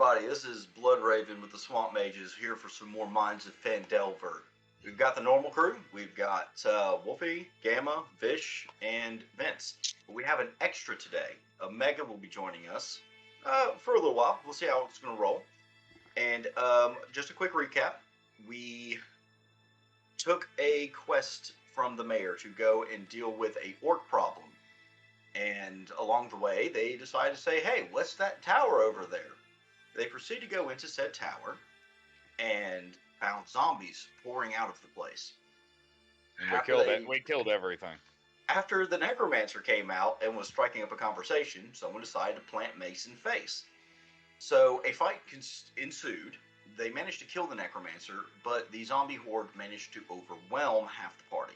everybody, this is Bloodraven with the Swamp Mages here for some more Mines of Phandelver. We've got the normal crew. We've got Wolfie, Gamma, Vish, and Vince. We have an extra today. Mega will be joining us for a little while. We'll see how it's going to roll. And just a quick recap. We took a quest from the mayor to go and deal with a orc problem. And along the way, they decided to say, hey, what's that tower over there? They proceed to go into said tower and found zombies pouring out of the place. And we killed everything. After the necromancer came out and was striking up a conversation, someone decided to plant mace in face. So a fight ensued. They managed to kill the necromancer, but the zombie horde managed to overwhelm half the party.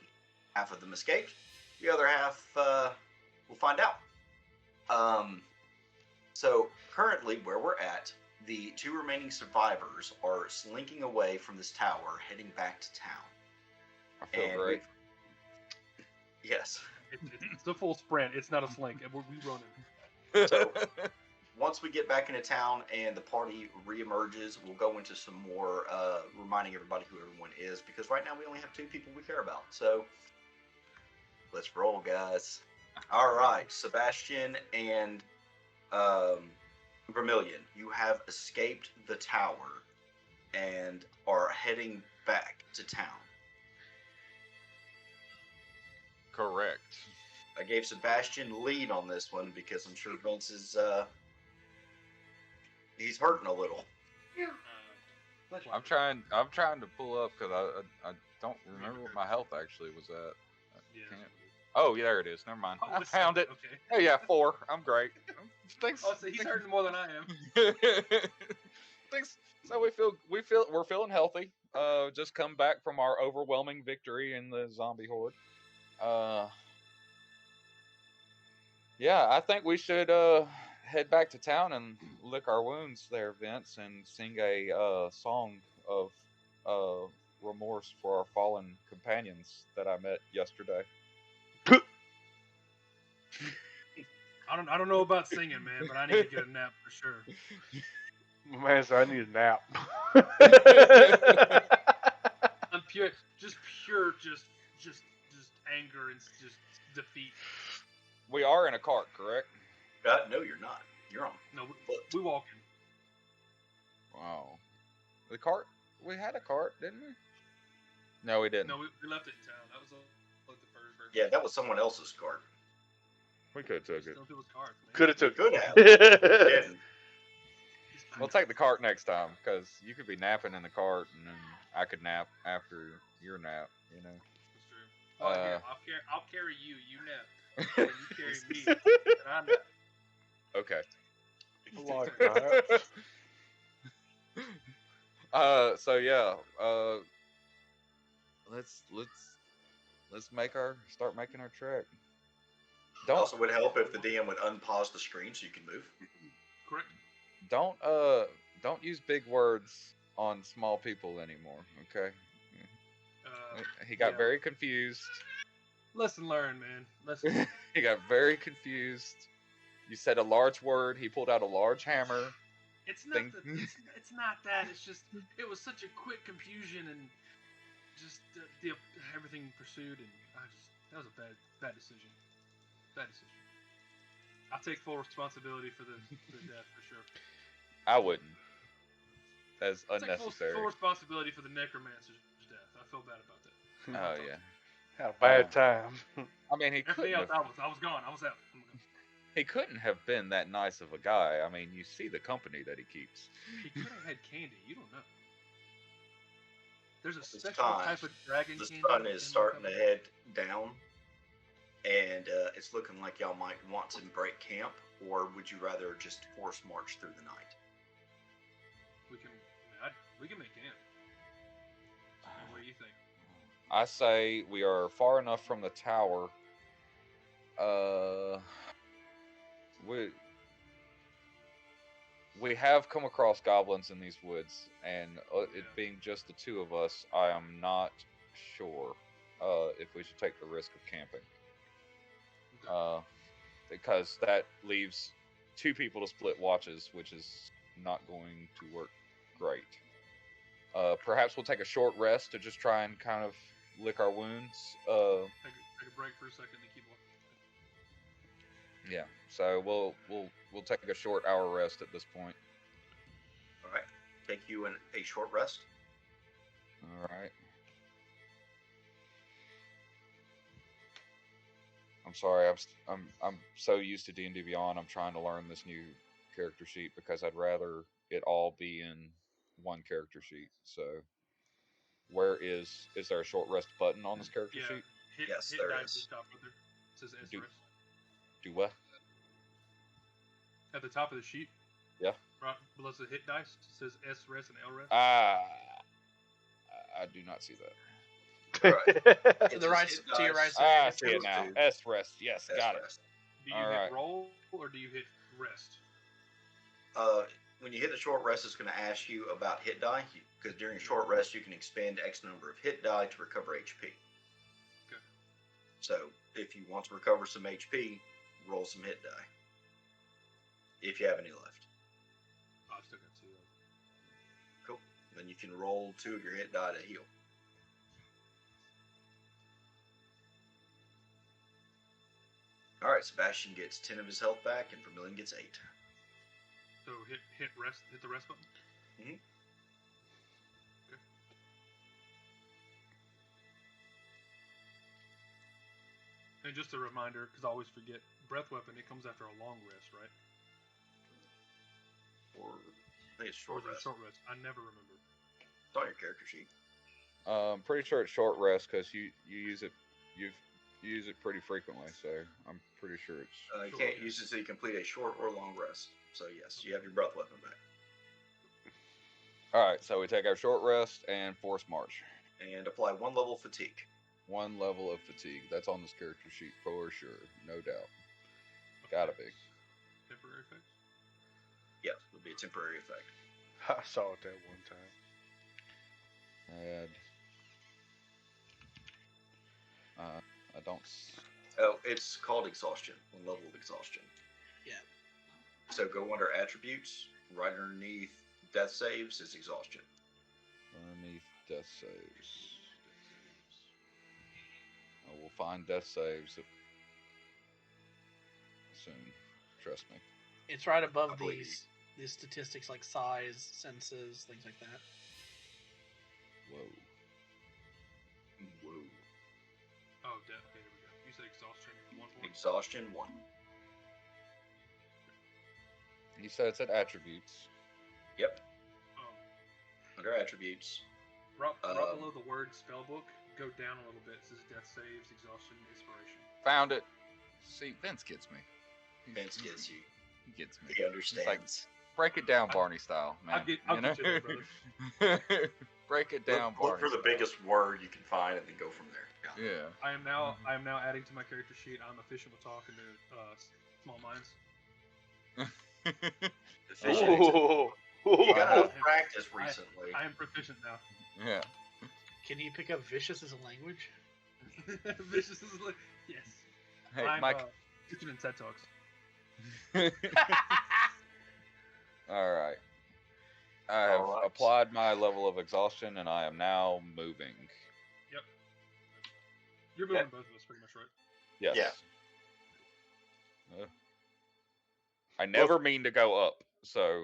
Half of them escaped. The other half, we'll find out. So currently where we're at, the two remaining survivors are slinking away from this tower, heading back to town. I feel great. Yes. It's a full sprint. It's not a slink. We running. So once we get back into town and the party reemerges, we'll go into some more reminding everybody who everyone is, because right now we only have two people we care about. So let's roll, guys. All right, Sebastian and Vermilion, you have escaped the tower and are heading back to town. Correct. I gave Sebastian lead on this one because I'm sure Vince is he's hurting a little. I'm trying to pull up because I don't remember what my health actually was at. Oh, yeah, there it is. Never mind. I found it. Okay. Oh yeah, 4. I'm great. Thanks. Oh, so he's hurting more than I am. Thanks. So we're feeling healthy. Just come back from our overwhelming victory in the zombie horde. Yeah, I think we should head back to town and lick our wounds there, Vince, and sing a song of remorse for our fallen companions that I met yesterday. I don't know about singing, man, but I need to get a nap for sure. Man, so I need a nap. I'm pure anger and just defeat. We are in a cart, correct? No, you're not. You're on. No, we walking. Wow. The cart? We had a cart, didn't we? No, we didn't. No, we left it in town. That was like the first version. Yeah, that was someone else's cart. We could have took it. Still do a cart, man. Could have took Could it. have. Didn't. We'll take the cart next time, because you could be napping in the cart, and then I could nap after your nap, you know? That's true. Here, I'll carry you. You nap. And you carry me. And I nap. Okay. Like that. So yeah, let's start making our trek. It also would help if the DM would unpause the screen so you can move. Correct. Don't use big words on small people anymore, okay? He got very confused. Lesson learned, man. Lesson. He got very confused. You said a large word. He pulled out a large hammer. It's not it's not that. It's just it was such a quick confusion and just everything pursued, and that was a bad decision. Bad decision. I'll take full responsibility for the death for sure. I wouldn't. That's I'll take unnecessary. full responsibility for the necromancer's death. I feel bad about that. Oh yeah. Had a bad time. I mean, he Everything couldn't. else, I was gone. I was out. He couldn't have been that nice of a guy. I mean, you see the company that he keeps. He could have had candy. You don't know. There's a special type of dragon candy. The sun is starting to head down, and it's looking like y'all might want to break camp, or would you rather just force march through the night? We can make camp. What do you think? I say we are far enough from the tower. We have come across goblins in these woods, and it being just the two of us, I am not sure if we should take the risk of camping. Because that leaves 2 people to split watches, which is not going to work great. Perhaps we'll take a short rest to just try and kind of lick our wounds. Take a break for a second to keep walking. Yeah, so we'll take a short hour rest at this point. All right. Take you in a short rest. All right. I'm sorry. I'm so used to D&D Beyond. I'm trying to learn this new character sheet because I'd rather it all be in one character sheet. So, is there a short rest button on this character sheet? Yes, hit there dice is. at the top of there. It says S Do- rest. Do what? At the top of the sheet. Yeah. Right below the hit dice, it says S rest and L rest. I do not see that. Right. To the right, to your right. I side. see it now. S rest. Yes, got it. rest. Do you All hit right. roll or do you hit rest? When you hit the short rest, it's going to ask you about hit die, because during a short rest, you can expend X number of hit die to recover HP. Okay. So, if you want to recover some HP, roll some hit die. If you have any left. Oh, I've still got 2. Cool. Then you can roll 2 of your hit die to heal. Alright, Sebastian gets 10 of his health back, and Vermilion gets 8. So hit rest. Hit the rest button. Mhm. Okay. And just a reminder, because I always forget, breath weapon. It comes after a long rest, right? Or, I think it's Or short is it a rest. short rest? I never remember. It's on your character sheet. I'm pretty sure it's short rest because you use it. You use it pretty frequently, so I'm pretty sure it's. You Sure, can't yeah. use it until you complete a short or long rest. So, yes, you have your breath weapon back. All right, so we take our short rest and force march. And apply 1 level fatigue. 1 level of fatigue. That's on this character sheet for sure, no doubt. Gotta be. Temporary effects. Yes, it'll be a temporary effect. I saw it that one time. And I don't. Oh, it's called exhaustion. 1 level of exhaustion. Yeah. So go under attributes. Right underneath death saves is exhaustion. Underneath death saves. I will find death saves soon. Trust me. It's right above I believe these statistics like size, senses, things like that. Whoa. Whoa. Oh, death. Okay, here we go. You said exhaustion 1 point. Exhaustion 1. He said it's at attributes. Yep. Um, Under attributes. right below the word spellbook, go down a little bit. It says death saves, exhaustion, inspiration. Found it. See, Vince gets me. Vince gets you. He gets me. He understands. Break it down, Barney style, man. I'll get you there, brother. Break it down, Look Barney for the style. biggest word you can find and then go from there. Yeah. I am now adding to my character sheet. I'm efficient with talking to small minds. Efficient. Ooh. You got Ooh. enough practice recently. I am proficient now. Yeah. Can you pick up vicious as a language? Vicious is like yes. Hey, I'm Mike. teaching in TED Talks. All right. I have All right. applied my level of exhaustion, and I am now moving. You're moving both of us pretty much, right? Yes. Yeah. I never mean to go up, so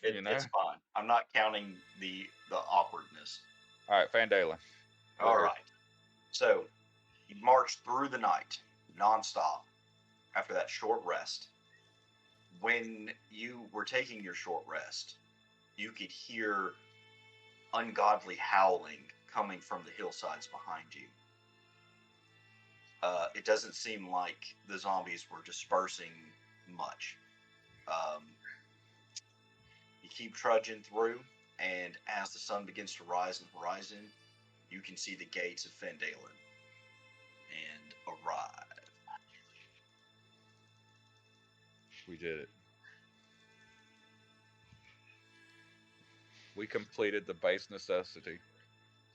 you know. It's fine. I'm not counting the awkwardness. All right, Phandelver. Go All ahead. right. So you march through the night nonstop after that short rest. When you were taking your short rest, you could hear ungodly howling coming from the hillsides behind you. It doesn't seem like the zombies were dispersing much. You keep trudging through, and as the sun begins to rise on the horizon, you can see the gates of Phandelver and arrive. We did it. We completed the base necessity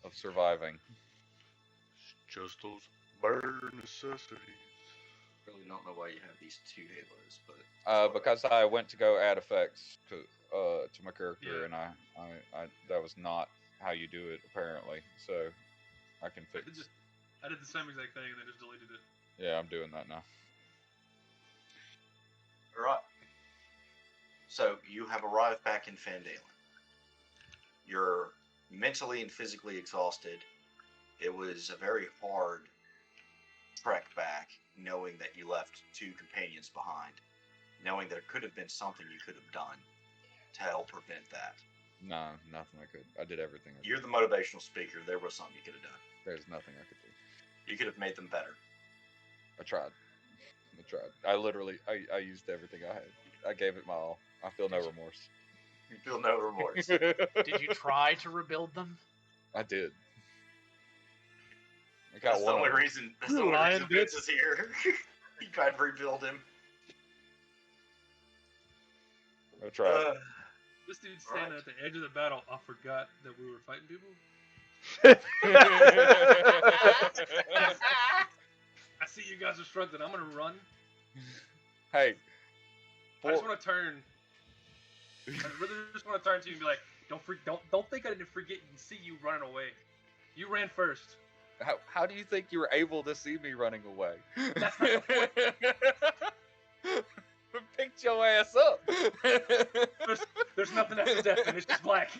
of surviving. Just those bare necessities. Really don't know why you have these 2 halos, but Because I went to go add effects to my character, Yeah. and I that was not how you do it apparently. So I can fix. I did the same exact thing and then just deleted it. Yeah, I'm doing that now. all right. So you have arrived back in Phandelver. You're mentally and physically exhausted. It was a very hard trek back, knowing that you left 2 companions behind, knowing there could have been something you could have done to help prevent that. No, nothing I could. I did everything. You're the motivational speaker. There was something you could have done. There's nothing I could do. You could have made them better. I tried. I literally, I used everything I had. I gave it my all. I feel no remorse. You feel no remorse. Did you try to rebuild them? I did. I got That's the one. only of them. reason. That's the You only lying reason Vince is here. You tried to rebuild him. I tried. This dude's standing at the edge of the battle. I forgot that we were fighting people. I see you guys are struggling. I'm gonna run. Hey. I just want to turn. I really just want to turn to you and be like, don't think I didn't forget and see you running away. You ran first. How do you think you were able to see me running away? That's not the point. Picked your ass up. There's nothing after death, and it's just black.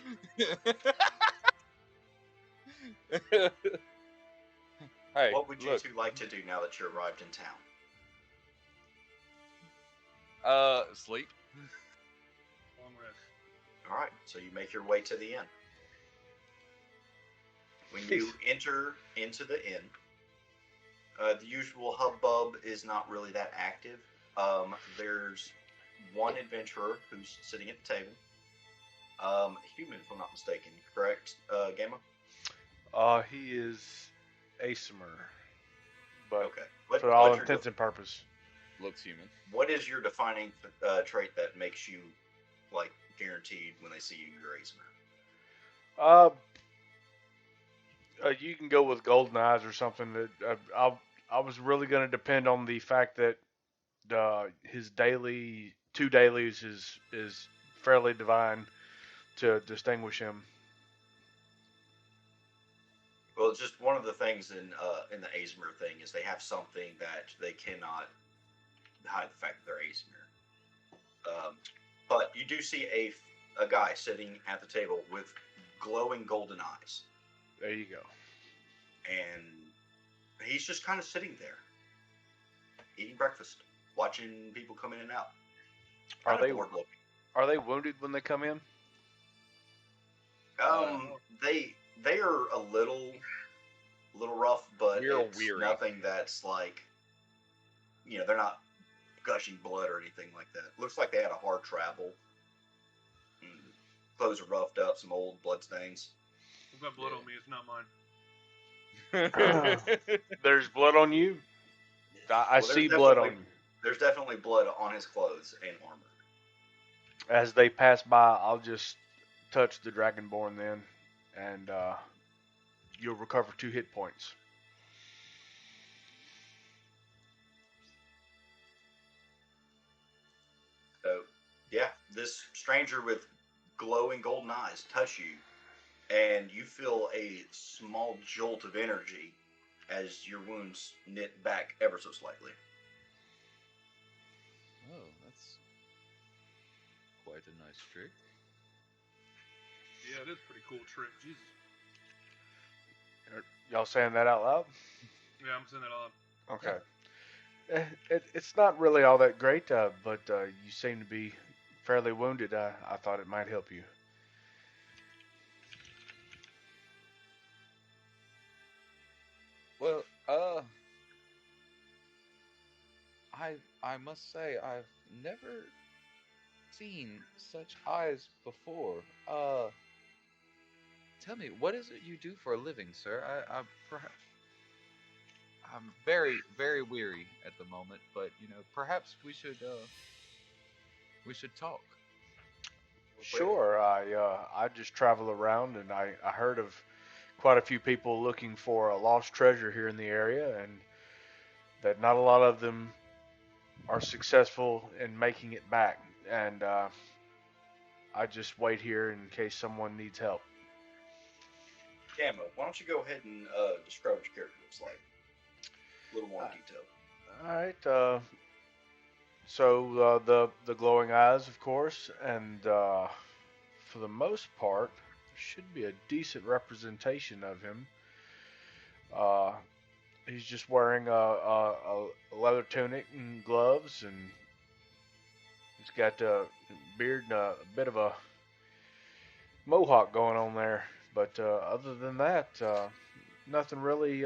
Hey, What would you look, 2 like to do now that you arrived in town? sleep. Long rest. All right, so you make your way to the inn. When you enter into the inn, the usual hubbub is not really that active. There's one adventurer who's sitting at the table. Human, if I'm not mistaken, correct, Gamma? He is Asimir, but Okay. What, for all what's your intents and purposes. Looks human. What is your defining trait that makes you, like, guaranteed when they see you, you're Asimir? You can go with golden eyes or something. That I was really going to depend on the fact that his 2 dailies is fairly divine to distinguish him. Well, it's just one of the things in the Asimir thing is they have something that they cannot hide the fact that they're Asimir. But you do see a guy sitting at the table with glowing golden eyes. There you go. And he's just kind of sitting there, eating breakfast, watching people come in and out. Are they bored looking? Are they wounded when they come in? They are a little rough, but Real it's weary. nothing that's like, they're not gushing blood or anything like that. Looks like they had a hard travel. Clothes are roughed up, some old blood stains. I've got blood on me. It's not mine. There's blood on you. I Well, see there's blood on definitely- you. There's definitely blood on his clothes and armor. As they pass by, I'll just touch the Dragonborn then, and you'll recover 2 hit points. So, yeah, this stranger with glowing golden eyes touch you, and you feel a small jolt of energy as your wounds knit back ever so slightly. Oh, that's quite a nice trick. Yeah, it is a pretty cool trick. Jesus. Y'all saying that out loud? Yeah, I'm saying that all. Okay. It's not really all that great, but you seem to be fairly wounded. I thought it might help you. Well, I must say I've never seen such eyes before. Tell me, what is it you do for a living, sir? I'm very, very weary at the moment, but perhaps we should talk. Sure. I just travel around, and I heard of quite a few people looking for a lost treasure here in the area, and that not a lot of them are successful in making it back, and I just wait here in case someone needs help. Gamma, why don't you go ahead and describe what your character looks like? A little more detail. All right. So the glowing eyes, of course, and for the most part, there should be a decent representation of him. Uh, he's just wearing a leather tunic and gloves, and he's got a beard and a bit of a mohawk going on there. But other than that, nothing really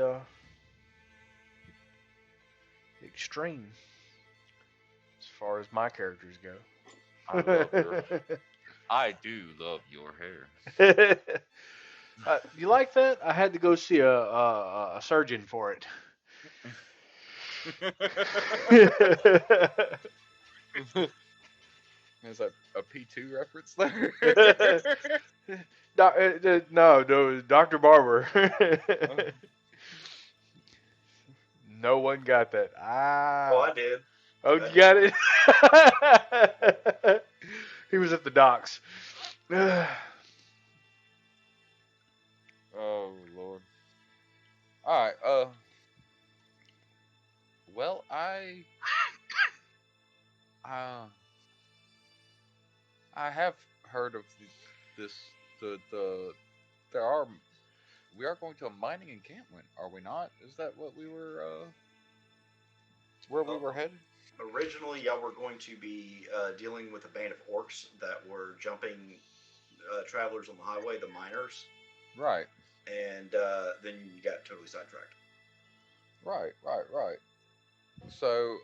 extreme as far as my characters go. I do love your hair. You like that? I had to go see a surgeon for it. Is that a P2 reference there? No, Dr. Barber. No one got that. Oh, I did. Oh, you got it? He was at the docks. Oh Lord. All right. Well, uh, I have heard of this. The there are we are going to a mining encampment, are we not? Is that what we were? Where we were headed? Originally, y'all were going to be dealing with a band of orcs that were jumping travelers on the highway, the miners. Right. And then you got totally sidetracked. Right. So,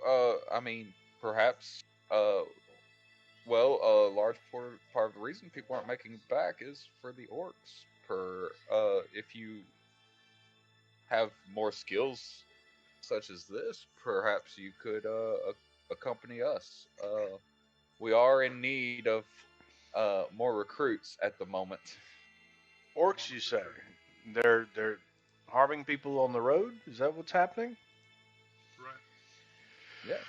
I mean, perhaps, well, a large part of the reason people aren't making it back is for the orcs. If you have more skills such as this, perhaps you could accompany us. We are in need of more recruits at the moment. Orcs, you say? They're harming people on the road? Is that what's happening? Right. Yes.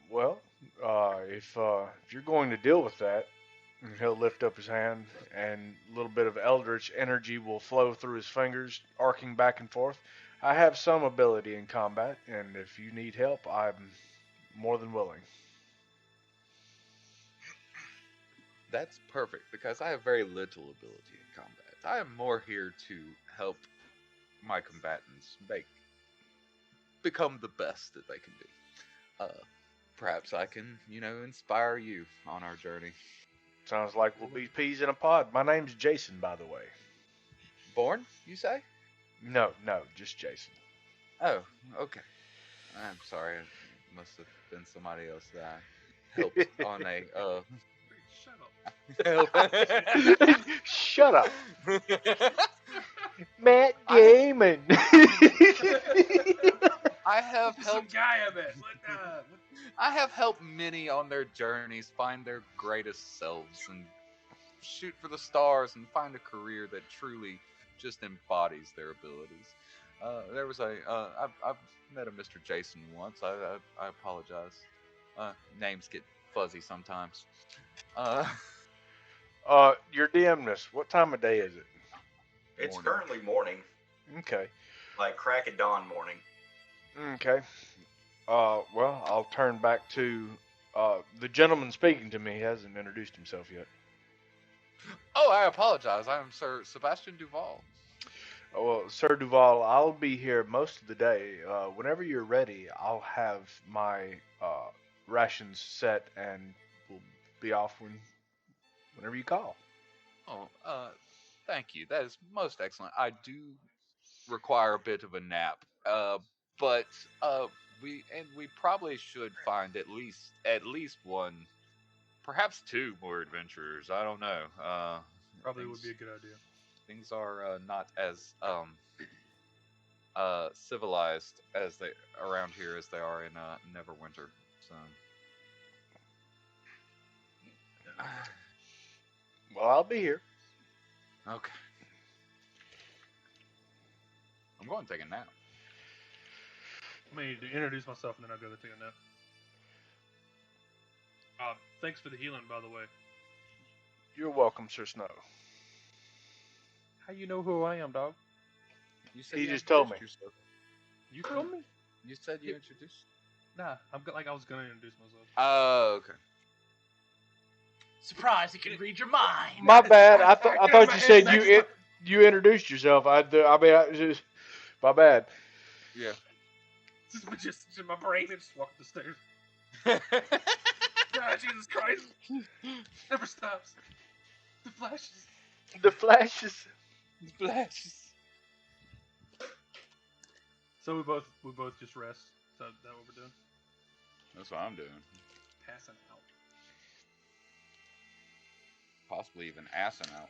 Well, if you're going to deal with that, he'll lift up his hand, and a little bit of eldritch energy will flow through his fingers, arcing back and forth. I have some ability in combat, and if you need help, I'm more than willing. That's perfect, because I have very little ability in combat. I am more here to help my combatants become the best that they can be. Perhaps I can, inspire you on our journey. Sounds like we'll be peas in a pod. My name's Jason, by the way. Born, you say? No, just Jason. Oh, okay. I'm sorry. It must have been somebody else that I helped on a Shut up. Shut up. Matt Damon. I have Some helped guy I met. I have helped many on their journeys find their greatest selves and shoot for the stars and find a career that truly just embodies their abilities. There was I've met a Mr. Jason once. I apologize. Names get fuzzy sometimes. Your DMness. What time of day is it? It's Morning. currently morning, Okay. like crack of dawn morning. Okay. Well, I'll turn back to the gentleman speaking to me. He hasn't introduced himself yet. Oh, I apologize. I am Sir Sebastian Duval. Oh, well, Sir Duval, I'll be here most of the day. Whenever you're ready, I'll have my rations set and we'll be off whenever you call. Oh, thank you. That is most excellent. I do require a bit of a nap. But we probably should find at least one, perhaps two more adventurers. I don't know. Probably would be a good idea. Things are not as civilized as they around here as they are in Neverwinter. So. Well, I'll be here. Okay. I'm going to take a nap. I mean, to introduce myself and then I'll go to take a nap. Thanks for the healing, by the way. You're welcome, Sir Snow. How you know who I am, dog? You said He you just told introduced yourself. You told me? You said you introduced. Nah, I was gonna introduce myself. Oh, okay. Surprise! He can read your mind. My bad. I Get out thought my you head, said man. you introduced yourself. My bad. Yeah. This is just in my brain. I just walk up the stairs. God, Jesus Christ! Never stops. The flashes. The flashes. Flashes. So we both just rest. Is that what we're doing? That's what I'm doing. Passing out. Possibly even assing out.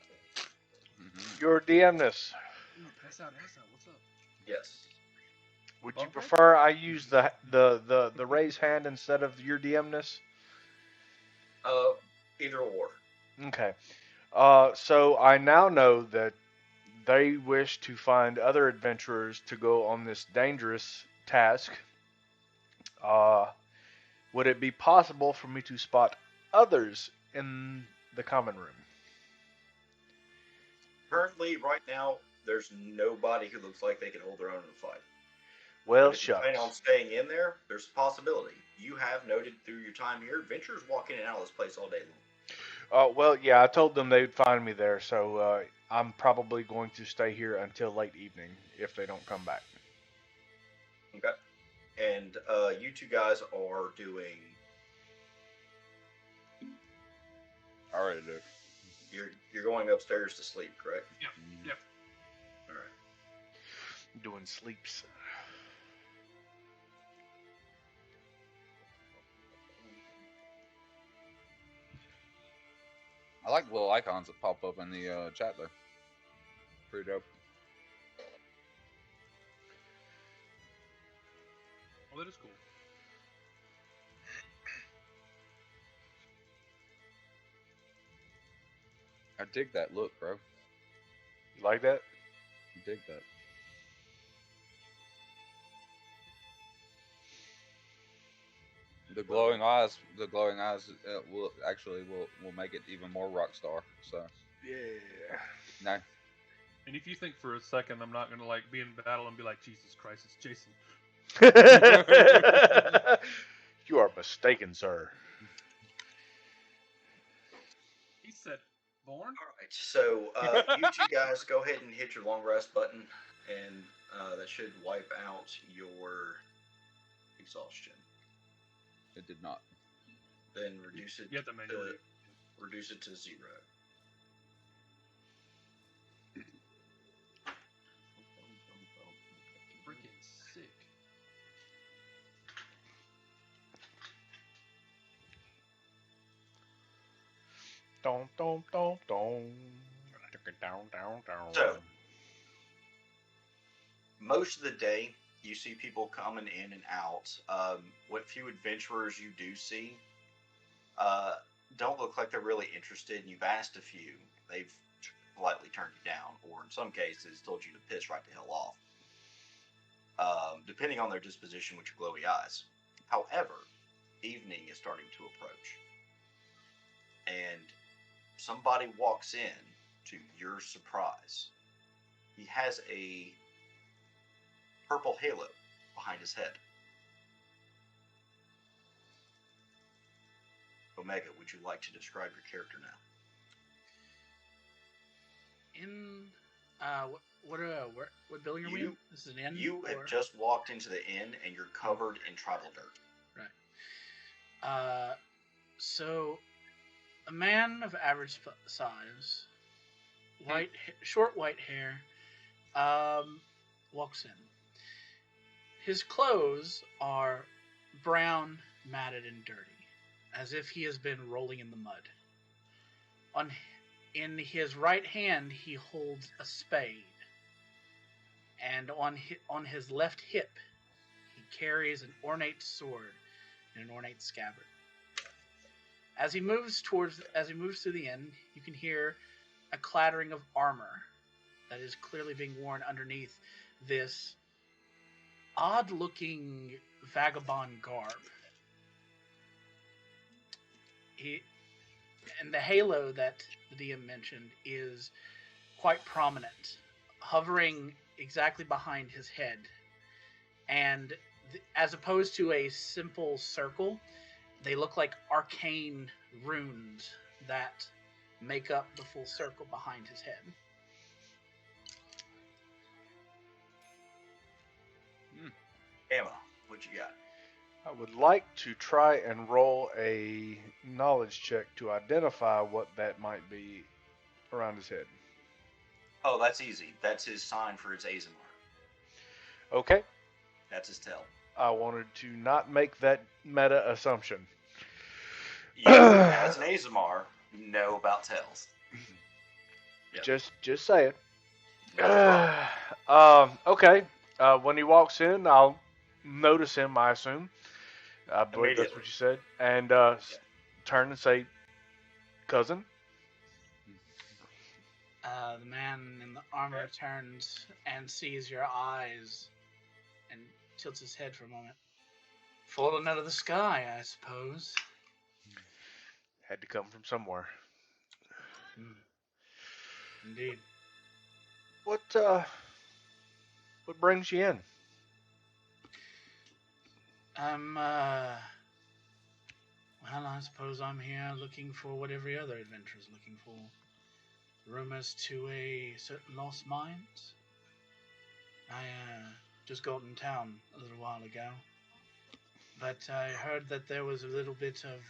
Mm-hmm. Your DMness. Ooh, pass out, ass out. What's up? Yes. Would you Okay. prefer I use the raise hand instead of your DMness? Either or. Okay. So I now know that they wish to find other adventurers to go on this dangerous task. Would it be possible for me to spot others in the common room? Currently, right now, there's nobody who looks like they can hold their own in a fight. Well, But if you plan on shucks. staying in there, there's a possibility. You have noted through your time here, adventurers walk in and out of this place all day long. Well, yeah, I told them they'd find me there, so I'm probably going to stay here until late evening if they don't come back. Okay. And you two guys are doing. All right, dude. You're going upstairs to sleep, correct? Yep. All right. Doing sleeps. I like the little icons that pop up in the chat though. Pretty dope. Oh, that is cool. I dig that look, bro. You like that? I dig that. The glowing eyes will make it even more rock star. So Yeah. no. And if you think for a second I'm not gonna like be in battle and be like, Jesus Christ, it's Jason. You are mistaken, sir. He said, "Born." All right. So you two guys go ahead and hit your long rest button, and that should wipe out your exhaustion. It did not. Then reduce it. You have to manually. Reduce it to 0. Freaking sick. Dum dum dum dum. Down down down. So most of the day, you see people coming in and out. What few adventurers you do see don't look like they're really interested. And you've asked a few, they've politely turned you down, or in some cases told you to piss right the hell off. Depending on their disposition with your glowy eyes. However, evening is starting to approach, and somebody walks in to your surprise. He has a purple halo behind his head. Omega, would you like to describe your character now? What building are we in? This is an inn? You have or- just walked into the inn and you're covered in tribal dirt. So, a man of average size, short white hair, walks in. His clothes are brown, matted, and dirty, as if he has been rolling in the mud. In his right hand, he holds a spade, and on his left hip, he carries an ornate sword and an ornate scabbard. As he moves through the inn, you can hear a clattering of armor that is clearly being worn underneath this odd-looking vagabond garb. he and the halo that the DM mentioned is quite prominent, hovering exactly behind his head. And as opposed to a simple circle, they look like arcane runes that make up the full circle behind his head. Emma, what you got? I would like to try and roll a knowledge check to identify what that might be around his head. Oh, that's easy. That's his sign for his Azamar. Okay. That's his tell. I wanted to not make that meta assumption. You, as an Azamar, know about tells. Yep. Just say it. No problem. Okay. When he walks in, I'll notice him, I assume. I believe that's what you said. And turn and say, cousin. The man in the armor turns and sees your eyes and tilts his head for a moment. Fallen out of the sky, I suppose. Had to come from somewhere. Indeed. What brings you in? Well, I suppose I'm here looking for what every other adventurer's looking for. Rumors to a certain Lost Mines. I just got in town a little while ago. But I heard that there was a little bit of,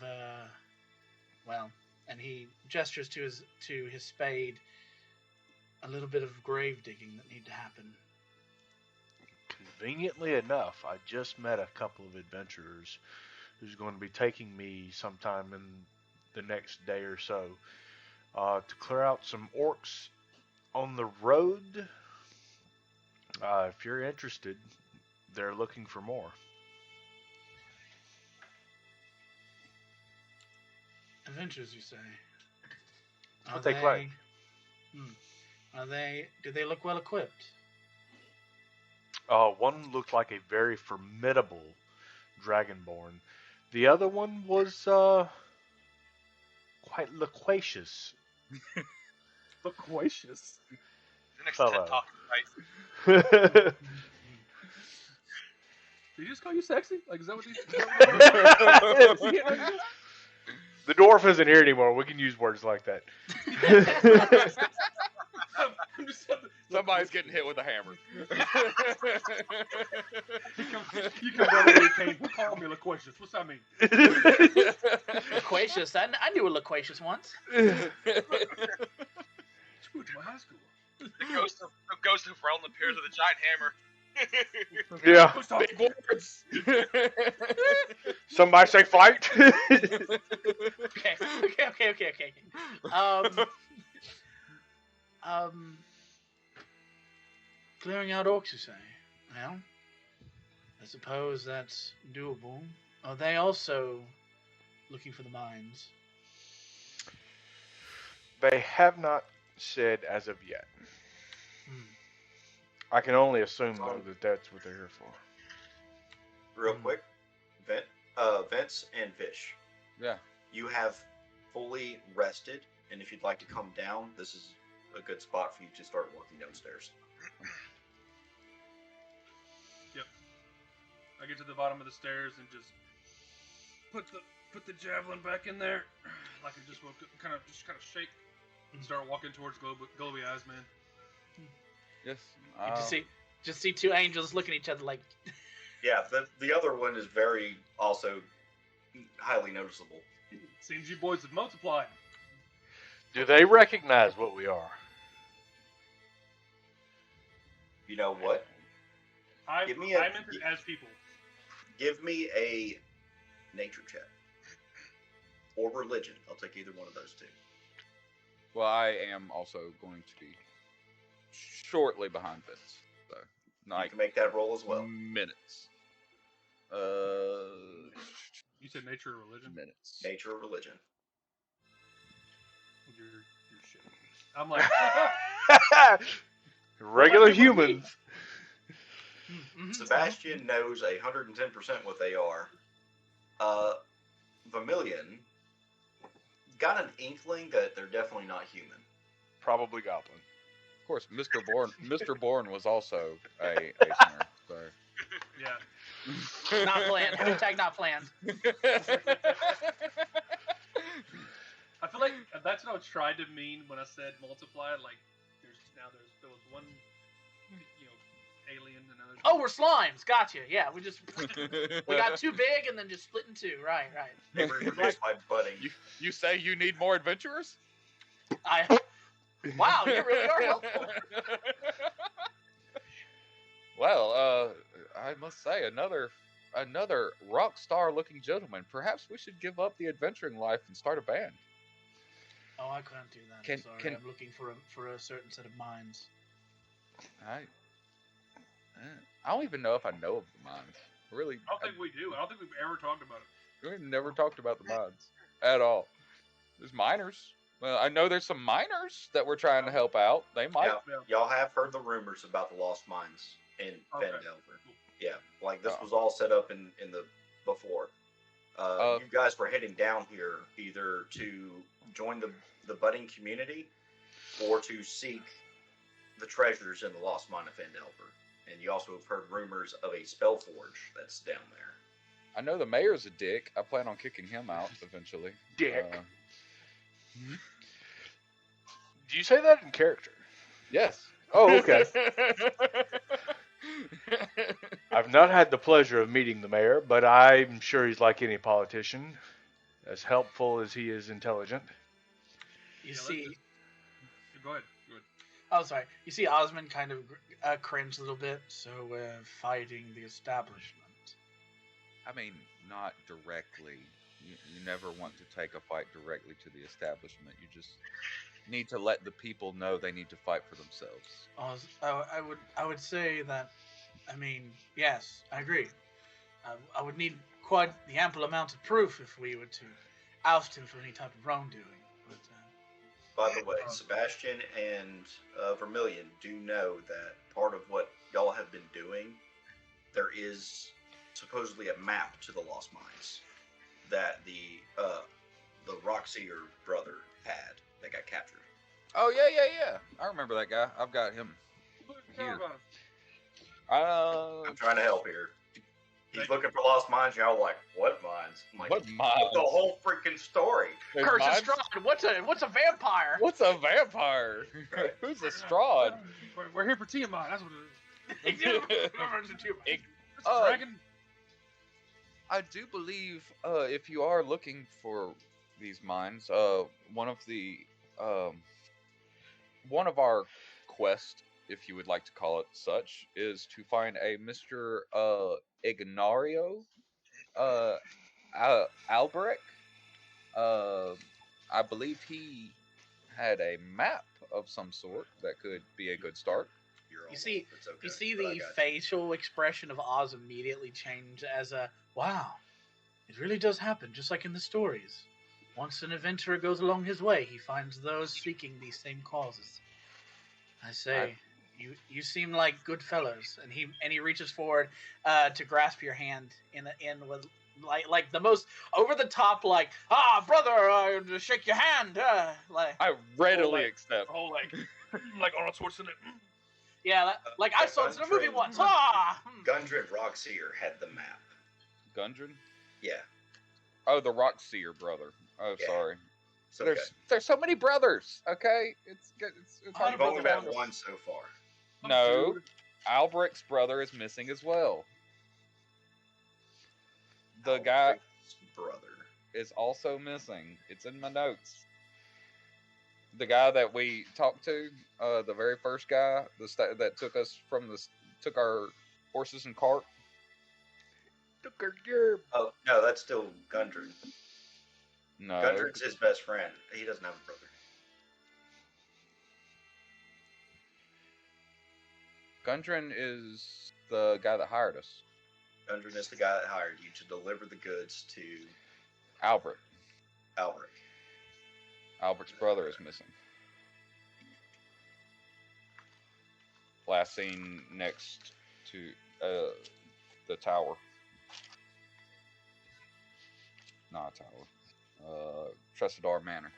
and he gestures to his spade, a little bit of grave digging that need to happen. Conveniently enough, I just met a couple of adventurers who's going to be taking me sometime in the next day or so to clear out some orcs on the road. If you're interested, they're looking for more. Adventures, you say? What they claim. Do they look well equipped? One looked like a very formidable dragonborn. The other one was quite loquacious. Loquacious. The next Fellow. TED Talk, right? Did he just call you sexy? Like, is that what he? The dwarf isn't here anymore. We can use words like that. I'm just, Somebody's getting hit with a hammer. you come down here and call me loquacious. What's that mean? Loquacious? I knew a loquacious once. She went to my high school. The ghost of Realm appears with a giant hammer. Yeah. Big words. Somebody say fight. Okay. Clearing out orcs, you say? Well, I suppose that's doable. Are they also looking for the mines? They have not said as of yet. I can only assume, though, that that's what they're here for. Real quick, Vince and Fish. Yeah. You have fully rested, and if you'd like to come down, this is a good spot for you to start working downstairs. Yep. I get to the bottom of the stairs and just put the javelin back in there, like I just woke up, kind of shake and start walking towards Glowy Eyes Man. Yes. You just see two angels looking at each other like. Yeah, the other one is very also highly noticeable. Seems you boys have multiplied. Do they recognize what we are? You know what? I'm entered as people. Give me a nature check. Or religion. I'll take either one of those two. Well, I am also going to be shortly behind Vince. So, You can make that roll as well. Minutes. You said nature or religion? Minutes. Nature or religion. You're shit. I'm like Regular humans. Sebastian knows 110% what they are. Vermilion got an inkling that they're definitely not human. Probably goblin. Of course, Mr. Bourne was also a Aesmer. So. Yeah. Not planned. Hashtag not planned. I feel like that's what I was trying to mean when I said multiply. Like, there was one, alien and others. Oh, we're slimes. Gotcha. Yeah, we got too big and then just split in two. Right. They were introduced by budding. You say you need more adventurers? Wow, you really are helpful. Well, I must say, another rock star looking gentleman. Perhaps we should give up the adventuring life and start a band. Oh, I couldn't do that. I'm I'm looking for a certain set of minds. I don't even know if I know of the mines. Really, I don't think we do. I don't think we've ever talked about it. We've never talked about the mines at all. There's miners. Well, I know there's some miners that we're trying to help out. They might. Yeah, y'all have heard the rumors about the Lost Mines in Phandelver. Yeah, like this was all set up in the before. You guys were heading down here either to join the budding community or to seek the treasures in the Lost Mine of Phandelver. And you also have heard rumors of a spell forge that's down there. I know the mayor's a dick. I plan on kicking him out eventually. Dick. Do you say that in character? Yes. Oh, okay. I've not had the pleasure of meeting the mayor, but I'm sure he's like any politician, as helpful as he is intelligent. You see... Go ahead. Oh, sorry. You see Osmond kind of cringe a little bit, so we're fighting the establishment. I mean, not directly. You never want to take a fight directly to the establishment. You just need to let the people know they need to fight for themselves. I would say that, I mean, yes, I agree. I would need quite the ample amount of proof if we were to oust him for any type of wrongdoing. By the way, Sebastian and Vermilion do know that part of what y'all have been doing, there is supposedly a map to the Lost Mines that the Rockseer brother had that got captured. Oh, yeah. I remember that guy. I've got him here. I'm trying to help here. He's looking for Lost Mines, and y'all like, what mines? I'm like, what mines? The whole freaking story. Curse of Strahd, what's a vampire? What's a vampire? Who's a Strahd? We're here for Tiamat, that's what it is. Dragon. I do believe if you are looking for these mines, one of our quests, if you would like to call it such, is to find a Mr. Ignario Albrecht. I believe he had a map of some sort that could be a good start. You see the facial expression of Oz immediately change as a, wow, it really does happen, just like in the stories. Once an adventurer goes along his way, he finds those seeking these same causes. I say, you seem like good fellows, and he reaches forward to grasp your hand in with like the most over the top, like, brother, shake your hand, like I readily accept. Oh, like Arnold Schwarzenegger. Yeah, like I saw this in a movie once. Gundren Rockseer had the map. Gundren? Yeah. Oh, the Rockseer brother. Oh, yeah. Sorry. Okay. There's so many brothers. Okay, it's hard. You've only met one so far. No, Albrecht's brother is missing as well. The guy brother is also missing. It's in my notes. The guy that we talked to, the very first guy, that took us took our horses and cart. Oh no, that's still Gundren. No, Gundren's his best friend. He doesn't have a brother. Gundren is the guy that hired us. Gundren is the guy that hired you to deliver the goods to Albrecht. Albrecht's brother is missing. Last seen next to the tower. Not a tower. Tresidar Manor.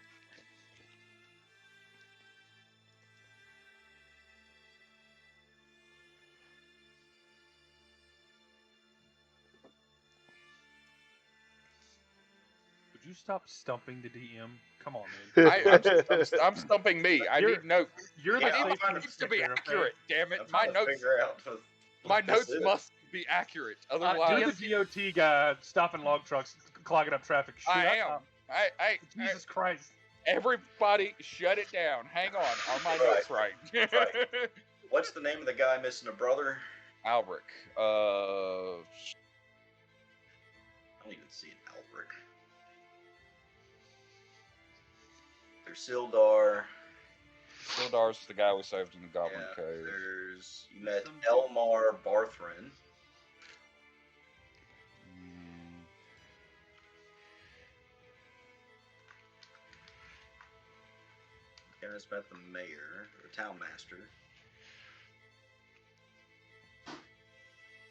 Would you stop stumping the DM? Come on, man. I'm stumping me. I You're- need notes. You're the I need safety the notes to be inspector, okay? accurate. Damn I'm it! My trying to notes. figure out My what this notes is. must be accurate. You're Otherwise, the DOT guy stopping log trucks, clogging up traffic. Shoot, I am. I Jesus Christ. everybody, shut it down. Hang on. Are my notes right? Right. What's the name of the guy missing a brother? Albrecht. I don't even see an Albrecht. There's Sildar. Sildar's the guy we saved in the Goblin Yeah, Cave. you met Elmar Barthrin. You guys met the mayor, or town master.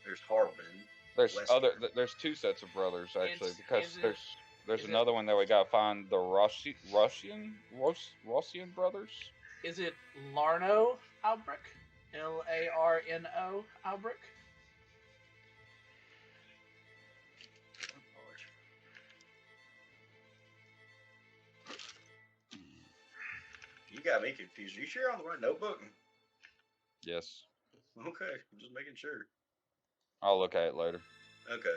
There's Harbin. There's Western. There's two sets of brothers actually, It's- because is it- there's is it- another one that we gotta find, the Russian brothers. Is it Larno Albrecht? Larno Albrecht? You got me confused. Are you sure you're on the right notebook? Yes, Okay, I'm just making sure. I'll look at it later. Okay.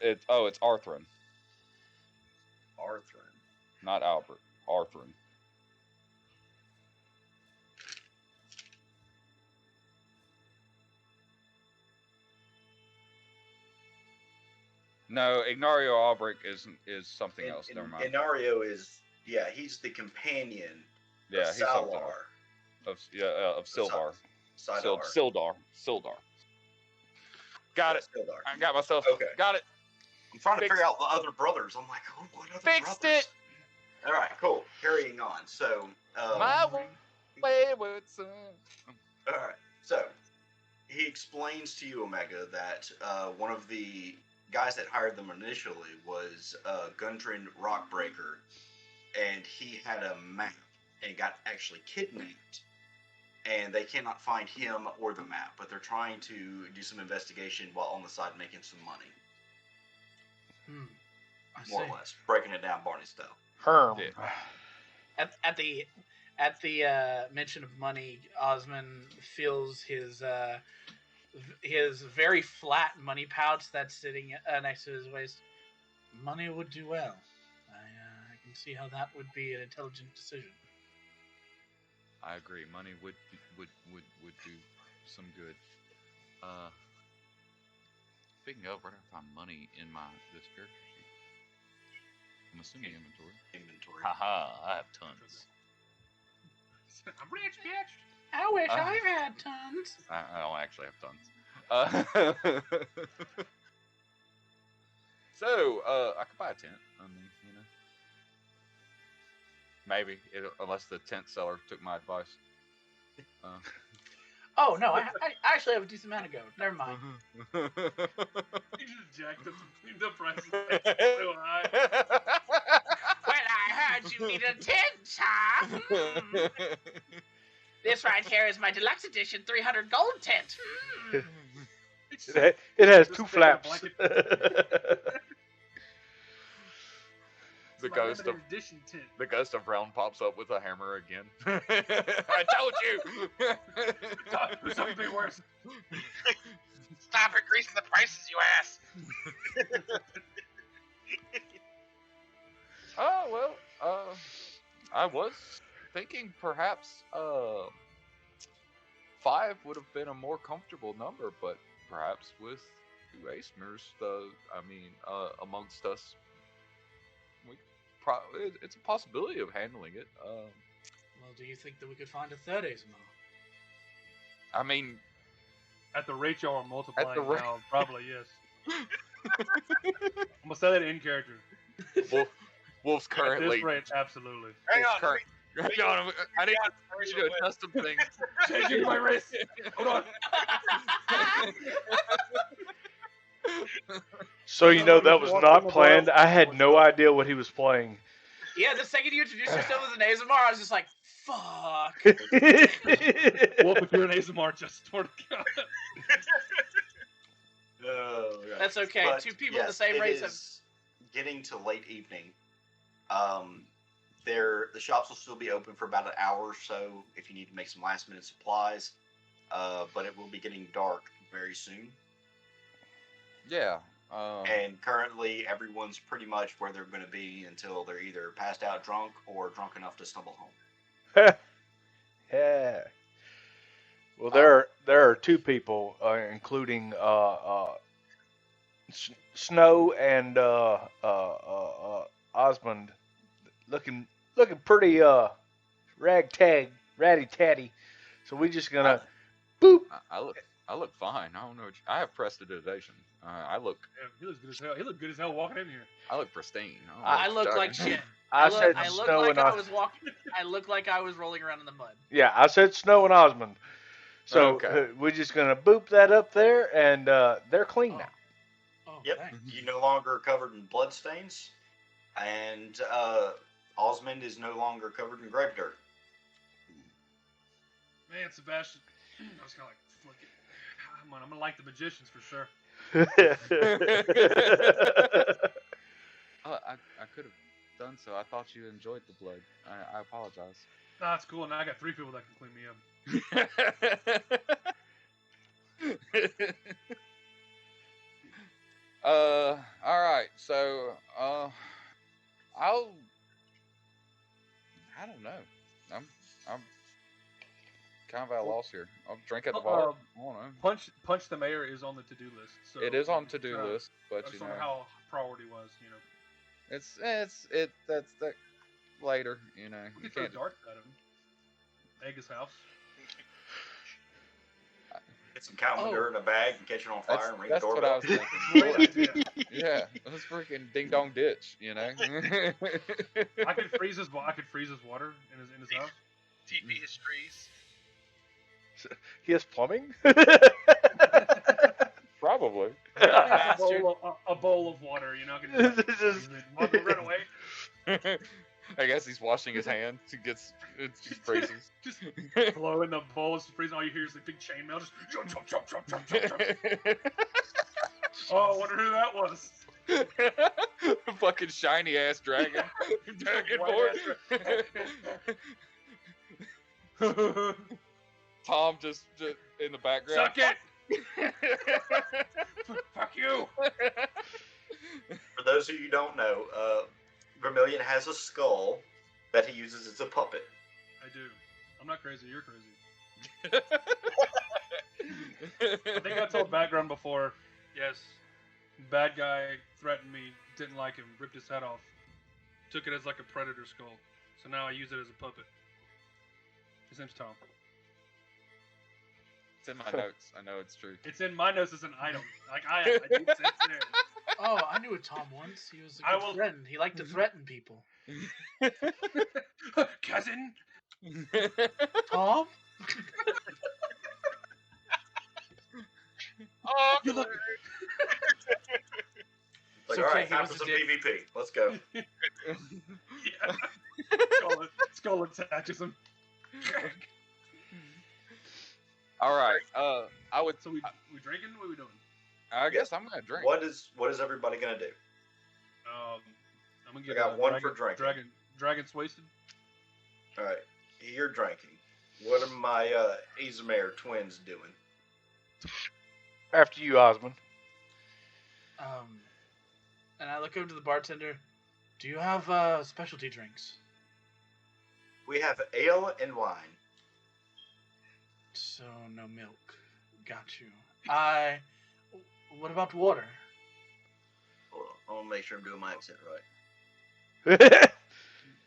It's Arthrin, Arthrin. not Albert. Arthrin. No, Ignario Albrecht is something else. Never mind. Inario is, he's the companion Yeah, of he's something Salar. else. Of Sildar. Sidar. Sildar. Got it. Sildar. I got myself. Okay. Got it. I'm trying to Fixed figure out the other brothers. I'm like, oh, what other Fixed brothers? it. All right, cool. Carrying on. So, My wayward son. all right. So, he explains to you, Omega, that one of the guys that hired them initially was Gundren Rockbreaker, and he had a map and got actually kidnapped. And they cannot find him or the map, but they're trying to do some investigation while on the side making some money. I More see. or less. Breaking it down Barney style. Herm. Yeah. At the mention of money, Osman feels his very flat money pouch that's sitting next to his waist. Money would do well. I can see how that would be an intelligent decision. I agree. Money would do some good. Speaking of, where do I find money in this character sheet? I'm assuming inventory. Haha, I have tons. I'm rich, bitch. I wish Uh, I had tons. I don't actually have tons. So, I could buy a tent. I mean, maybe unless the tent seller took my advice. Oh no, I actually have a decent amount of gold. Never mind. You just jacked up the price so high. Well, I heard you need a tent, huh? This right here is my deluxe edition 300 gold tent. It has Just two take a flaps. blanket. The My ghost of limited edition tent. the ghost of Realm pops up with a hammer again. I told you. There's something worse. Stop increasing the prices, you ass. Oh well, I was thinking perhaps 5 would have been a more comfortable number, but perhaps with 2 Acemers, amongst us, it's a possibility of handling it. Well, do you think that we could find a third Asimo? I mean, At the rate y'all are multiplying rate- now, probably yes. I'm gonna say that in character. Wolf's At currently. this rate, absolutely. Hang Wolf's on, current- Hang on, I need to do a custom thing. Changing my race. Hold on. So you know that was Walking not the planned. bar. I had no idea what he was playing. Yeah, the second you introduced yourself as an ASMR, I was just like, fuck. Wolf, if you're an ASMR, just swear to God. Right. That's okay. But, Two people of the yes, same it race is getting to late evening. The shops will still be open for about an hour or so if you need to make some last minute supplies. But it will be getting dark very soon. Yeah. And currently, everyone's pretty much where they're going to be until they're either passed out drunk or drunk enough to stumble home. Yeah. Well, there are two people, including Snow and Osmond, looking pretty ragtag, ratty tatty. So we just gonna boop. I look fine. I don't know. I have prestidigitation. I look Yeah, he looks good as hell. He looked good as hell walking in here. I look pristine. I look like shit. I said I look Snow like and I was walking. I look like I was rolling around in the mud. Yeah, I said Snow and Osmond. So Okay. we're just gonna boop that up there, and they're clean now. Oh, Yep, thanks. you no longer covered in bloodstains, and Osmond is no longer covered in grave dirt. Man, Sebastian, I was kind of like, fuck it. Come on, I'm gonna like the magicians for sure. I could have done so. I thought you enjoyed the blood. I apologize. Nah, it's cool. Now I got 3 people that can clean me up. All right. So, I don't know. I'm kind of at a loss here. I'll drink at the bar. I don't know. Punch the mayor is on the to-do list. So It is on to-do list, I but just you don't know know, how priority was. You know, that's that later. You know, we you could throw can't. darts at him. Egg his house. Get some cow manure in a bag and catch it on fire and ring the That's what doorbell. I was thinking. Great idea. Yeah, let's freaking ding dong ditch. You know. I could freeze his water in his house. TP his trees. He has plumbing. Probably. a bowl of water, you know. Right away. I guess he's washing his hands. It just freezes. Just blow in the bowl, it's freezing. All you hear is the big chainmail. Just chomp. Oh, I wonder who that was. Fucking shiny ass dragon. Dragonborn. Tom just in the background. Suck it. Fuck you. For those of you who don't know, Vermilion has a skull that he uses as a puppet. I do. I'm not crazy. You're crazy. I think I told background before. Yes, bad guy threatened me. Didn't like him. Ripped his head off. Took it as like a predator skull. So now I use it as a puppet. His name's Tom. It's in my notes. I know it's true. It's in my notes as an item. Like it's there. Oh, I knew a Tom once. He was a good friend. He liked to threaten people. Cousin. Tom? Oh, You look. Like, So, all okay, right, he time was for a some dick. PvP. Let's go. Yeah. Skull attaches him. All right. I would. So we drinking? What are we doing? I guess I'm gonna drink. What is everybody gonna do? I'm gonna get. I got one for drinking. Dragon's wasted. All right, you're drinking. What are my Azamare twins doing? After you, Osmond. And I look over to the bartender. Do you have specialty drinks? We have ale and wine. So no milk. Got you. What about water? Hold on, I want to make sure I'm doing my accent right.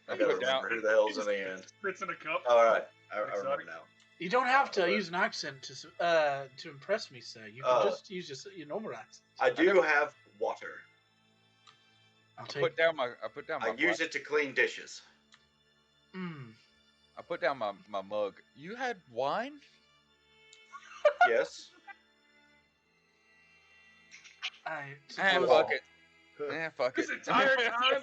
I I gotta put down. remember who the hell's in the end. Spits in a cup. All right, I Exotic. remember now. You don't have to use an accent to impress me, sir. You can just use your normal accent. I do have water. I'll I take. put down my. I use it to clean dishes. I put down my mug. You had wine? Yes. I And suppose. fuck it. Fuck This it. entire time.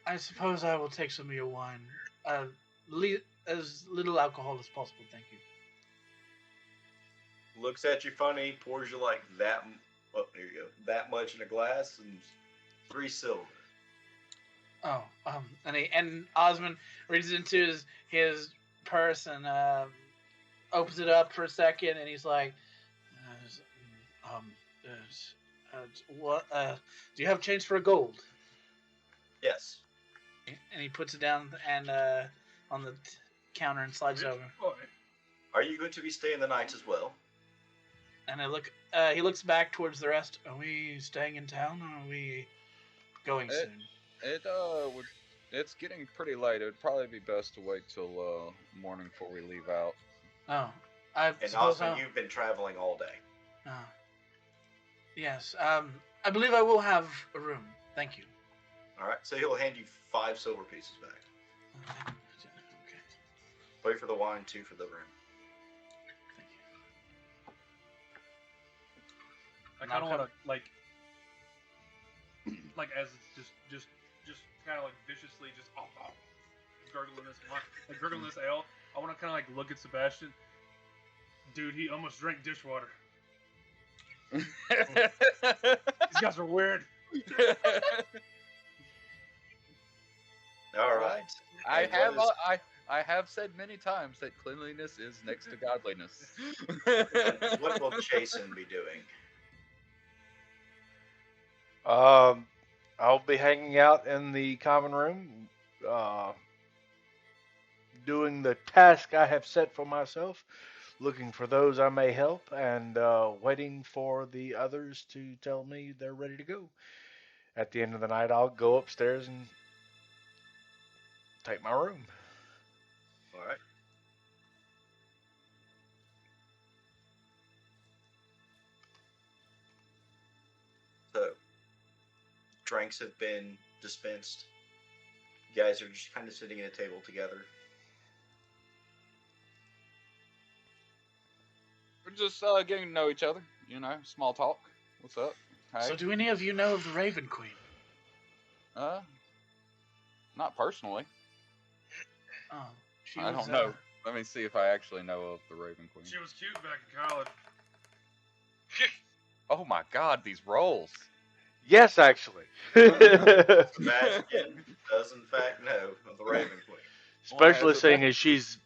I suppose I will take some of your wine. As little alcohol as possible, thank you. Looks at you funny, pours you like that. Oh, there you go. That much in a glass and 3 silver. Oh, and Osmond reaches into his purse and opens it up for a second, and he's like, "What? Do you have change for a gold?" Yes. And he puts it down and on the counter and slides it over. Boy. Are you going to be staying the night as well? And he looks back towards the rest. Are we staying in town, or are we going soon? It's getting pretty late. It would probably be best to wait till morning before we leave out. Oh, And also, you've been traveling all day. Oh. Yes. I believe I will have a room. Thank you. All right. So he'll hand you 5 silver pieces back. Okay. 3 for the wine, 2 for the room. Thank you. I kind of want to like as it's just kind of like viciously just gurgling this ale. I want to kind of like look at Sebastian. Dude, he almost drank dishwater. These guys are weird. All right. I have said many times that cleanliness is next to godliness. What will Jason be doing? I'll be hanging out in the common room, doing the task I have set for myself, looking for those I may help, and waiting for the others to tell me they're ready to go. At the end of the night, I'll go upstairs and take my room. All right. So, drinks have been dispensed. You guys are just kind of sitting at a table together. We're just getting to know each other, small talk. What's up? Hey. So, do any of you know of the Raven Queen? Not personally. Oh, I don't know. Let me see if I actually know of the Raven Queen. She was cute back in college. Oh my God, these rolls! Yes, actually. Sebastian does in fact know of the Raven Queen. Especially seeing as she's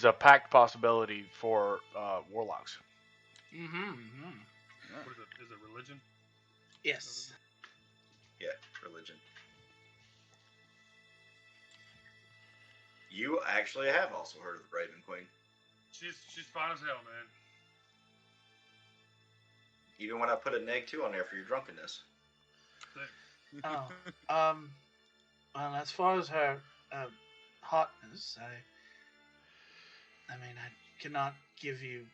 a packed possibility for warlocks. Mm-hmm. Yeah. What is it? Is it religion? Yes. Yeah, religion. You actually have also heard of the Raven Queen. She's fine as hell, man. Even when I put an egg 2 on there for your drunkenness. Oh. Well, as far as her hotness, I mean, I cannot give you.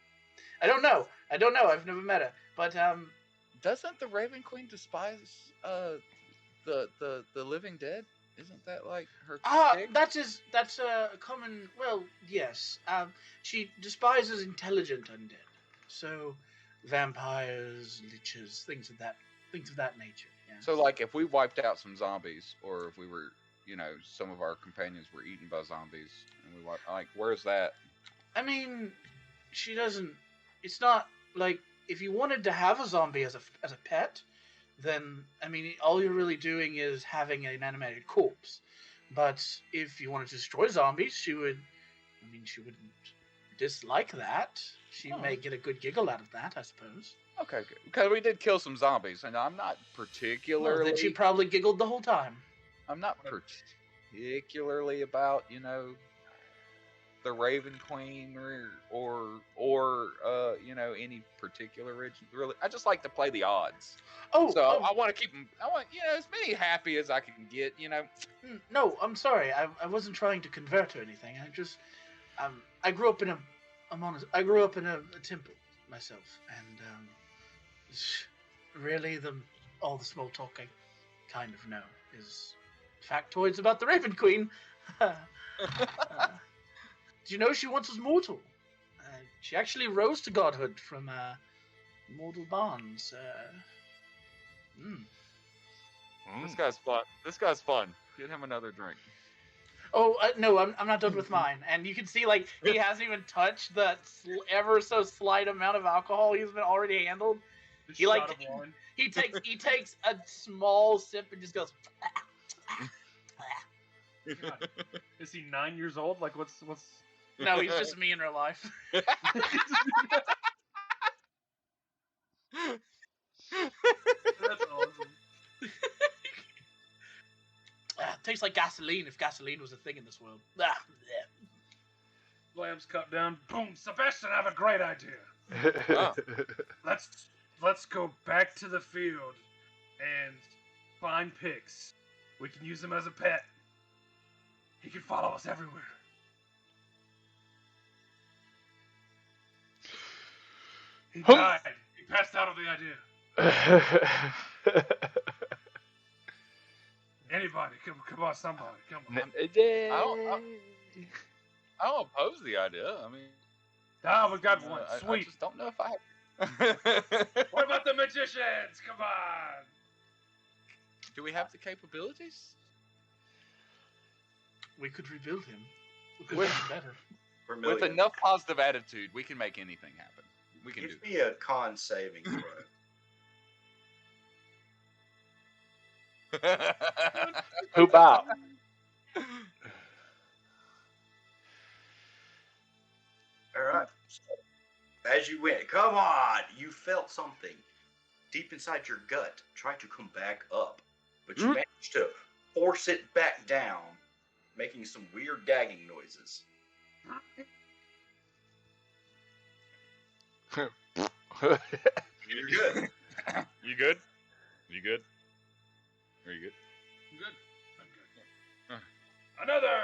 I don't know. I've never met her, but Doesn't the Raven Queen despise the living dead? Isn't that like her? That's a common. Well, yes. She despises intelligent undead, so vampires, liches, things of that nature. Yeah. So, like, if we wiped out some zombies, or if we were, some of our companions were eaten by zombies, and we where's that? I mean, she doesn't. It's not like if you wanted to have a zombie as a pet, then I mean, all you're really doing is having an animated corpse. But if you wanted to destroy zombies, she wouldn't dislike that. She may get a good giggle out of that, I suppose. Okay, good. Because we did kill some zombies, and I'm not particularly. Well, then she probably giggled the whole time. I'm not particularly about the Raven Queen or any particular region. Really, I just like to play the odds. I want to keep them. I want as many happy as I can get. No, I'm sorry. I wasn't trying to convert or anything. I just I grew up in a temple myself, and really all the small talk I kind of know is factoids about the Raven Queen. Do you know she once was mortal? She actually rose to godhood from Mortal bonds. This guy's fun. This guy's fun. Get him another drink. Oh no, I'm not done with mine. And you can see like he hasn't even touched the ever so slight amount of alcohol he's been already handled. The He like shot of wine. he takes a small sip and just goes. God. Is he 9 years old? Like, what's? No, he's just me in real life. That's awesome. Tastes like gasoline if gasoline was a thing in this world. Ah, Lamb's cut down. Boom, Sebastian, I have a great idea. Oh. Let's go back to the field and find pigs. We can use him as a pet. He can follow us everywhere. He died. He passed out of the idea. Anybody, come on, somebody, come on. I don't oppose the idea. I mean, Ah, we got one. I Sweet. just don't know if I have. What about the magicians? Come on. Do we have the capabilities? we could rebuild him. We could With- make him better. Vermilion. With enough positive attitude, we can make anything happen. We can do Give me a con saving throw. it. Poop out. All right. As you went, come on! You felt something deep inside your gut try to come back up, but you managed to force it back down, making some weird gagging noises. You're good. You good? You good? Are you good? I'm good. I'm good. Another.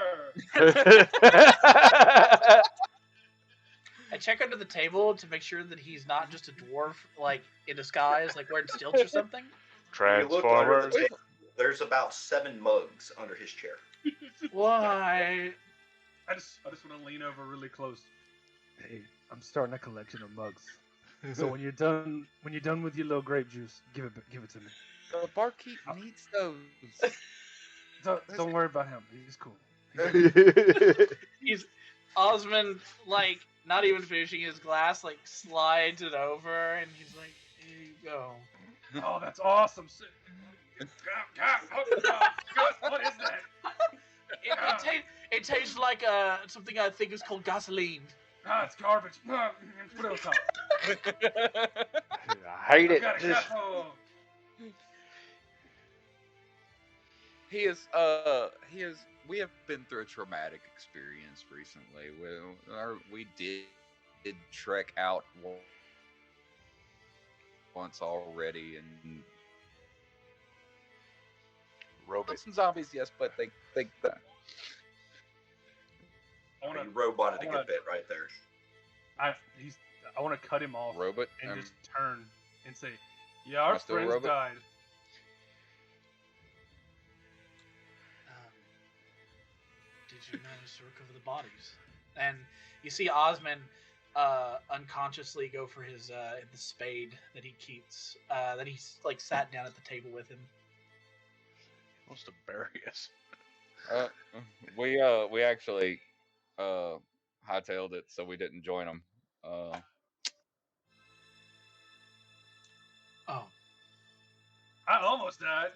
I check under the table to make sure that he's not just a dwarf, like in disguise, like wearing stilts or something. You look under the Transformers. table. There's about 7 mugs under his chair. Why? I just want to lean over really close. Hey, I'm starting a collection of mugs. So when you're done with your little grape juice, give it to me. The barkeep needs those. Don't worry about him. He's cool. He's Osmond, like not even finishing his glass, like slides it over, and he's like, "Here you go." Oh, that's awesome. What is that? It tastes like something I think is called gasoline. Ah, it's garbage. Put it on top. I hate it. Got a Just- casserole. We have been through a traumatic experience recently. We did trek out once already, and Robot. some zombies, yes, but they You roboted a good bit right there. I want to cut him off robot. and just turn and say, "Yeah, our Am I still a friends robot? died." Did you manage to recover the bodies? And you see Osmond unconsciously go for his the spade that he keeps that he's like sat down at the table with him. He wants to bury us. We actually hightailed it, so we didn't join them. Oh, I almost died.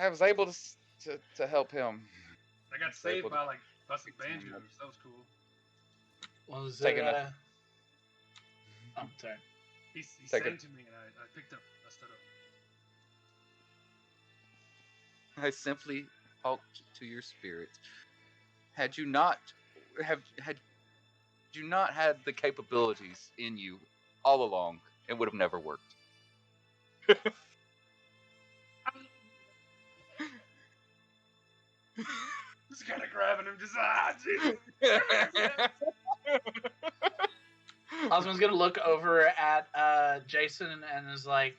I was able to help him. I got Stable saved by like busting banjos. That was cool. was Taking it? a- Oh, sorry. He Take sang it. to me and I picked up. I stood up. I simply talked to your spirit. Had you not had you not had the capabilities in you all along, it would have never worked. Just kind of grabbing him, just Jesus. Osmond's gonna look over at Jason and is like,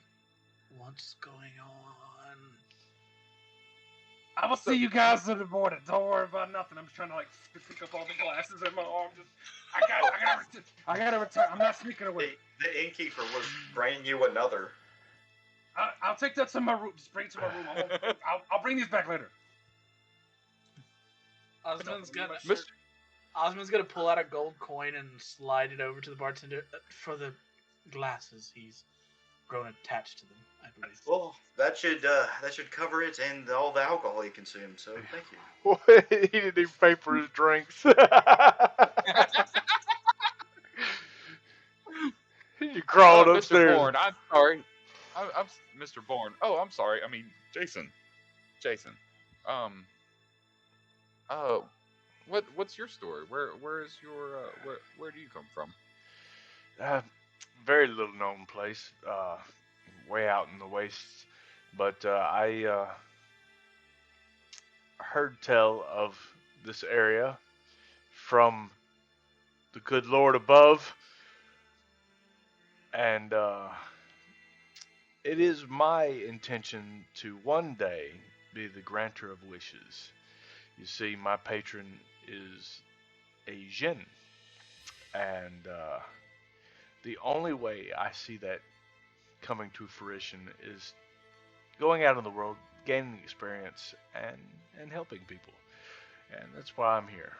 "What's going on?" I will see you guys in the morning. Don't worry about nothing. I'm just trying to like pick up all the glasses in my arm. I gotta return. I'm not sneaking away. The innkeeper was bringing you another. I'll take that to my room. Just bring it to my room. I'll bring these back later. Osmond's gonna pull out a gold coin and slide it over to the bartender for the glasses. He's grown attached to them, I believe. Well, that should cover it and all the alcohol he consumed. So thank you. He didn't even pay for his drinks. You crawled upstairs. Mr. Bourne, I'm sorry. I'm Mr. Bourne. Oh, I'm sorry. I mean, Jason. What's your story? Where is your where do you come from? Very little known place, way out in the wastes. But I heard tell of this area from the good Lord above, and it is my intention to one day be the granter of wishes. You see, my patron is a djinn, and the only way I see that coming to fruition is going out in the world, gaining experience, and helping people. And that's why I'm here.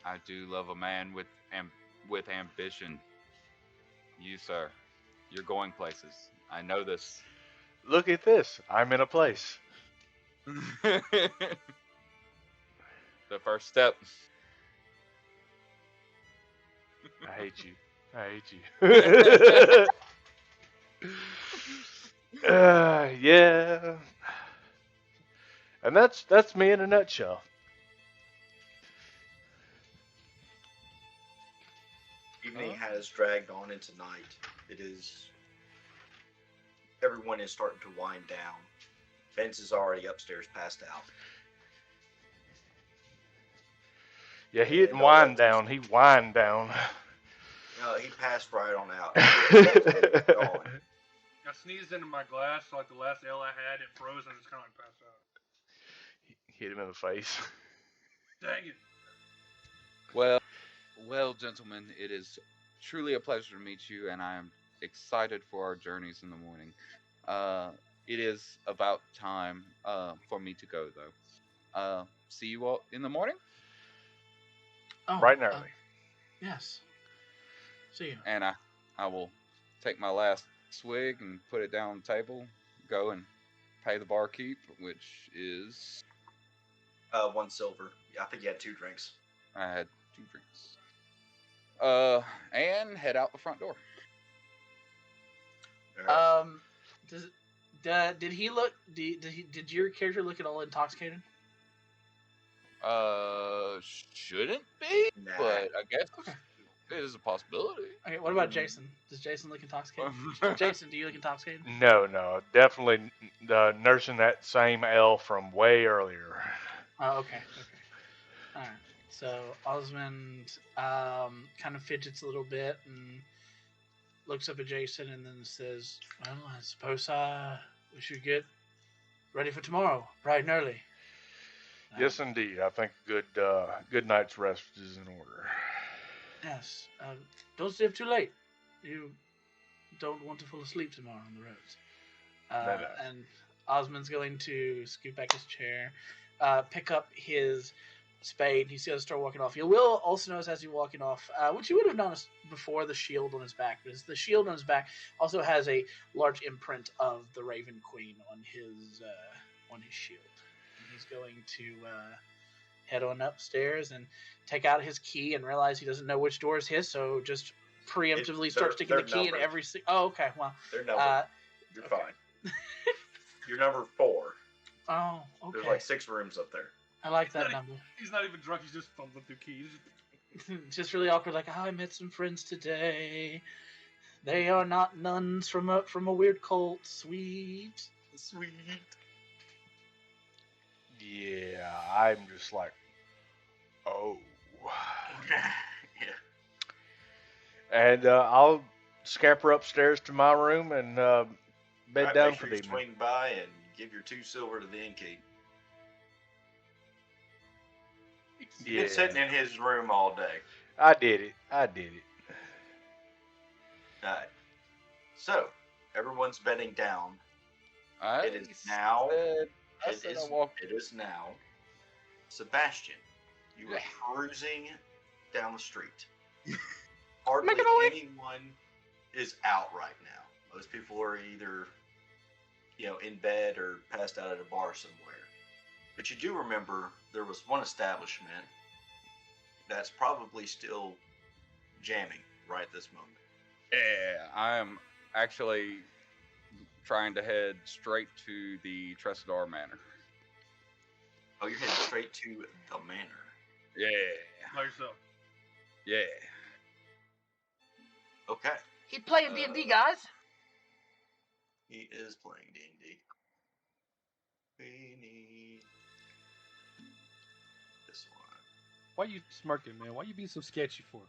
I do love a man with ambition. You, sir, you're going places. I know this. Look at this. I'm in a place. The first step. I hate you. Yeah. And that's me in a nutshell. Evening has dragged on into night. Everyone is starting to wind down. Vince is already upstairs, passed out. Yeah, he didn't wind down. He whined down. No, he passed right on out. I sneezed into my glass, so like the last ale I had, it froze and I just kind of like passed out. Hit him in the face. Dang it. Well, gentlemen, it is truly a pleasure to meet you, and I am excited for our journeys in the morning. It is about time for me to go, though. See you all in the morning? Oh, Bright and early. Yes. See you. And I will take my last swig and put it down on the table, go and pay the barkeep, which is... 1 silver. Yeah, I think you had 2 drinks. I had 2 drinks. And head out the front door. All right. Did he look? Did your character look at all intoxicated? Shouldn't be, Nah. but I guess Okay. it is a possibility. Okay. What about Jason? Does Jason look intoxicated? Jason, do you look intoxicated? No, definitely nursing that same L from way earlier. Oh, okay. All right. So Osmond kind of fidgets a little bit and looks up at Jason and then says, "Well, I suppose we should get ready for tomorrow, bright and early." Yes, indeed. I think good night's rest is in order. Yes. Don't stay up too late. You don't want to fall asleep tomorrow on the roads. And Osmond's going to scoot back his chair, pick up his spade. He's going to start walking off. You will also notice as you're walking off, which you would have noticed before, the shield on his back. Because the shield on his back also has a large imprint of the Raven Queen on his shield. And he's going to head on upstairs and take out his key and realize he doesn't know which door is his, so just preemptively start sticking the key in every... Oh, okay, well... They're numbered. You're fine. You're number 4. Oh, okay. There's like 6 rooms up there. I like that number. He's not even drunk. He's just fumbling through keys. It's just really awkward. Like, I met some friends today. They are not nuns from a weird cult. Sweet. Yeah, I'm just like, oh. Yeah. And I'll scamper upstairs to my room and bed Right, down make for sure the you evening. swing by and give your 2 silver to the innkeep. You've Yeah, been sitting in his room all day. I did it. All right. So, everyone's bedding down. It is now. I said I walked. It is now. Sebastian, you are cruising down the street. Hardly anyone is out right now. Most people are either, in bed or passed out at a bar somewhere. But you do remember there was one establishment that's probably still jamming right this moment. Yeah, I am actually trying to head straight to the Tressador Manor. Oh, you're heading straight to the manor. Yeah. By yourself. Yeah. Okay. He playing D&D, guys. He is playing D&D. We need this one. Why you smirking, man? Why you being so sketchy for?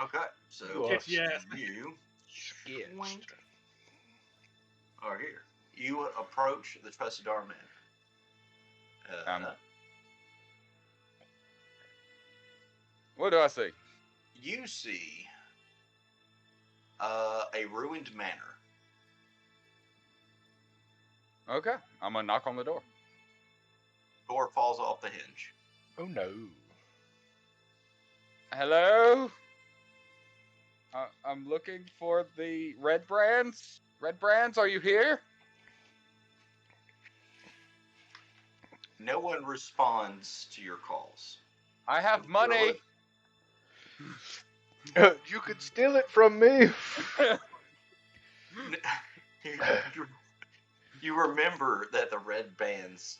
Okay, so Sketchy ass. you Sketched. are here. You approach the Tressador Manor. What do I see? You see a ruined manor. Okay, I'm gonna knock on the door. Door falls off the hinge. Oh no. Hello? I'm looking for the Red Brands. Red Brands, are you here? No one responds to your calls. I have money. You could steal it from me. You remember that the red bands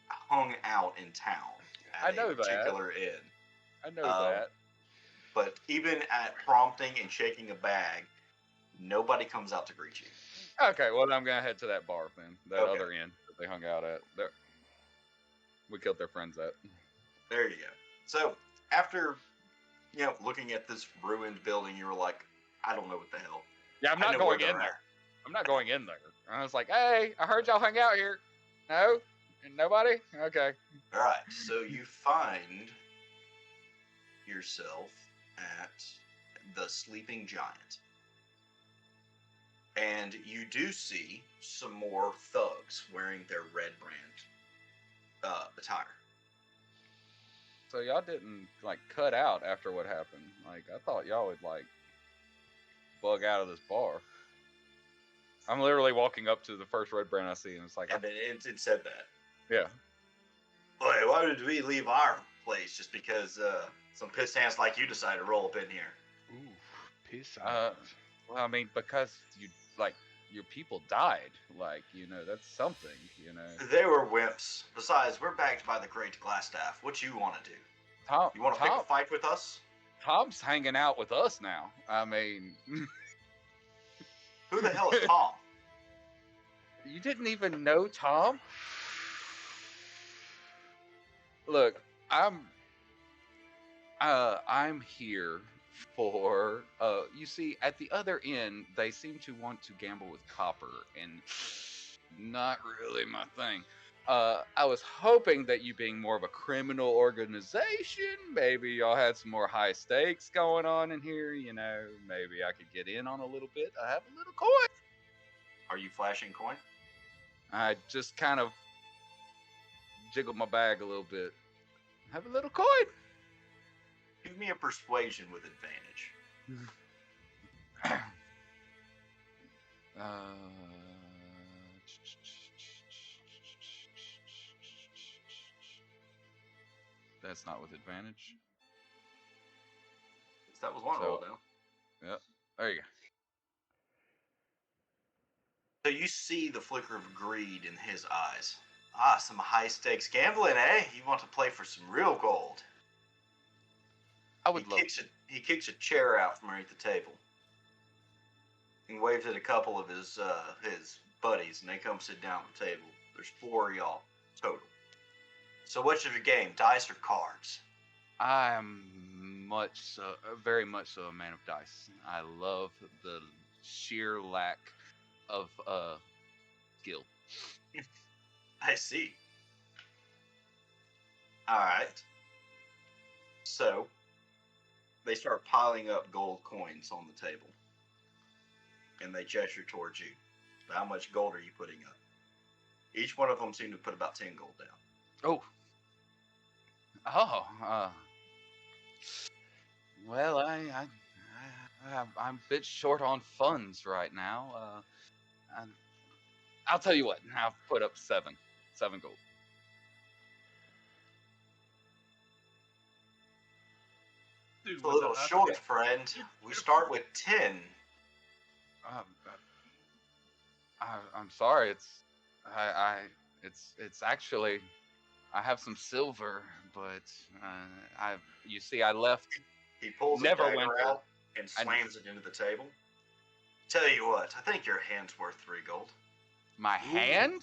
hung out in town at a particular inn. I know that. But even at prompting and shaking a bag, nobody comes out to greet you. Okay, well, I'm going to head to that bar then. That Okay. other inn that they hung out at. We killed their friends at. There you go. So, after, looking at this ruined building, you were like, I don't know what the hell. Yeah, I'm I not know going where in they're there. at. I'm not going in there. I was like, hey, I heard y'all hung out here. No? Nobody? Okay. All right, so you find yourself at the Sleeping Giant. And you do see some more thugs wearing their red brand attire. So y'all didn't, cut out after what happened. I thought y'all would, bug out of this bar. I'm literally walking up to the first red brand I see, and it's like... And it said that. Yeah. Wait, why did we leave our place just because some piss ants like you decided to roll up in here? Ooh, piss. Well, I mean, because your people died. That's something, They were wimps. Besides, we're backed by the Great Glassstaff. What you want to do? You want to pick a fight with us? Tom's hanging out with us now. I mean... Who the hell is Tom? You didn't even know Tom? Look, I'm here for you see, at the other end they seem to want to gamble with copper, and not really my thing. I was hoping that you being more of a criminal organization, maybe y'all had some more high stakes going on in here, maybe I could get in on a little bit. I have a little coin. Are you flashing coin? I just kind of jiggled my bag a little bit. Have a little coin. Give me a persuasion with advantage. That's not with advantage. That was one roll now. Yep. There you go. So you see the flicker of greed in his eyes. Ah, some high stakes gambling, eh? You want to play for some real gold. I would love. He kicks a chair out from underneath the table. And waves at a couple of his buddies, and they come sit down at the table. There's 4 of y'all total. So which of your game, dice or cards? I am very much so a man of dice. I love the sheer lack of skill. I see. All right. So they start piling up gold coins on the table, and they gesture towards you. How much gold are you putting up? Each one of them seem to put about 10 gold down. Well, I'm a bit short on funds right now. I'll tell you what. I'll put up 7 gold. Dude, It's a what little the heck? short, friend. We start with 10. Um, I'm sorry. It's actually I have some silver, but you see I left. He pulls a dagger Neverwinter. out and slams it into the table. Tell you what, I think your hand's worth 3 gold. My hand?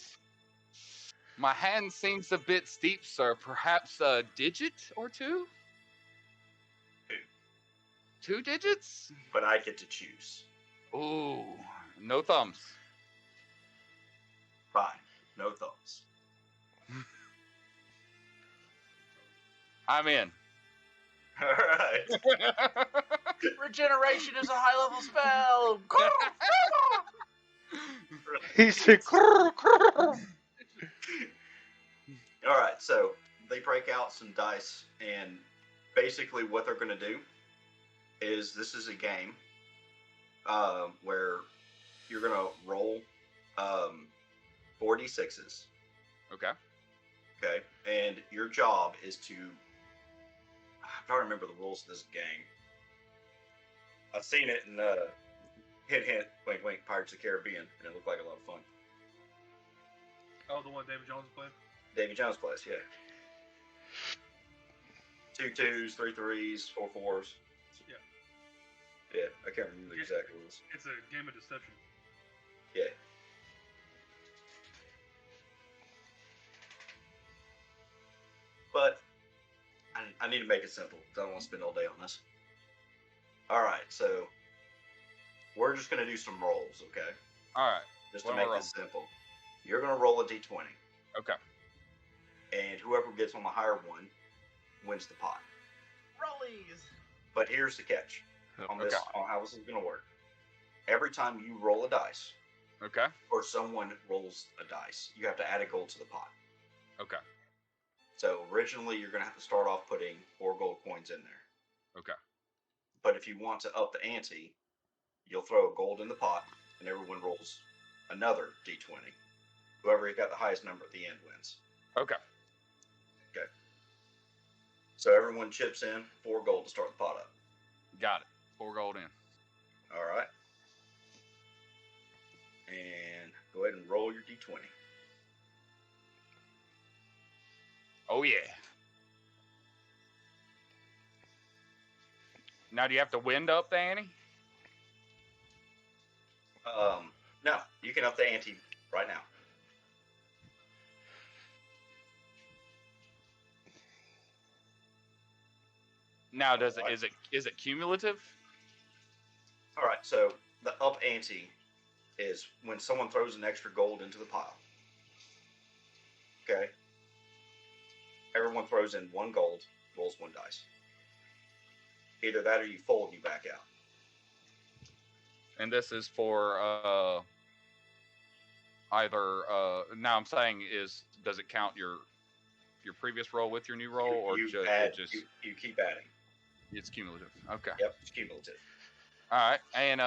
My hand seems a bit steep, sir. Perhaps a digit or 2? 2 digits? But I get to choose. Ooh, no thumbs. Fine, no thumbs. I'm in. All right. Regeneration is a high level spell. He said, "Krr, krr." All right, so they break out some dice, and basically what they're going to do is this is a game where you're going to roll 4d6s. Okay. Okay, and your job is to. I'm trying to remember the rules of this game. I've seen it in Hint Hint, Wink Wink, Pirates of the Caribbean, and it looked like a lot of fun. Oh, the one David Jones is playing? Davy Jones plays, yeah. 2 2s, 3 3s, 4 4s. Yeah. Yeah, I can't remember the exact rules. It's a game of deception. Yeah. But I need to make it simple. I don't want to spend all day on this. All right, so we're just going to do some rolls, okay? All right. Just What to am I make this simple. You're going to roll a d20, Okay. and whoever gets on the higher one wins the pot. Rollies. But here's the catch on this, Okay. on how this is going to work. Every time you roll a dice, Okay. or someone rolls a dice, you have to add a gold to the pot. Okay. So originally, you're going to have to start off putting 4 gold coins in there. Okay. But if you want to up the ante, you'll throw a gold in the pot, and everyone rolls another d20. Whoever got the highest number at the end wins. Okay. Okay. So everyone chips in 4 gold to start the pot up. Got it. 4 gold in. All right. And go ahead and roll your d20. Oh yeah. Now do you have to wind up the ante? No, you can up the ante right now. Now All right. is it cumulative? All right, so the up ante is when someone throws an extra gold into the pile. Okay? Everyone throws in 1 gold, rolls 1 dice. Either that or you fold, you back out. And this is for either now I'm saying does it count your previous roll with your new roll or you just add, it just you keep adding. it's cumulative? Okay. Yep, it's cumulative. All right. And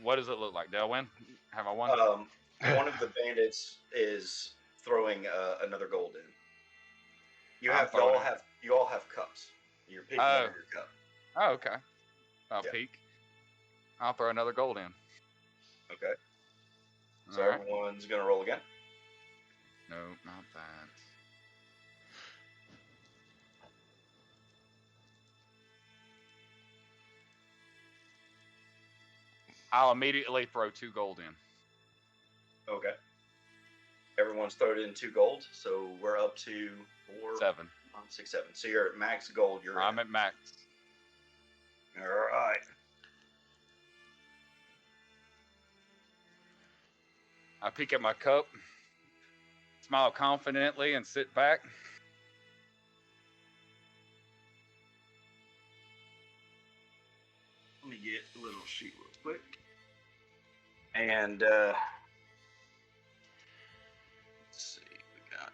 what does it look like? Did I win? Have I won? One of the bandits is throwing another gold in. You I'm have throwing you all have cups. You're picking out your cup. Oh, okay. I'll Yeah. peek. I'll throw another gold in. Okay. So All right. everyone's gonna roll again. No, not that. I'll immediately throw 2 gold in. Okay. Everyone's thrown in 2 gold, so we're up to 4, 7. 6, 7. So you're at max gold. You're I'm in. at max. All right. I peek at my cup. smile confidently and sit back. Let me get a little sheet real quick. And let's see, we got.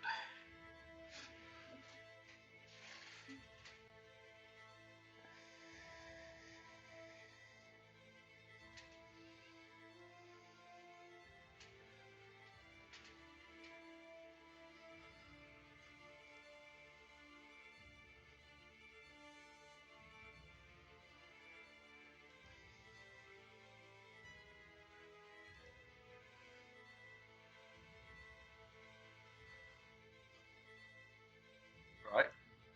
Right.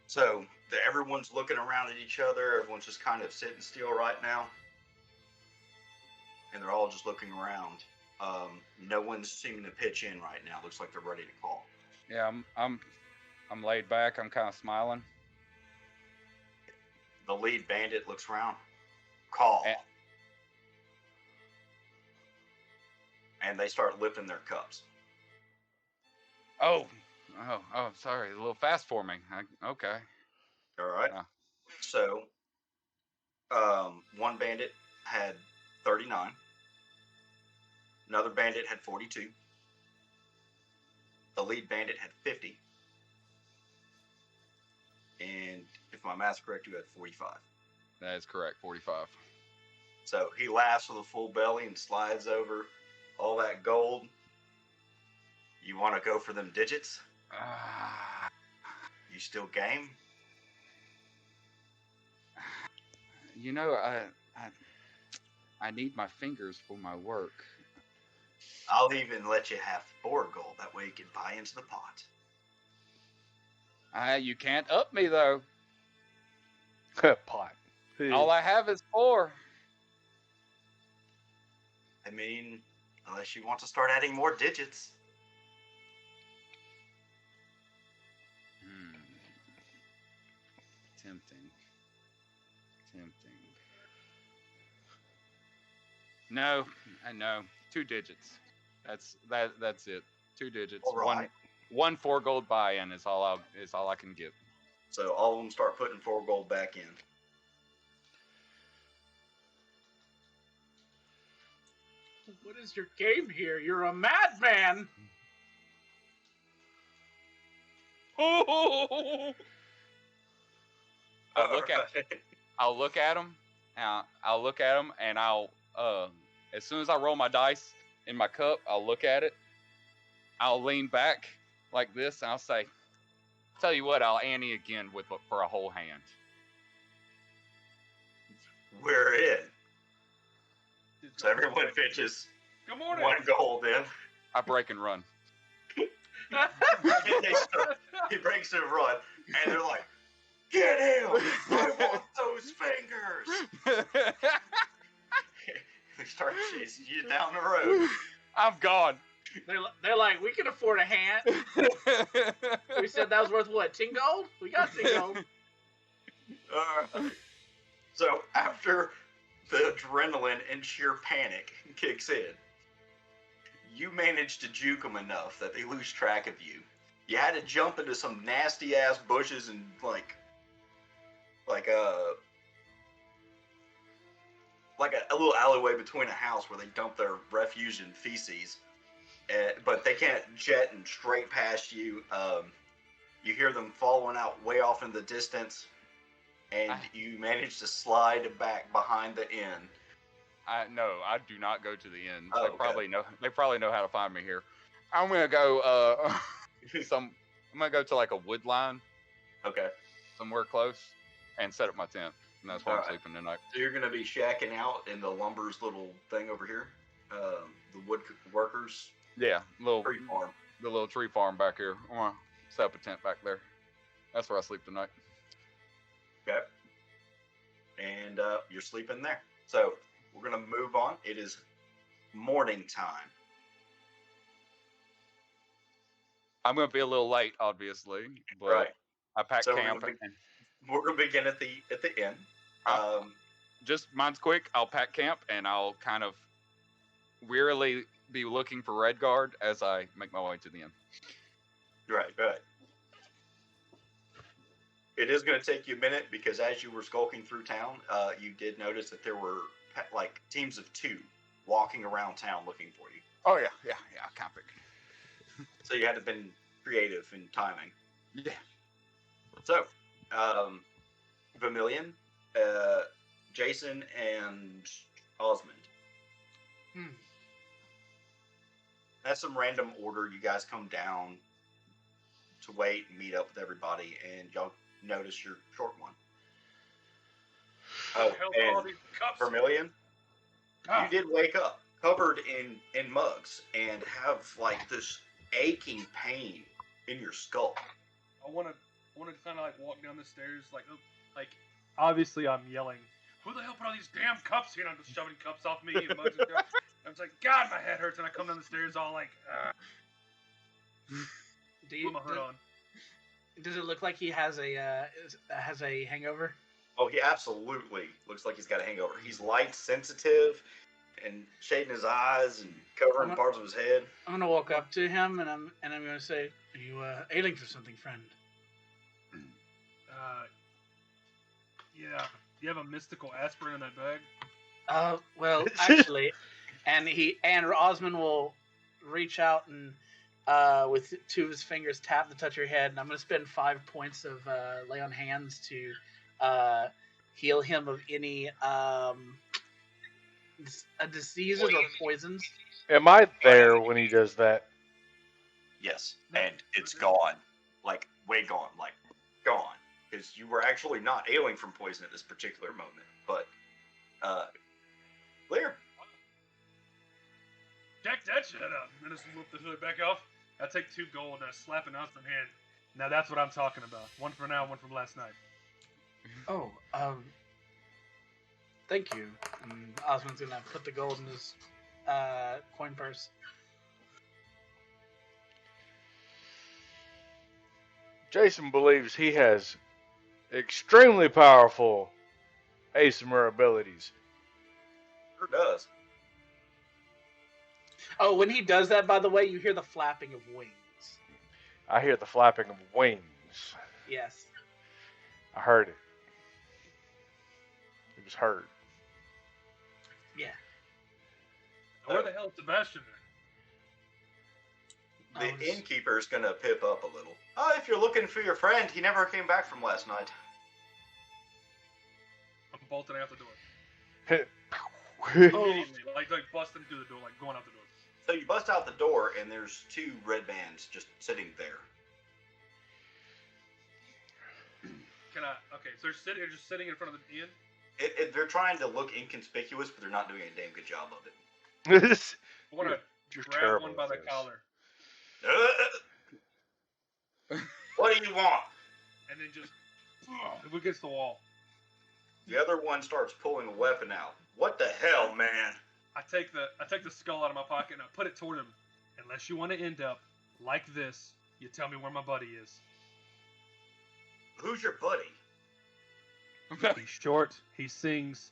So everyone's looking around at each other. Everyone's just kind of sitting still right now, and they're all just looking around. No one's seeming to pitch in right now. Looks like they're ready to call. Yeah, I'm laid back. I'm kind of smiling. The lead bandit looks around. Call. And they start lifting their cups. Oh, sorry, a little fast for me. Okay. All right. So, one bandit had 39. Another bandit had 42. The lead bandit had 50. And if my math's correct, you had 45. That is correct, 45. So he laughs with a full belly and slides over all that gold. You want to go for them digits? You still game? You know, I need my fingers for my work. I'll even let you have 4 gold. That way you can buy into the pot. You can't up me, though. Pot. All I have is 4. I mean, unless you want to start adding more digits. Tempting. No, I know. 2 digits. That's it. 2 digits. All right. One 4 gold buy-in is all I can give. So all of them start putting 4 gold back in. What is your game here? You're a madman. I'll look at him. And I'll as soon as I roll my dice in my cup, I'll look at it. I'll lean back like this, and I'll say, "Tell you what, I'll ante again for a whole hand." We're in. So everyone pitches. Good morning. 1 gold in. I break and run. He breaks and run, and they're like, "Get him! I want those fingers!" They start chasing you down the road. I'm gone. They're like, we can afford a hand. We said that was worth what, 10 gold? We got 10 gold. So after the adrenaline and sheer panic kicks in, you manage to juke them enough that they lose track of you. You had to jump into some nasty ass bushes and like a little alleyway between a house where they dump their refuse and feces. But they can't jet and straight past you. You hear them following out way off in the distance, and you manage to slide back behind the inn. No, I do not go to the inn. Oh, They probably know how to find me here. I'm gonna go I'm gonna go to like a wood line. Okay. Somewhere close, and set up my tent. And that's where I'm Alright. sleeping tonight. So you're gonna be shacking out in the lumber's little thing over here, the wood workers Yeah, tree farm. the little tree farm back here. I'm gonna set up a tent back there. That's where I sleep tonight. Okay. And you're sleeping there. So we're gonna move on. It is morning time. I'm gonna be a little late, obviously, but Right. I pack So camp. we're gonna begin at the inn. Just mine's quick. I'll pack camp and I'll kind of wearily be looking for Redguard as I make my way to the inn. Right. It is going to take you a minute because as you were skulking through town, you did notice that there were like teams of 2 walking around town looking for you. Oh yeah, copy. So you had to have been creative in timing. Yeah. So, Vermilion, Jason, and Osmond. That's some random order. You guys come down to wait and meet up with everybody, and y'all notice your short one. Oh, and Vermilion, you did wake up covered in mugs and have like this aching pain in your skull. I want to kind of like walk down the stairs, like obviously I'm yelling, "Who the hell put all these damn cups here?" And I'm just shoving cups off me and mugs and stuff. I'm just like, God, my head hurts, and I come down the stairs all like, put my hood on. Does it look like he has a hangover? Oh, he absolutely looks like he's got a hangover. He's light sensitive and shading his eyes and covering parts of his head. I'm gonna walk up to him and I'm gonna say, "Are you ailing for something, friend?" Yeah. Do you have a mystical aspirin in that bag? Well, actually, and Osmond will reach out and with 2 of his fingers tap the touch of your head, and I'm gonna spend 5 points of lay on hands to heal him of any diseases or poisons. Am I there when he does that? Yes, and it's gone. Like, way gone. Like, gone. Because you were actually not ailing from poison at this particular moment. But, clear. Check that shit out. And just whip the hood back off. I take 2 gold and I slap an ounce in hand. Now that's what I'm talking about. One for now, one from last night. Oh, thank you. And Osmond's gonna put the gold in his coin purse. Jason believes he has extremely powerful ASMR abilities. Sure does. Oh, when he does that, by the way, you hear the flapping of wings. I hear the flapping of wings. Yes. I heard it. It was heard. Yeah. Where the hell is Sebastian then? The innkeeper's gonna pip up a little. Oh, if you're looking for your friend, he never came back from last night. I'm bolting out the door. Oh. Immediately, like busting through the door, like going out the door. So you bust out the door, and there's 2 red bands just sitting there. Can I? Okay, so they're just sitting in front of the inn. They're trying to look inconspicuous, but they're not doing a damn good job of it. I want to You're grab terrible one by at the this. collar What do you want? and then just against the wall. The other one starts pulling a weapon out. What the hell, man? I take the skull out of my pocket and I put it toward him. Unless you want to end up like this, you tell me where my buddy is. Who's your buddy? He's short. He sings.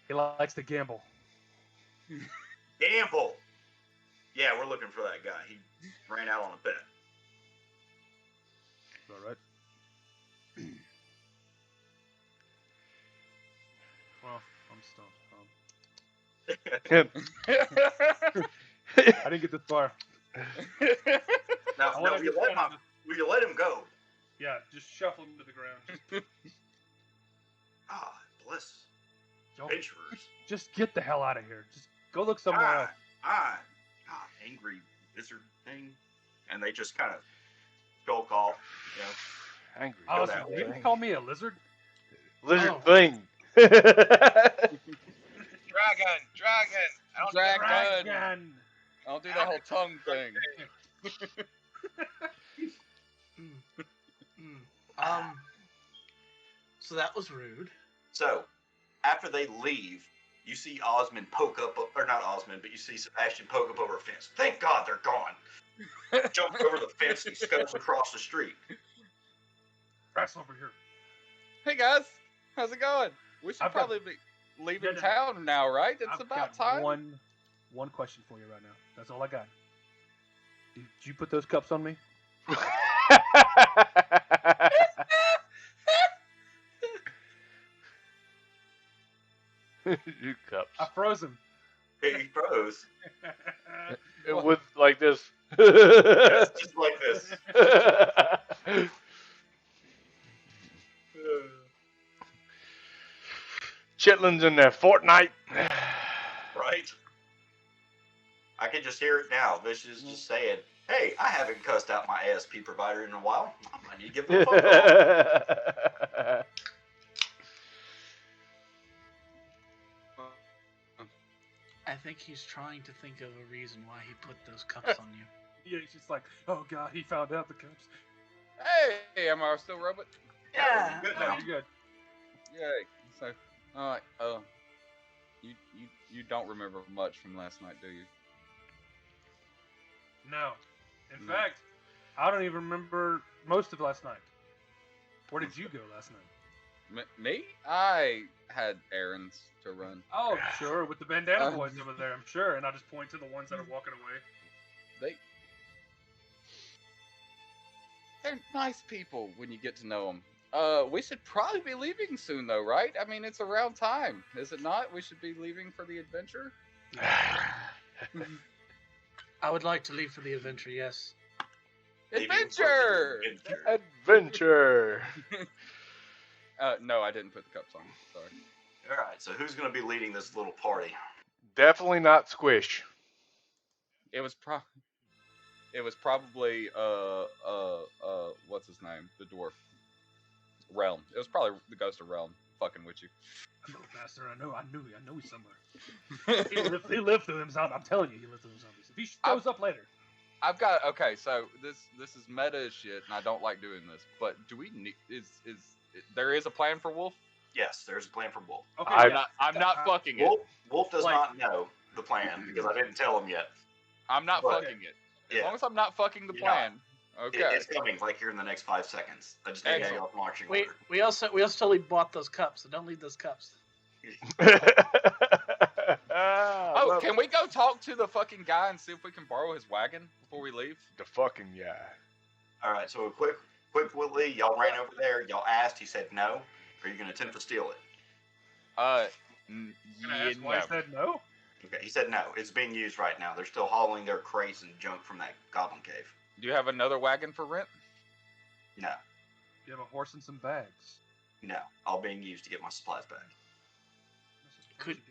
He likes to gamble. Gamble. Yeah, we're looking for that guy. He ran out on a bet. All right. Well, I'm stoned. I didn't get this far. Now, I will wanna you just let kinda will you let him go? Yeah, just shuffle him to the ground. Ah, bless Don't- adventurers. Just get the hell out of here. Just go look somewhere else. Angry lizard thing. And they just kind of skulk off, you know. Angry. Oh, that so way. you didn't call me a lizard? Lizard Oh. thing. Dragon. I don't Dragon. Dragon. I'll do that whole tongue thing. So that was rude. So, after they leave, you see Osmond poke up, or not Osmond, but you see Sebastian poke up over a fence. Thank God they're gone. Jumps over the fence and he scuttles across the street. Rats over here. Hey guys, how's it going? We should I've got- probably be leaving No. town now, right? It's I've about got time. one question for you right now. That's all I got. Did you put those cups on me? You cups. I froze him. He froze. With like this. Yes, just like this. Chitlins in there, Fortnite. Right? I can just hear it now. Vishius is just saying, hey, I haven't cussed out my ASP provider in a while. I need to give them a phone call. I think he's trying to think of a reason why he put those cups on you. Yeah, he's just like, oh god, he found out the cups. Hey, am I still robot? Yeah. Good No, now. you're good. Yay. So, alright, you don't remember much from last night, do you? No. In No. fact, I don't even remember most of last night. Where did you go last night? Me? I had errands to run. Oh, sure, with the bandana boys over there, I'm sure. And I'll just point to the ones that are walking away. They're nice people when you get to know them. We should probably be leaving soon, though, right? I mean, it's around time, is it not? We should be leaving for the adventure. I would like to leave for the adventure, yes. Adventure! Adventure. No, I didn't put the cups on. Sorry. All right, so who's going to be leading this little party? Definitely not Squish. It was probably what's his name? The dwarf. Realm. It was probably the ghost of Realm fucking with you. Little bastard, I know he's somewhere. he lived through them zombies. I'm telling you, he lived through them zombies. If he shows up later. Okay, so this is meta as shit, and I don't like doing this. But do we need there is a plan for Wolf? Yes, there's a plan for Wolf. Okay, I'm not fucking it. Wolf does not know the plan because I didn't tell him yet. I'm not fucking it. As long as I'm not fucking the plan. Okay. It's coming like here in the next 5 seconds. I just need to get off marching order. We also totally bought those cups, so don't leave those cups. Oh, can we go talk to the fucking guy and see if we can borrow his wagon before we leave? The fucking guy. All right, so quick, Willie, y'all ran over there. Y'all asked. He said no. Are you going to attempt to steal it? Can I ask why he said no? Okay, he said no. It's being used right now. They're still hauling their crates and junk from that goblin cave. Do you have another wagon for rent? No, You have a horse and some bags. no. All being used to get my supplies back. Could-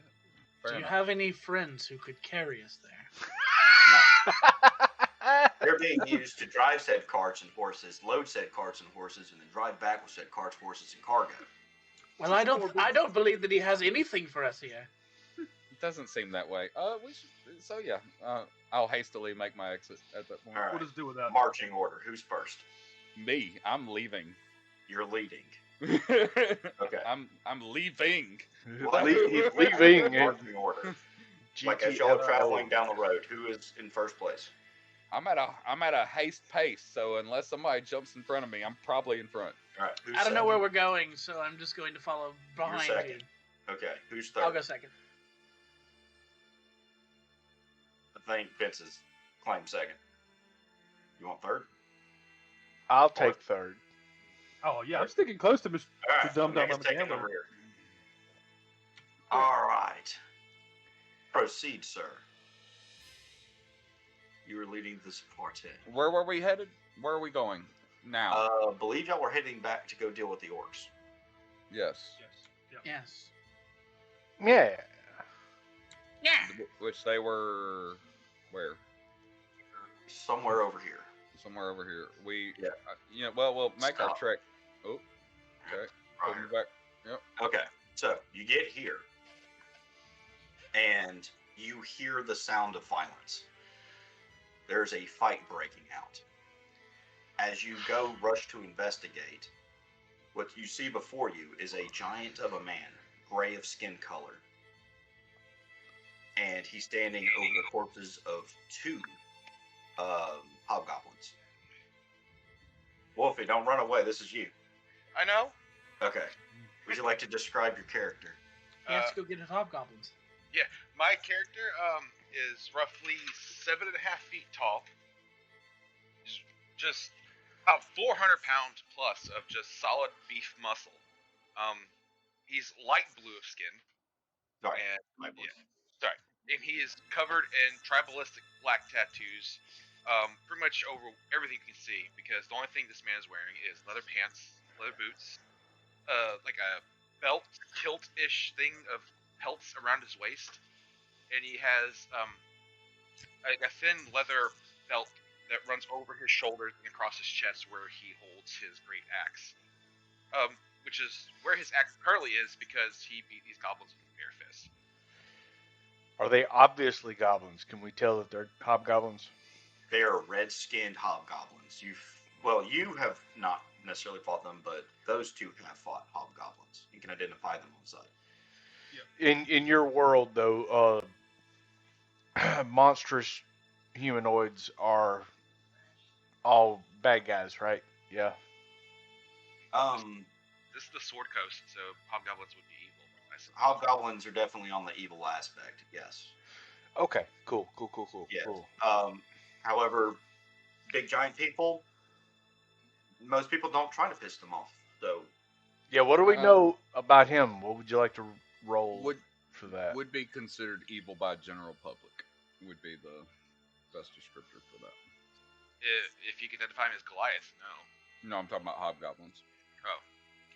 Fair Do you enough. have any friends who could carry us No. there? They're being used to drive said carts and horses, load said carts and horses, and then drive back with said carts, horses, and cargo. Well, I don't believe that he has anything for us here. It doesn't seem that way. We should. So yeah. I'll hastily make my exit at that point. All right. We'll just do without. Marching order. Who's first? Me, I'm leaving. You're leading. Okay. Okay. I'm leaving. He's leaving. Marching order. Like as y'all are traveling down the road, who is in first place? I'm at a haste pace, so unless somebody jumps in front of me, I'm probably in front. All right. Who's I don't know second? where we're going, so I'm just going to follow behind you. second. Okay. Who's third? I'll go second. I think Vince is claimed second. You want third? I'll take third. Oh yeah, I'm sticking close to Mr. All right. Dumb Dumb Mega's taking the Gambler. rear. All right. Proceed, sir. You are leading this party. Where were we headed? Where are we going now? Believe y'all were heading back to go deal with the orcs. Yes. Yes. Yeah. Yes. Yeah. Yeah. Which they were where? Somewhere over here. Somewhere over here. Yeah. We'll make our Stop. trek. Oh, okay. Put me back. Yep. Okay, so you get here, and you hear the sound of violence. There's a fight breaking out. As you go rush to investigate, what you see before you is a giant of a man, gray of skin color. And he's standing over the corpses of two hobgoblins. Wolfie, don't run away. This is you. I know. Okay. Would you like to describe your character? He has to go get his hobgoblins. My character is roughly 7.5 feet tall. Just about 400 pounds plus of just solid beef muscle. He's light blue of skin, Sorry, and my voice. sorry, and he is covered in tribalistic black tattoos, pretty much over everything you can see. Because the only thing this man is wearing is leather pants, leather boots, like a belt kilt-ish thing of pelts around his waist, and he has a thin leather belt that runs over his shoulders and across his chest where he holds his great axe. Which is where his axe currently is because he beat these goblins with a bare fist. Are they obviously goblins? Can we tell that they're hobgoblins? They are red-skinned hobgoblins. You have not necessarily fought them, but those two have fought hobgoblins. You can identify them on sight. In your world, though, monstrous humanoids are all bad guys, right? Yeah. This is the Sword Coast, so hobgoblins would be evil. I suppose. Hobgoblins are definitely on the evil aspect. Yes. Okay. Cool. Yes. Cool. However, big giant people, most people don't try to piss them off. So Yeah. What do we know about him? What would you like to roll for that? Would be considered evil by general public. Would be the best descriptor for that. If you can identify him as Goliath, no. No, I'm talking about hobgoblins. Oh,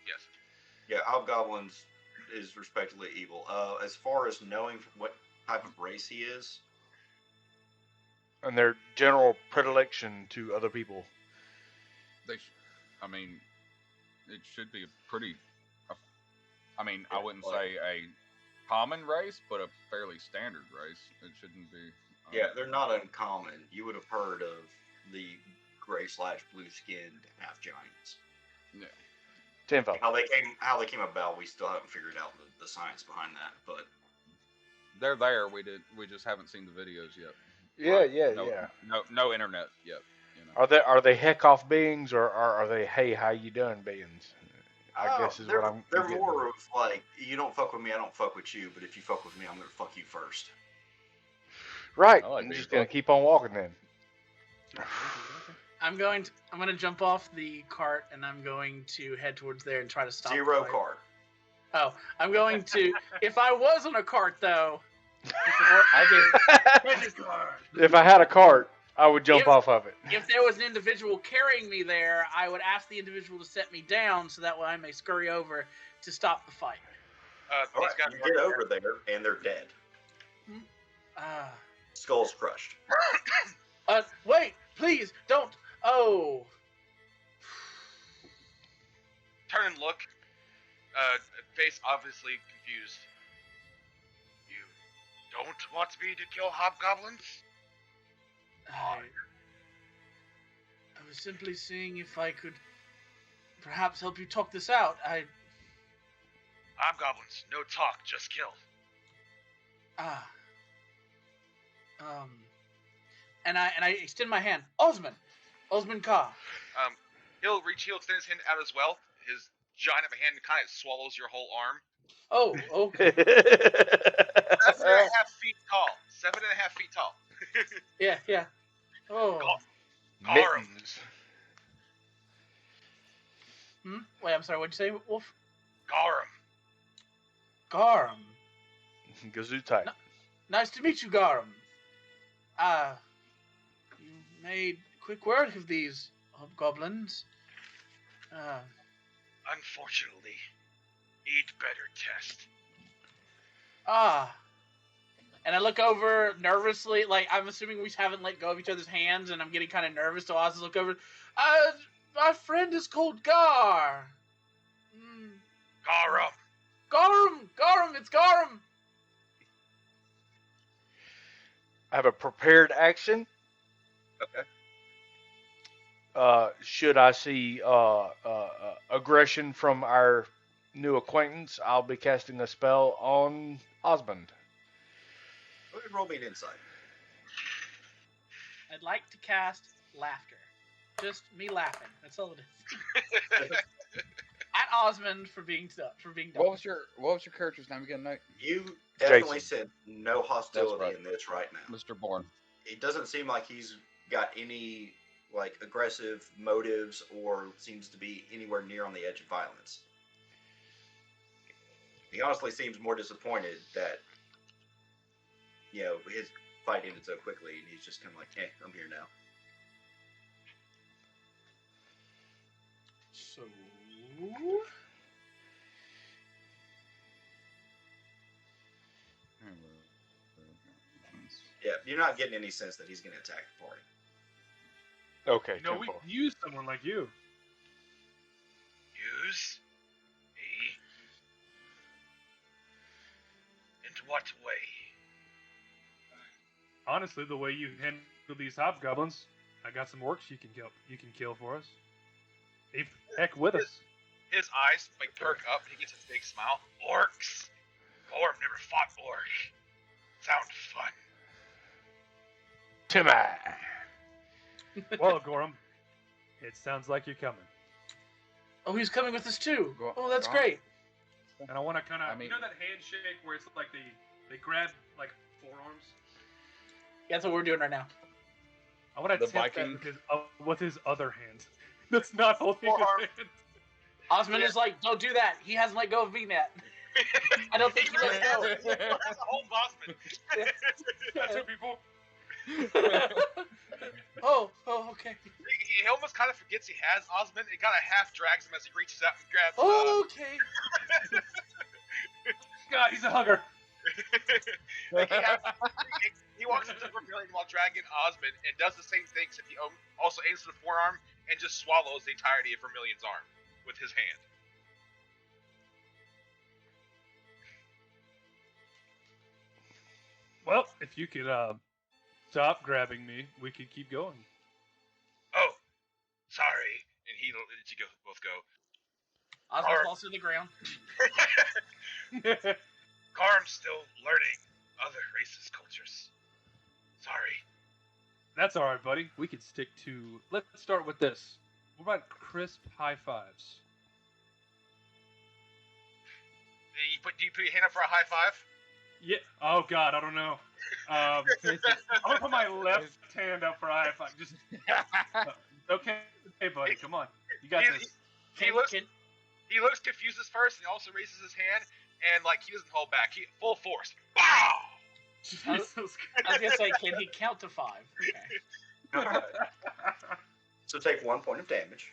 yes. yeah, hobgoblins is respectively evil. As far as knowing what type of race he is, And their general predilection to other people. I mean, it should be a pretty. I wouldn't say a common race, but a fairly standard race. It shouldn't be. yeah, they're not uncommon. You would have heard of the gray/blue-skinned half giants. Yeah. Tenfold. How they came about, we still haven't figured out the science behind that, but They're there. We just haven't seen the videos yet. Yeah. No internet yet. You know. Are they heck off beings or are they hey how you doing beings? I guess is what I'm. They're more of like, you don't fuck with me, I don't fuck with you, but if you fuck with me, I'm gonna fuck you first. Right. like I'm being just gonna fucked. keep on walking then. I'm going to jump off the cart and I'm going to head towards there and try to stop. Zero the fight. card. Oh, I'm going to. If I was on a cart though, If I had a cart, I would jump off of it. if there was an individual carrying me there, I would ask the individual to set me down so that way I may scurry over to stop the fight. All right, you get over there, and they're dead. Skull's crushed. Wait, please don't. Oh. Turn and look. Face obviously confused. You don't want me to kill hobgoblins? I was simply seeing if I could perhaps help you talk this out. Hobgoblins, no talk, just kill. And I extend my hand. Osman Ka. He'll extend his hand out as well. His giant of a hand kind of swallows your whole arm. Oh, okay. 7.5 feet tall. 7.5 feet tall. Yeah. Oh. Garum. Wait, I'm sorry. What'd you say, Wolf? Garum. Gesundheit. Nice to meet you, Garum. You made quick work of these hobgoblins. Unfortunately, need better test. And I look over nervously, like I'm assuming we haven't let go of each other's hands, and I'm getting kind of nervous. So I just look over. My friend is called Gar. Garum, it's Garum. I have a prepared action. Okay. Should I see aggression from our new acquaintance, I'll be casting a spell on Osmond. Go ahead and roll me an insight. I'd like to cast laughter. Just me laughing. That's all it is. At Osmond for being dumb. What was your character's name again, Nate? You definitely Jason. said no hostility That's right. in this right now. Mr. Bourne. It doesn't seem like he's got any like aggressive motives or seems to be anywhere near on the edge of violence. He honestly seems more disappointed that his fight ended so quickly, and he's just kind of like, I'm here now. So. Yeah, you're not getting any sense that he's going to attack the party. Okay, You know, we tenfold. could use someone like you. Use me? In what way? Honestly, the way you handle these hobgoblins, I got some orcs you can kill for us. Heck with us. His eyes like perk up and he gets a big smile. Orcs? Gorm never fought orc. Sound fun. Timmy. Well, Gorham, it sounds like you're coming. Oh, he's coming with us too. Go- Oh, that's go- great. And I want to kind of, I mean- you know that handshake where it's like they grab like forearms? That's what we're doing right now. I want to The tip Viking- that with his other hand. That's not holding his Forearm. hand. Osmond is like, don't do that. He hasn't let go of VNet. I don't think he really let go. has. He has a whole Bosman. Got two people. Oh, okay. He almost kind of forgets he has Osmond. It kind of half drags him as he reaches out and grabs. Okay. God, he's a hugger. Like he walks up to Vermilion while dragging Osmond and does the same thing, except he also aims for the forearm and just swallows the entirety of Vermilion's arm with his hand. Well, if you could stop grabbing me, we could keep going. Oh, sorry. And he let you both go. Osmond falls to the ground. Karm's still learning other races' cultures. Sorry. That's all right, buddy. We could stick to. Let's start with this. What about crisp high fives? Do you put your hand up for a high five? Yeah. Oh God, I don't know. I'm gonna put my left hand up for a high five. Just okay, hey buddy, come on. You got this. He looks confused at first, and he also raises his hand, and like he doesn't hold back. He full force. Bow. I was gonna say, can he count to 5? Okay. So take 1 point of damage.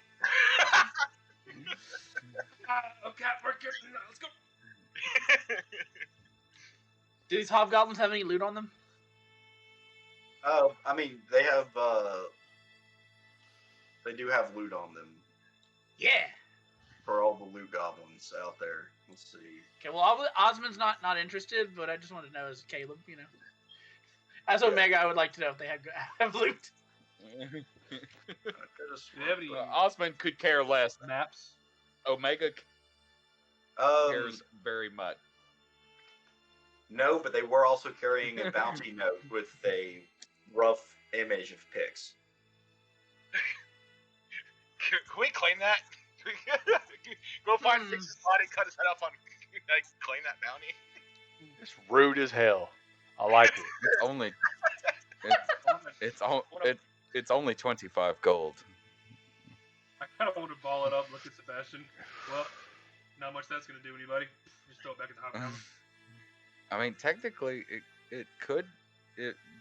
Okay, let's go. Do these hobgoblins have any loot on them? I mean, they have. They do have loot on them Yeah. for all the loot goblins out there. Let's see. Okay. Well, Osmond's not interested, but I just want to know as Caleb, as Omega, I would like to know if they have loot. Do they have any Osmond could care less. maps? Omega cares very much. No, but they were also carrying a bounty note with a rough image of pigs. Can we claim that? Go find Fix's body, cut his head off on, claim that bounty. It's rude as hell. I like it. It's only 25 gold. I kind of want to ball it up, look at Sebastian. Well, not much that's going to do anybody. Just throw it back in the hobgoblin. I mean, technically, it could.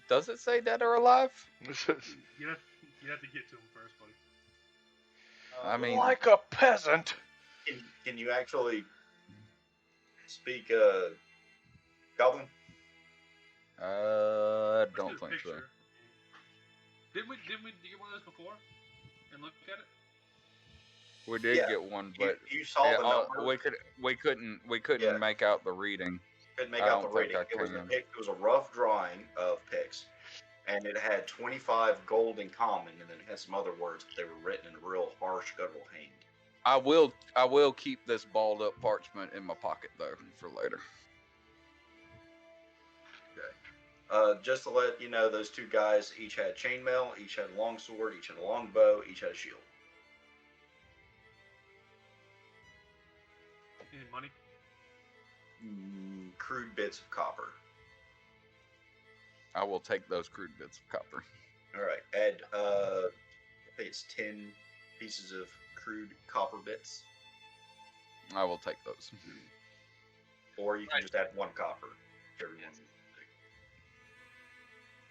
Does it say dead or alive? You have to get to him first, buddy. I mean, like a peasant. Can you actually speak goblin? don't His think so. picture. Didn't we get one of those before? And look at it? We did Yeah. get one, but You saw the number. we couldn't Yeah. make out the reading. Couldn't make I out the don't think rating. I It was a rough drawing of pigs, and it had 25 gold in common, and then it had some other words, but they were written in a real harsh, guttural hand. I will keep this balled up parchment in my pocket though for later. Just to let you know, those two guys each had chainmail, each had a long sword, each had a long bow, each had a shield. Any money? Crude bits of copper. I will take those crude bits of copper. All right, Ed. think it's 10 pieces of crude copper bits. I will take those. Or you can just add 1 copper. Everyone.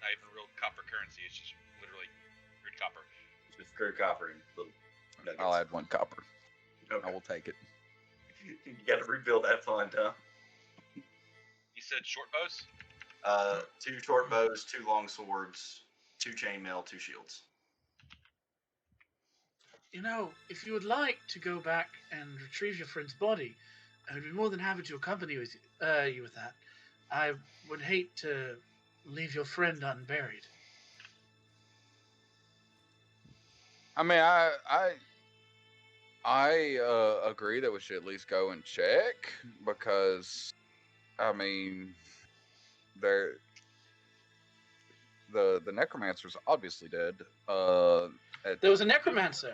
Not even real copper currency. It's just literally crude copper. Just crude copper and little nuggets. I'll add 1 copper. Okay. I will take it. You got to rebuild that fund, huh? You said short bows? 2 short bows, 2 long swords, 2 chainmail, 2 shields. You know, if you would like to go back and retrieve your friend's body, I would be more than happy to accompany you with that. I would hate to leave your friend unburied. I mean, I agree that we should at least go and check because, I mean, the necromancer's obviously dead. There was a necromancer.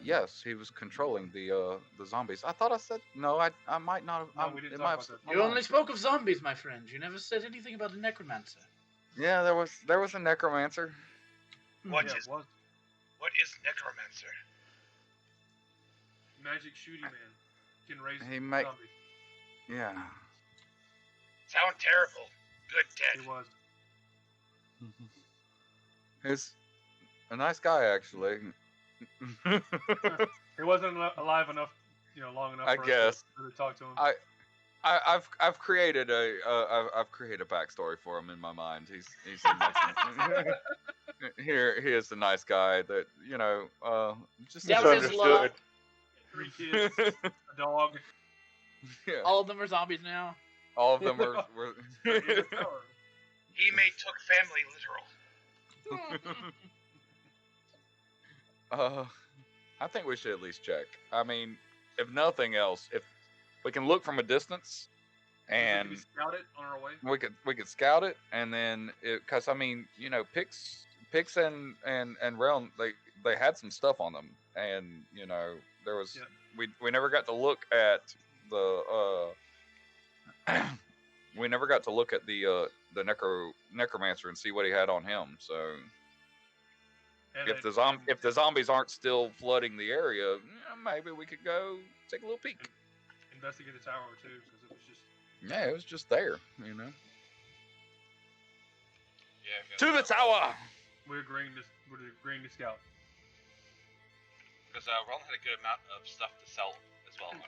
Yes, he was controlling the zombies. I thought I said no. I might not have. No, we didn't it talk might about have- that. You only spoke of zombies, my friend. You never said anything about a necromancer. Yeah, there was a necromancer. What Yeah, is it was. what is necromancer? Magic shooty man can raise He might- zombies. Yeah. Sound terrible. Good He dead. was. He's a nice guy, actually. He wasn't alive enough, long enough. I for us guess. to really talk to him. I've created I've created a backstory for him in my mind. He's a nice he is a nice guy that just That was his luck. 3 kids, a dog. Yeah. All of them are zombies now. All of them were in a tower. He may took family literal. I think we should at least check. I mean, if nothing else, if we can look from a distance, and We scout it on our way. we could scout it, and then because I mean, Pix and Realm, they had some stuff on them, and there was we never got to look at the we never got to look at the necromancer and see what he had on him. So And if the zombies aren't still flooding the area, maybe we could go take a little peek. investigate the tower too, because it was just. Yeah, it was just there, Yeah. To the tower. We're agreeing to scout. Because Ron had a good amount of stuff to sell as well on him.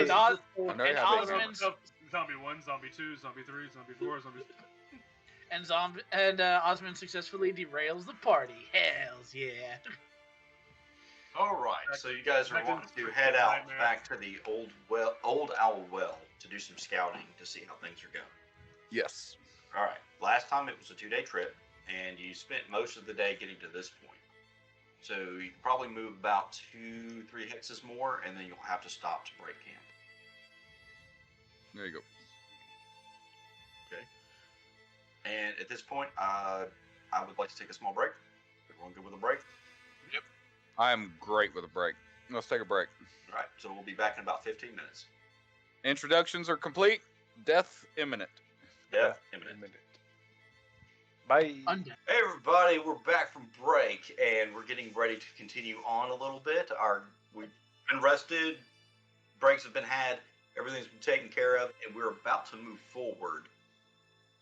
And, Os- I know and how they Osmond's Zombie 1, Zombie 2, Zombie 3, Zombie 4, Zombie. Osmond successfully derails the party. Hells yeah! All right, so you guys are wanting to head out back to the old owl well to do some scouting to see how things are going. Yes. All right. Last time it was a 2-day trip, and you spent most of the day getting to this point. So you can probably move about 2-3 hexes more, and then you'll have to stop to break camp. There you go. Okay. And at this point, I would like to take a small break. Everyone good with a break? I am great with a break. Let's take a break. All right. So we'll be back in about 15 minutes. Introductions are complete. Death imminent. Yeah. Imminent. Bye. Undead. Hey everybody, we're back from break, and we're getting ready to continue on a little bit. We've been rested, breaks have been had, everything's been taken care of, and we're about to move forward.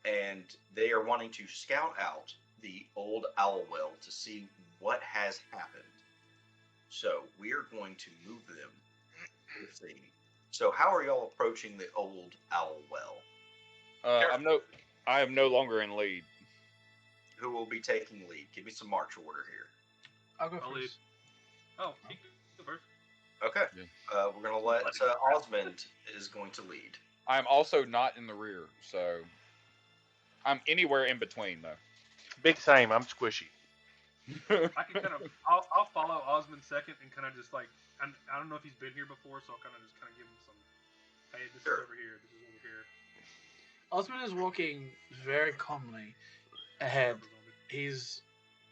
And they are wanting to scout out the old owl well to see what has happened. So we are going to move them. Let's see. So how are y'all approaching the old owl well? I am no longer in lead. Who will be taking lead? Give me some march order here. I'll go I'll lead. first. Oh, you go first. Okay. Yeah. We're going to let Osmond is going to lead. I'm also not in the rear, so I'm anywhere in between though. Big same. I'm squishy. I can I'll follow Osmond second and kind of just like, I don't know if he's been here before, so I'll kind of give him some, hey, this Sure. is over here, this is over here. Osmond is walking very calmly ahead. He's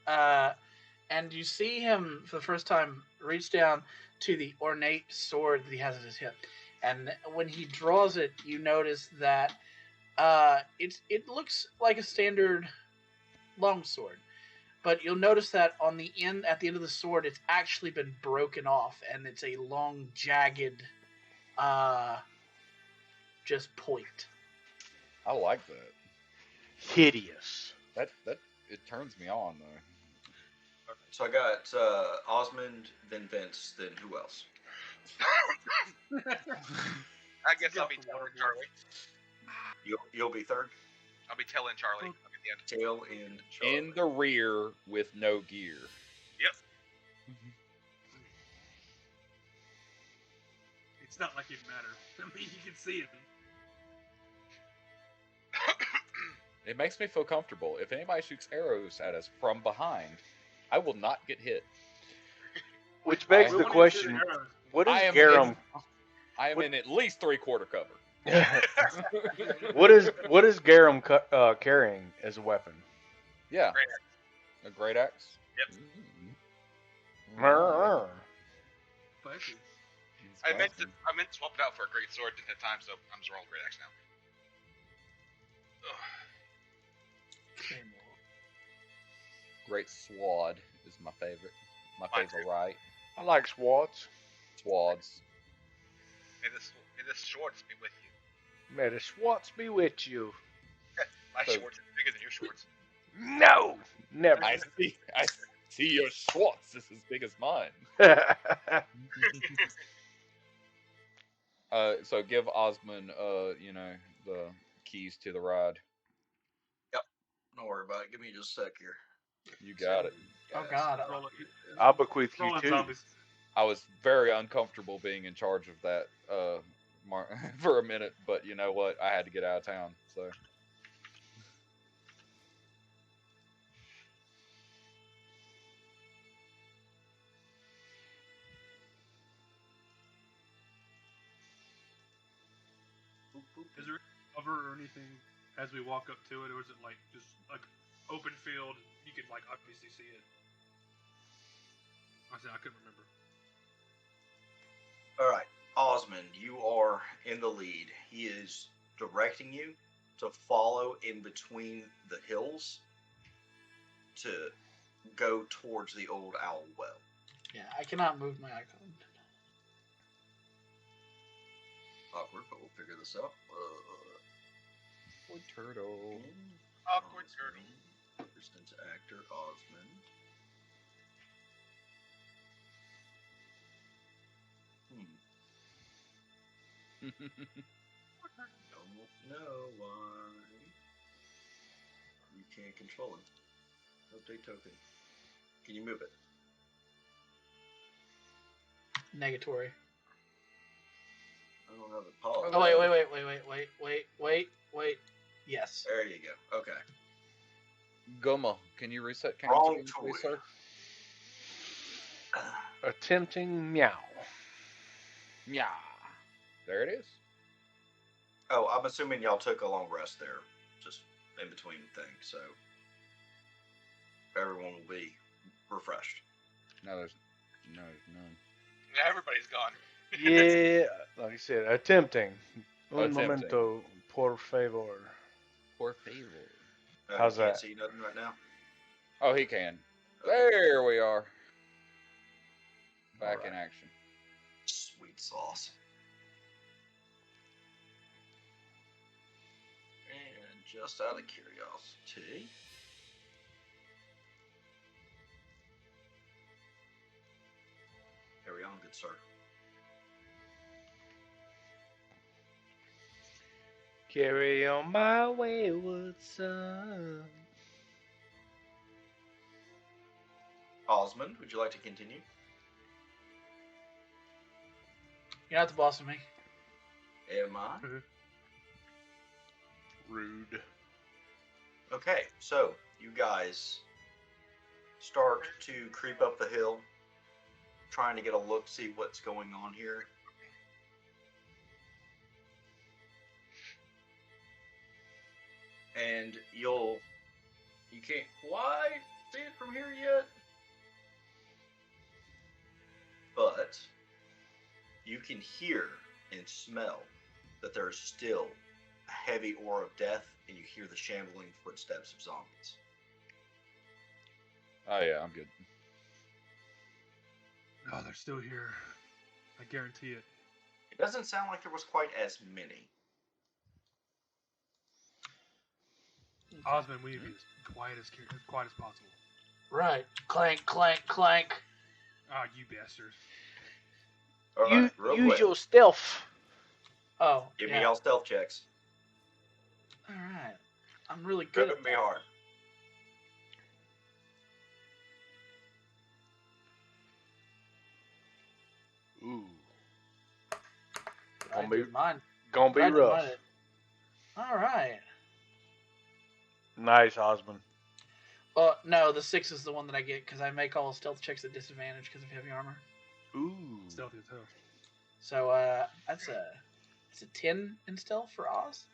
and you see him for the first time reach down to the ornate sword that he has at his hip, And when he draws it, you notice that it looks like a standard longsword, but you'll notice that at the end of the sword, it's actually been broken off, and it's a long, jagged, just point. I like that. Hideous. That it turns me on though. So I got Osmond, then Vince, then who else? I guess I'll be telling Charlie. You'll be third. I'll be telling Charlie. I'll be the end. Tail and Charlie. In the rear with no gear. Yep. It's not like it matters. I mean, you can see it. It makes me feel comfortable. If anybody shoots arrows at us from behind, I will not get hit. Which begs I- the question: what is Garum? I am in at least 3/4 cover. What is Garum carrying as a weapon? Yeah. Great A great axe? Yep. Mm. Spicy. I meant to swap it out for a great sword. Didn't have time, so I'm just rolling great axe now. Ugh. Great swad is my favorite. My Mine favorite too. right. I like swads. Swads. May this shorts be with you. May the swads be with you. My So- shorts are bigger than your shorts. No, never. I see your Schwartz is as big as mine. So give Osmond, the keys to the ride. Don't worry about it. Give me just a sec here. You got it. Oh God! Roll it. I'll bequeath you Rolling too. zombies. I was very uncomfortable being in charge of that for a minute, but you know what? I had to get out of town, so. Is there cover or anything as we walk up to it, or is it like just like open field? You could like obviously see it. I couldn't remember. All right, Osmond, you are in the lead. He is directing you to follow in between the hills to go towards the old owl well. Yeah, I cannot move my icon. Awkward, but we'll figure this out. Turtle. Awkward turtle. Distance actor Osmond. Don't know why. You can't control it. Update token. Can you move it? Negatory. I don't have it paused. Oh wait. Yes. There you go. Okay. Goma, can you reset Wrong count, please, toy. sir? Attempting meow. Yeah. There it is. Oh, I'm assuming y'all took a long rest there, just in between things, so everyone will be refreshed. No, there's none. Yeah, everybody's gone. Yeah, like I said, attempting. Un Attempting. momento, por favor. Por favor. How's you can't that? see nothing right now? Oh, he can. Okay. There we are. Back in Alright. action. Sweet sauce. And just out of curiosity, carry on, good sir. Carry on my wayward son. Osmond, would you like to continue? You're not the boss of me. Am I? Rude. Okay, so you guys start to creep up the hill, trying to get a look, see what's going on here. And you can't quite see it from here yet, but you can hear and smell that there's still a heavy aura of death, and you hear the shambling footsteps of zombies. Oh yeah, I'm good. No, they're still here. I guarantee it. It doesn't sound like there was quite as many. Osmond, we need to be as quiet as possible. Right. Clank, clank, clank. Ah, you bastard. All right, real Use quick. your stealth. Oh, Give yeah. me all stealth checks. All right. I'm really good Good at me that. hard. Ooh. I did mine. Gonna be I did rough. mine. All right. Nice, Osmond. Well, no, the 6 is the one that I get because I make all stealth checks at disadvantage because of heavy armor. Ooh. Stealthy as hell. So that's a 10 in stealth for Oz.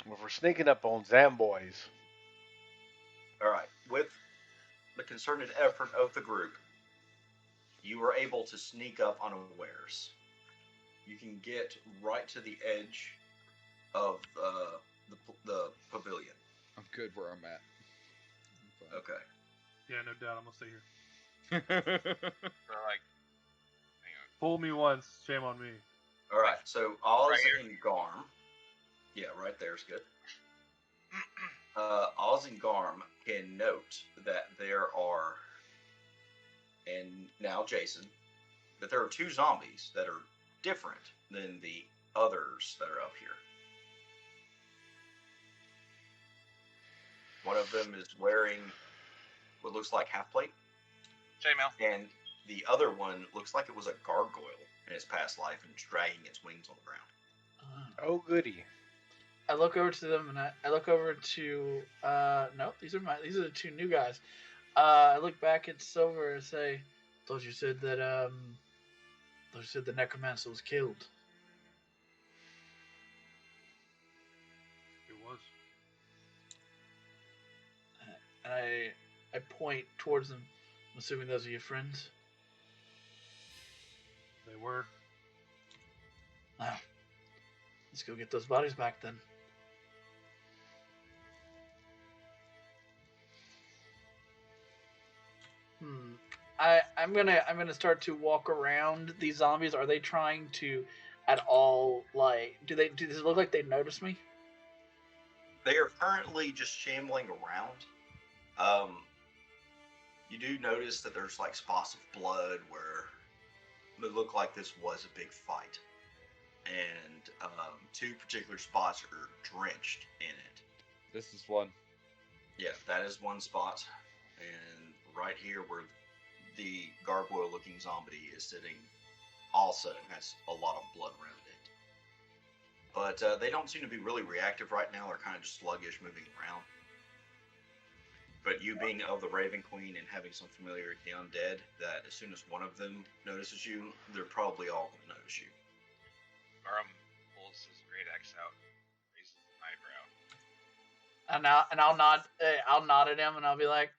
Well, we're sneaking up on Zamboys. All right, with the concerted effort of the group, you were able to sneak up unawares. You can get right to the edge of the pavilion. I'm good where I'm at. Okay. Yeah, no doubt. I'm gonna stay here. Or like, hang on. Fool me once, shame on me. All right. So Oz Right here? and Garm. Yeah, right there's good. Oz and Garm can note that there are, and now Jason, that there are 2 zombies that are different than the others that are up here. One of them is wearing what looks like half plate, Chainmail. and the other one looks like it was a gargoyle in its past life and dragging its wings on the ground. Oh, goody. I look over to them and I look over to no, these are the 2 new guys. I look back at Silver and say, "Thought you said that the necromancer was killed." It was. And I point towards them. I'm assuming those are your friends. They were. Now, let's go get those bodies back then. I'm gonna start to walk around these zombies. Are they trying to, at all, like, does it look like they notice me? They are currently just shambling around. You do notice that there's like spots of blood where it looked like this was a big fight, and 2 particular spots are drenched in it. This is one. Yeah, that is one spot, and right here where the gargoyle-looking zombie is sitting also has a lot of blood around it. But they don't seem to be really reactive right now. They're kind of just sluggish, moving around. But you being of the Raven Queen and having some familiarity with the undead, that as soon as one of them notices you, they're probably all going to notice you. Aram pulls his great axe out, raises an eyebrow. And I'll nod at him and I'll be like,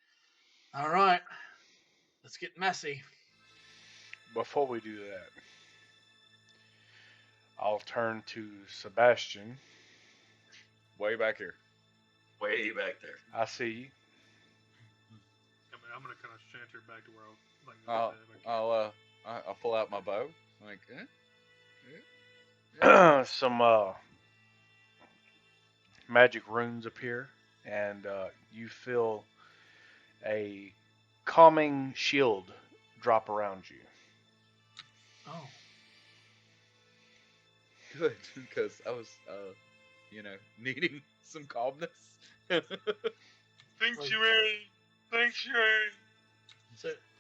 "All right, let's get messy." Before we do that, I'll turn to Sebastian. Way back here. Way back there. I see you. I'm gonna kind of shanter back to where I was. I'll pull out my bow. I'm like, eh? Some magic runes appear, and you feel a calming shield drop around you. Oh, Good, because I was, needing some calmness. Sanctuary! Sanctuary!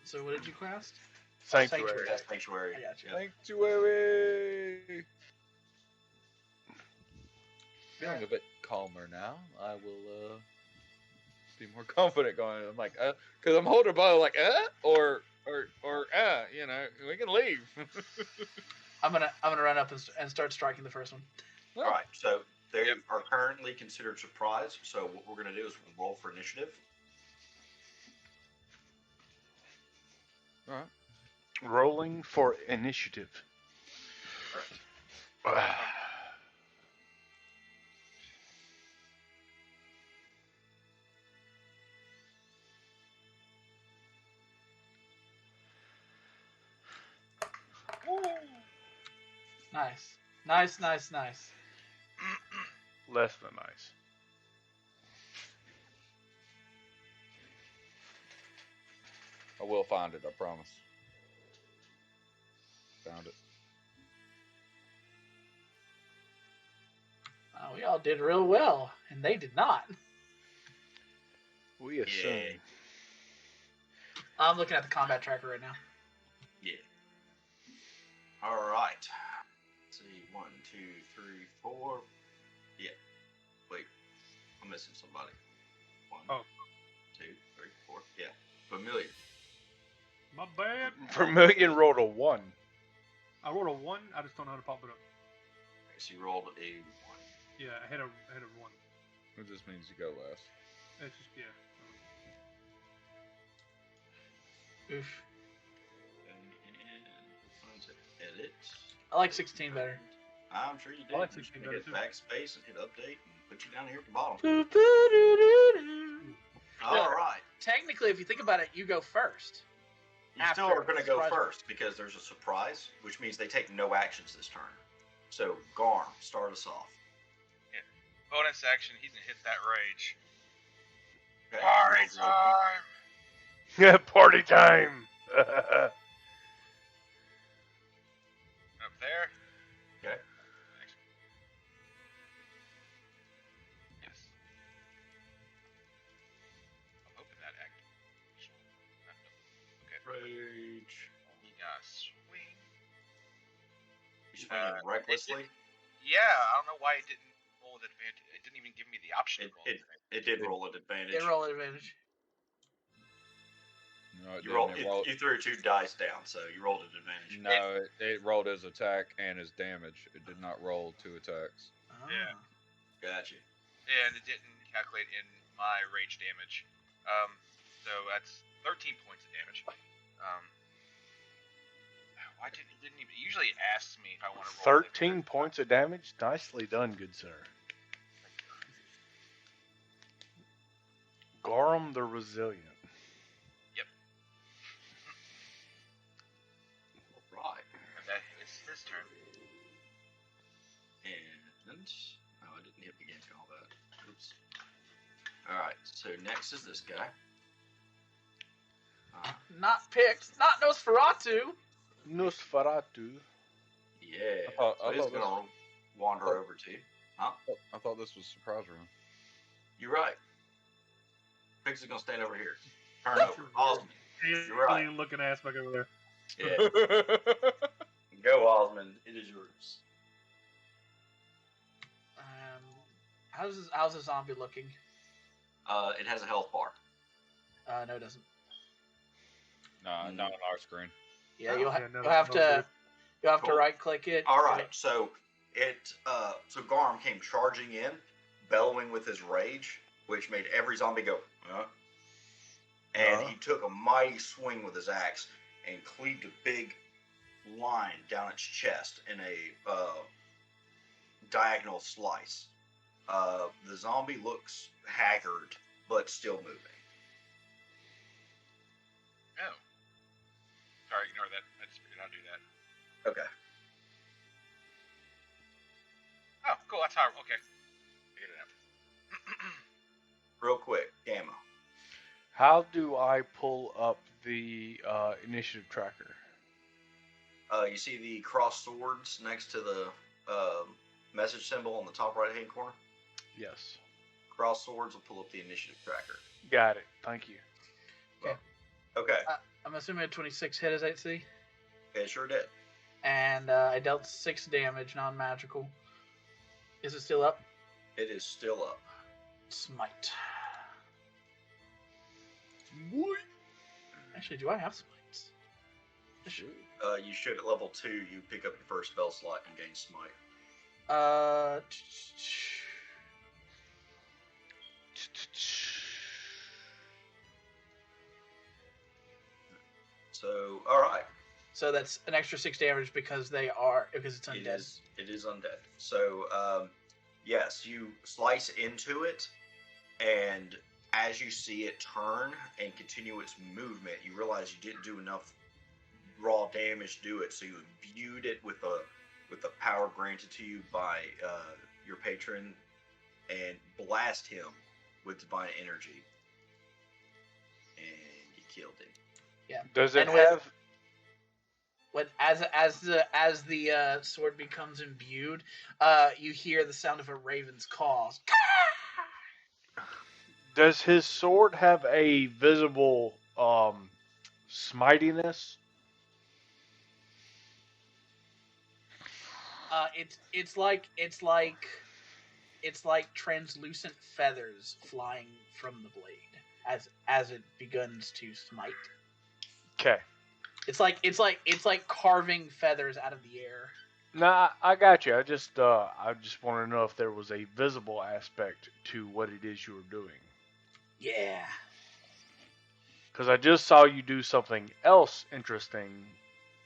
so what did you cast? Sanctuary. That's Sanctuary. I got you. Yeah. Sanctuary! Feeling a bit calmer now. I will be more confident going. I'm like, because I'm holding a bow, like, or we can leave. I'm gonna run up and start striking the first one. All right, so they are currently considered surprise. So what we're going to do is roll for initiative. All right. Rolling for initiative. Nice. Nice. Less than nice. I will find it, I promise. Found it. Oh, we all did real well, and they did not. We assume. Yeah. I'm looking at the combat tracker right now. Yeah. All right. Let's see. 1, 2, 3, 4. Yeah. Wait. I'm missing somebody. 1, Oh. 2, 3, 4. Yeah. Familiar. My bad. Vermilion rolled a 1. I rolled a 1. I just don't know how to pop it up. She rolled a 1. Yeah, I had a 1. It just means you go last. It's just yeah. Oof. And edit. I like 16 better. I'm sure you did. I like You're just 16 gonna better, hit too. backspace and hit update and put you down here at the bottom. Boo-boo-doo-doo-doo. All right. Technically, if you think about it, you go first. You still After are going to go surprise. first because there's a surprise, which means they take no actions this turn. So, Garm, start us off. Bonus action, he's gonna hit that rage. Okay. Party time! Yeah, party time. Up there. Okay. Thanks. Yes. I'm hoping that act. Okay. Rage. You got swing. You swinging recklessly? Yeah, I don't know why it didn't roll with advantage. It didn't even give me the option to roll with advantage. It did roll at advantage. They roll advantage. No, it You didn't. rolled. It rolled. You threw 2 dice down, so you rolled at advantage. No, it rolled his attack and his damage. It did not roll 2 attacks. Ah. Yeah. Gotcha. And it didn't calculate in my rage damage. So that's 13 points of damage. Why didn't it even? Usually it asks me if I want to roll. 13 points of damage? Nicely done, good sir. Gorham the Resilient. Yep. Right. That is his turn. And oh, I didn't hit begin to all that. Oops. All right. So next is this guy. Not picked. Not Nosferatu. Nosferatu. Yeah. I thought So he's this- gonna wander over to you. I thought this was surprise room. You're right. Pixie's gonna stand over here. Turn over. Osmond. You're right. Alien looking ass back over there. Yeah. Go, Osmond. It is yours. How's the zombie looking? It has a health bar. No, it doesn't. Nah, not on our screen. Yeah, Oh, you'll no, have no, to Cool. right click it. All right. So so Garm came charging in, bellowing with his rage, which made every zombie go, huh? And he took a mighty swing with his axe and cleaved a big line down its chest in a diagonal slice. The zombie looks haggard, but still moving. Oh. Sorry, ignore that. I just figured I'd do that. Okay. Oh, cool. That's how. Okay. Figured it out. Real quick, Gamma. How do I pull up the initiative tracker? You see the cross swords next to the message symbol on the top right hand corner? Yes. Cross swords will pull up the initiative tracker. Got it. Thank you. Okay. I'm assuming a 26 hit as AC, It sure did. and I dealt 6 damage, non-magical. Is it still up? It is still up. Smite. Actually, do I have smites? I should. You should at level 2. You pick up your first spell slot and gain smite. So So that's an extra 6 damage because it's undead. It is undead. So, yes, you slice into it, and as you see it turn and continue its movement, you realize you didn't do enough raw damage to do it. So you imbued it with the power granted to you by your patron, and blast him with divine energy, and you killed him. Yeah. Does it And with- have? When as the sword becomes imbued, you hear the sound of a raven's call. Does his sword have a visible smitiness? It's like translucent feathers flying from the blade as it begins to smite. Okay. It's like carving feathers out of the air. No, I got you. I just want to know if there was a visible aspect to what it is you were doing. Yeah. Because I just saw you do something else interesting,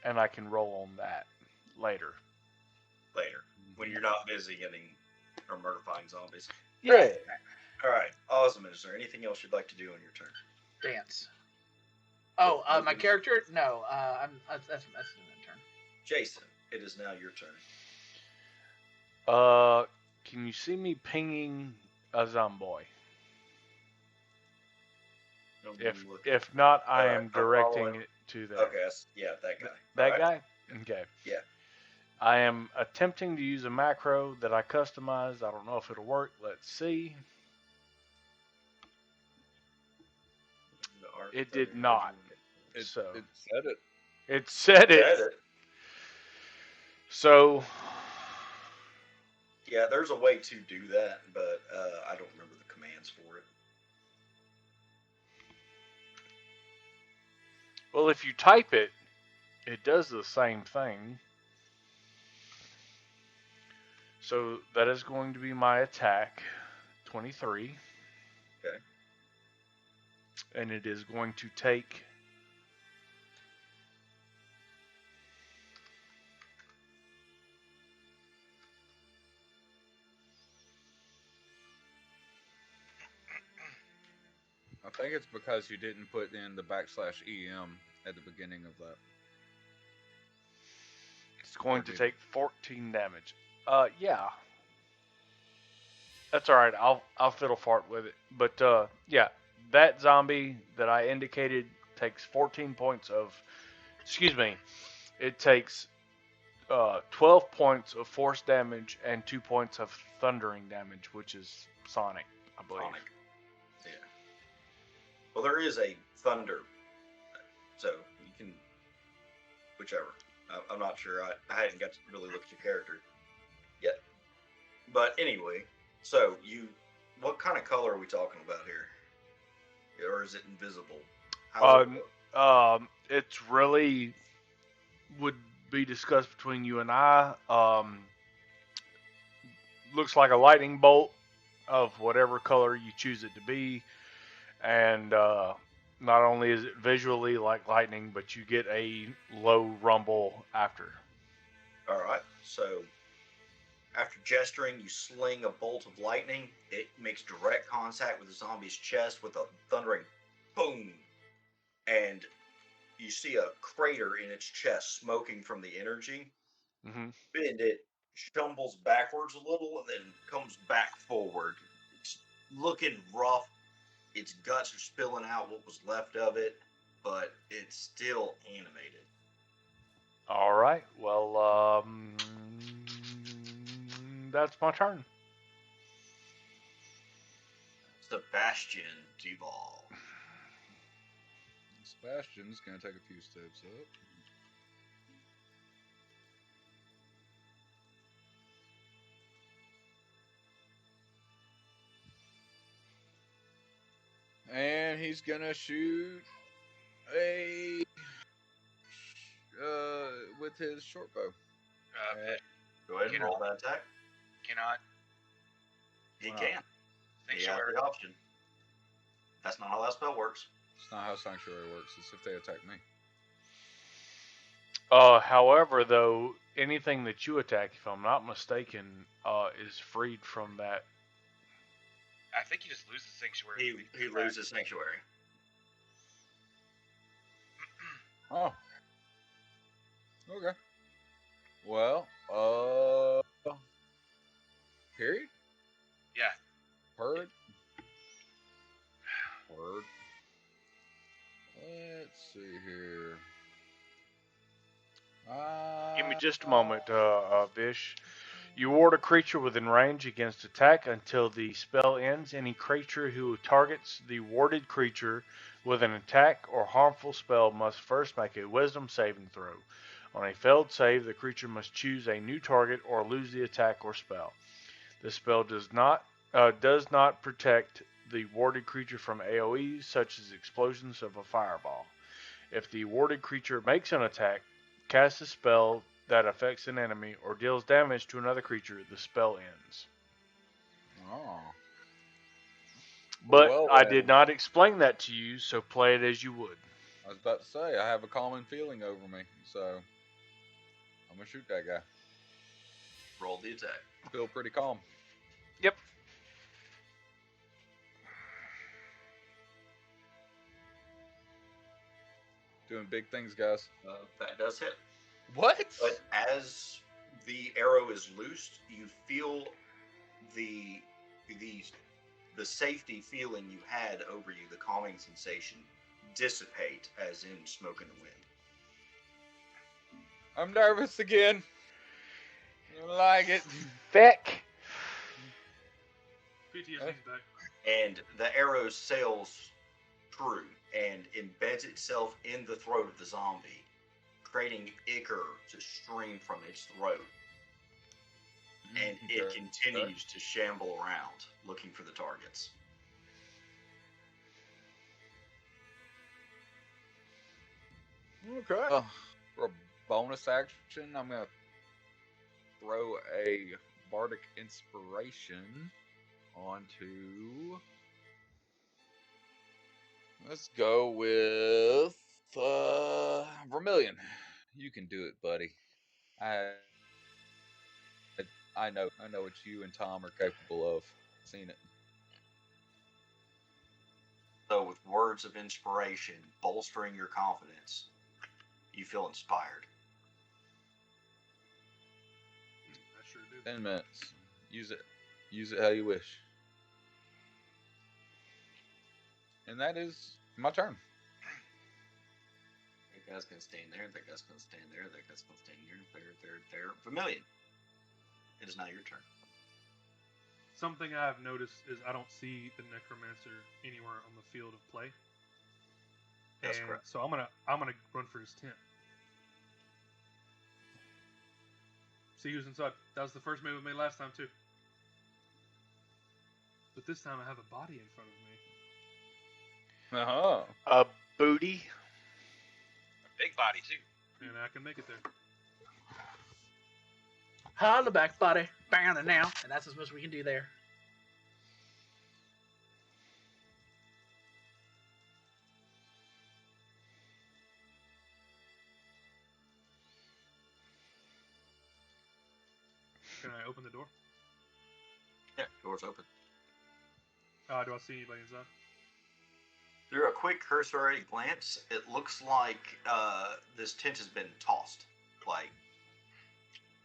and I can roll on that later. Later, when you're not busy getting or murderifying zombies. Yeah. All right, Osmond, is there anything else you'd like to do on your turn? Dance. Oh, my character? No, that's an turn. Jason, it is now your turn. Can you see me pinging a zomboy? If not, I am directing it to that. Okay, yeah, that guy. That guy? Okay. Yeah. I am attempting to use a macro that I customized. I don't know if it'll work. Let's see. It did not. It So said it. it said it. So yeah, there's a way to do that, but I don't remember the commands for it. well, if you type it, it does the same thing. So that is going to be my attack, 23. Okay. And it is going to take I think it's because you didn't put in the \EM at the beginning of that. It's going to take 14 damage. Yeah. That's alright. I'll fiddle fart with it. But, yeah. That zombie that I indicated takes 14 points of... Excuse me. It takes 12 points of force damage and 2 points of thundering damage, which is sonic, I believe. Sonic. Yeah. Well, there is a thunder, so you can... Whichever. I'm not sure. I hadn't got to really look at your character yet. But anyway, so what kind of color are we talking about here? Or is it invisible? It's really would be discussed between you and I. Looks like a lightning bolt of whatever color you choose it to be, and not only is it visually like lightning, but you get a low rumble after. All right. So after gesturing, you sling a bolt of lightning. It makes direct contact with the zombie's chest with a thundering boom. And you see a crater in its chest smoking from the energy. Mm-hmm. And it stumbles backwards a little and then comes back forward. It's looking rough. Its guts are spilling out what was left of it, but it's still animated. All right. Well, that's my turn. Sebastian Duval. Sebastian's gonna take a few steps up. And he's gonna shoot with his short bow. Go ahead and roll that attack. Cannot. He Wow. can. He has the option. That's not how that spell works. It's not how Sanctuary works. It's if they attack me. However, though, anything that you attack, if I'm not mistaken, is freed from that. I think he just loses sanctuary. He loses sanctuary. Oh. Okay. Well, period? Yeah. Heard? Heard. Let's see here. Give me just a moment, Vish. You ward a creature within range against attack until the spell ends. Any creature who targets the warded creature with an attack or harmful spell must first make a wisdom saving throw. On a failed save, the creature must choose a new target or lose the attack or spell. The spell does not protect the warded creature from AoEs such as explosions of a fireball. If the warded creature makes an attack, casts a spell that affects an enemy, or deals damage to another creature, the spell ends. Oh. But Well, I then. did not explain that to you, so play it as you would. I was about to say, I have a calming feeling over me, so I'm gonna shoot that guy. Roll the attack. Feel pretty calm. Yep. Doing big things, guys. That does hit. What? But as the arrow is loosed, you feel the safety feeling you had over you, the calming sensation, dissipate as in smoke in the wind. I'm nervous again. I don't like it. Feck. PTSD's back. And the arrow sails true and embeds itself in the throat of the zombie, creating ichor to stream from its throat. And it continues to shamble around, looking for the targets. Okay. For a bonus action, I'm gonna throw a bardic inspiration onto. Let's go with Vermilion. You can do it, buddy. I know what you and Tom are capable of. Seen it. So with words of inspiration bolstering your confidence, you feel inspired. I sure do. 10 minutes. Use it how you wish. And that is my turn. That guy's gonna stand there, that guy's gonna stand there, that guy's gonna stand there. Vermilion. It is now your turn. Something I have noticed is I don't see the necromancer anywhere on the field of play. That's And correct. so I'm gonna run for his tent. See who's inside. That was the first move we made last time too. But this time I have a body in front of me. Uh-huh. A booty. A big body too. And I can make it there. Holla back, buddy. Bam, and now. And that's as much as we can do there. Can I open the door? Yeah, door's open. Do I see anybody inside? Through a quick cursory glance, it looks like this tent has been tossed. Like,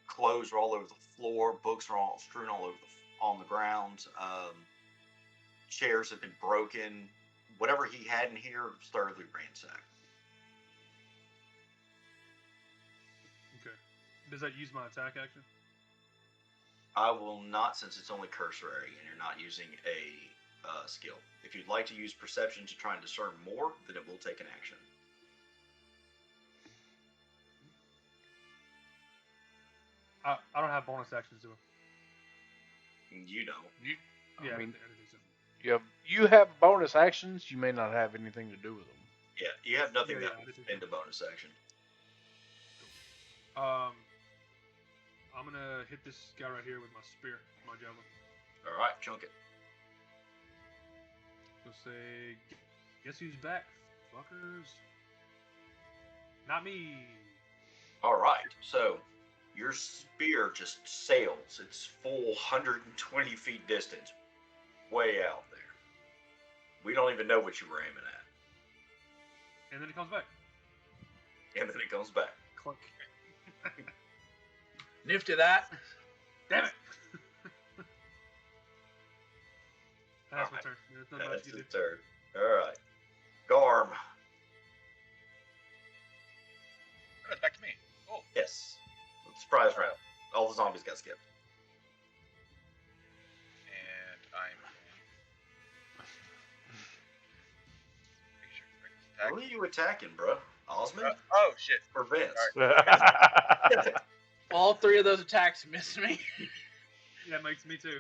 clothes are all over the floor, books are all strewn all over on the ground, chairs have been broken. Whatever he had in here, thoroughly ransacked. Okay. Does that use my attack action? I will not, since it's only cursory and you're not using a skill. If you'd like to use perception to try and discern more, then it will take an action. I don't have bonus actions, do I? You know. Yeah, I mean, I didn't think so. you have bonus actions. You may not have anything to do with them. Yeah, you have nothing Yeah, that I will did spend a bonus action. I'm gonna hit this guy right here with my spear, my javelin. All right, chunk it. We'll say, guess who's back, fuckers? Not me. All right, so your spear just sails. It's full 120 feet distance, way out there. We don't even know what you were aiming at. And then it comes back. And then it comes back. Clunk. Nifty that. Damn it! That's my Alright. turn. There's not much That's you can his do. turn. All right. Garm. Oh, it's back to me. Oh, Yes. Surprise round. All the zombies got skipped. and I'm. Make sure I Who are you attacking, bro? Osmond attack. Oh shit! or Vince? All three of those attacks missed me. That makes me too.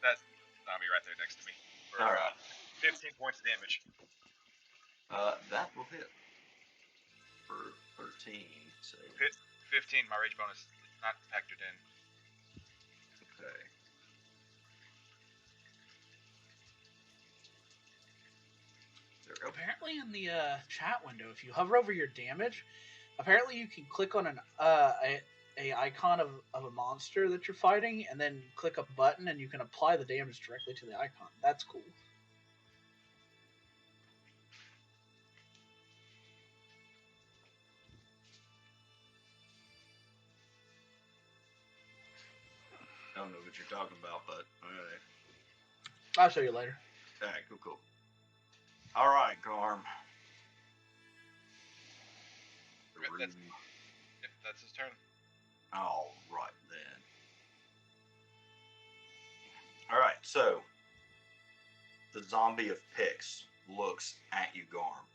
That's zombie right there next to me for All right. 15 points of damage. That will hit for 13. So, 15. My rage bonus is not factored in. okay. There we go. Apparently, in the chat window, if you hover over your damage, apparently you can click on a icon of a monster that you're fighting, and then click a button, and you can apply the damage directly to the icon. That's cool. I don't know what you're talking about, but all right. I'll show you later. All right, cool. All right, Garm. Yep, that's his turn. All right, then. All right, so the zombie of Pix looks at you, Garm,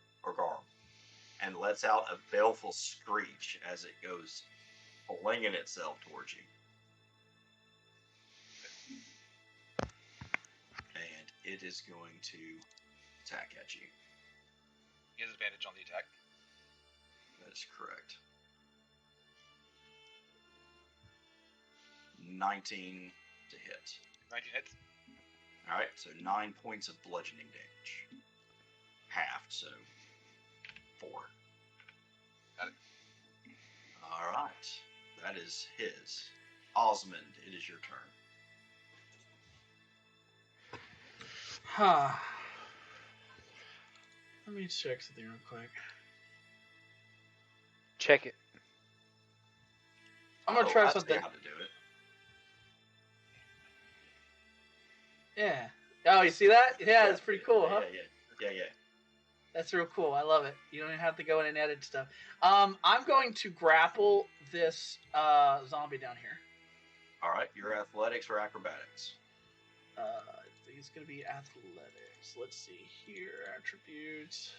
and lets out a baleful screech as it goes flinging itself towards you. And it is going to attack at you. He has advantage on the attack. That is correct. 19 to hit. 19 hits. All right, so 9 points of bludgeoning damage. Halved, so 4. Got it. All right, that is his. Osmond, it is your turn. Huh. Let me check something real quick. Check it. I'm gonna try I see something. how to do it. Yeah. Oh, you see that? Yeah, it's pretty cool, huh? Yeah. That's real cool. I love it. You don't even have to go in and edit stuff. I'm going to grapple this zombie down here. All right, your athletics or acrobatics? I think it's going to be athletics. Let's see here. Attributes.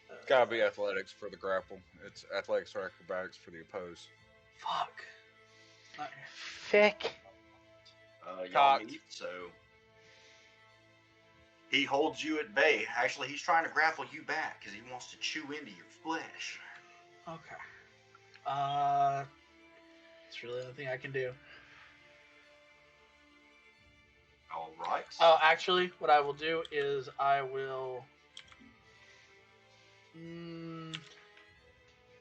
It's gotta be athletics for the grapple. It's athletics or acrobatics for the oppose. Fuck. Not here. Fick. Y'all Cocked. meet, so he holds you at bay. Actually, he's trying to grapple you back because he wants to chew into your flesh. Okay. It's really the only thing I can do. All right. Oh, actually, what I will do is I will. I'm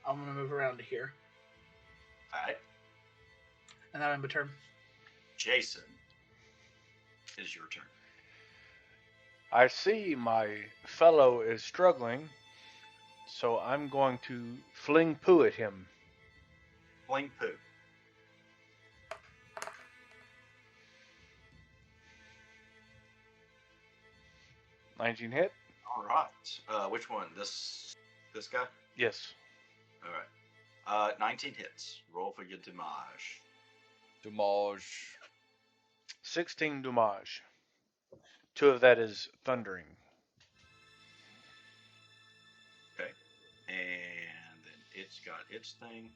gonna move around to here, All right. and that'll end my turn. Jason, it is your turn. I see my fellow is struggling, so I'm going to fling poo at him. Fling poo. $19 hit? All right. Which one? This guy? Yes. All right. 19 hits. Roll for your damage. Damage. 16 damage. 2 of that is thundering. Okay. And then it's got its thing.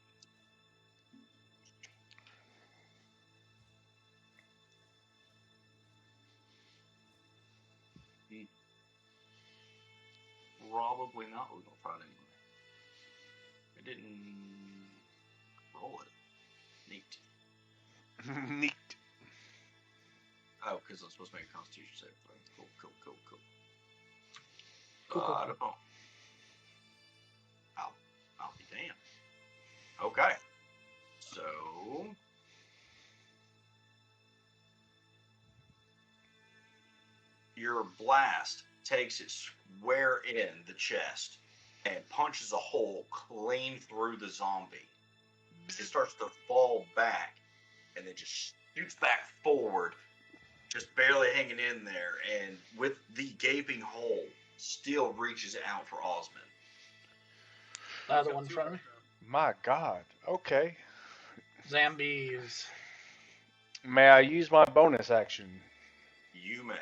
Probably not. We're gonna try it anyway. It didn't roll it. Neat. Neat. Oh, because I'm supposed to make a Constitution save. Cool. Cool. I don't know. I'll be damned. your blast takes it square in the chest and punches a hole clean through the zombie. It starts to fall back and then just shoots back forward, just barely hanging in there, and with the gaping hole, still reaches out for Osmond. Another one in front of me. My God. Okay. Zambies. May I use my bonus action? You may.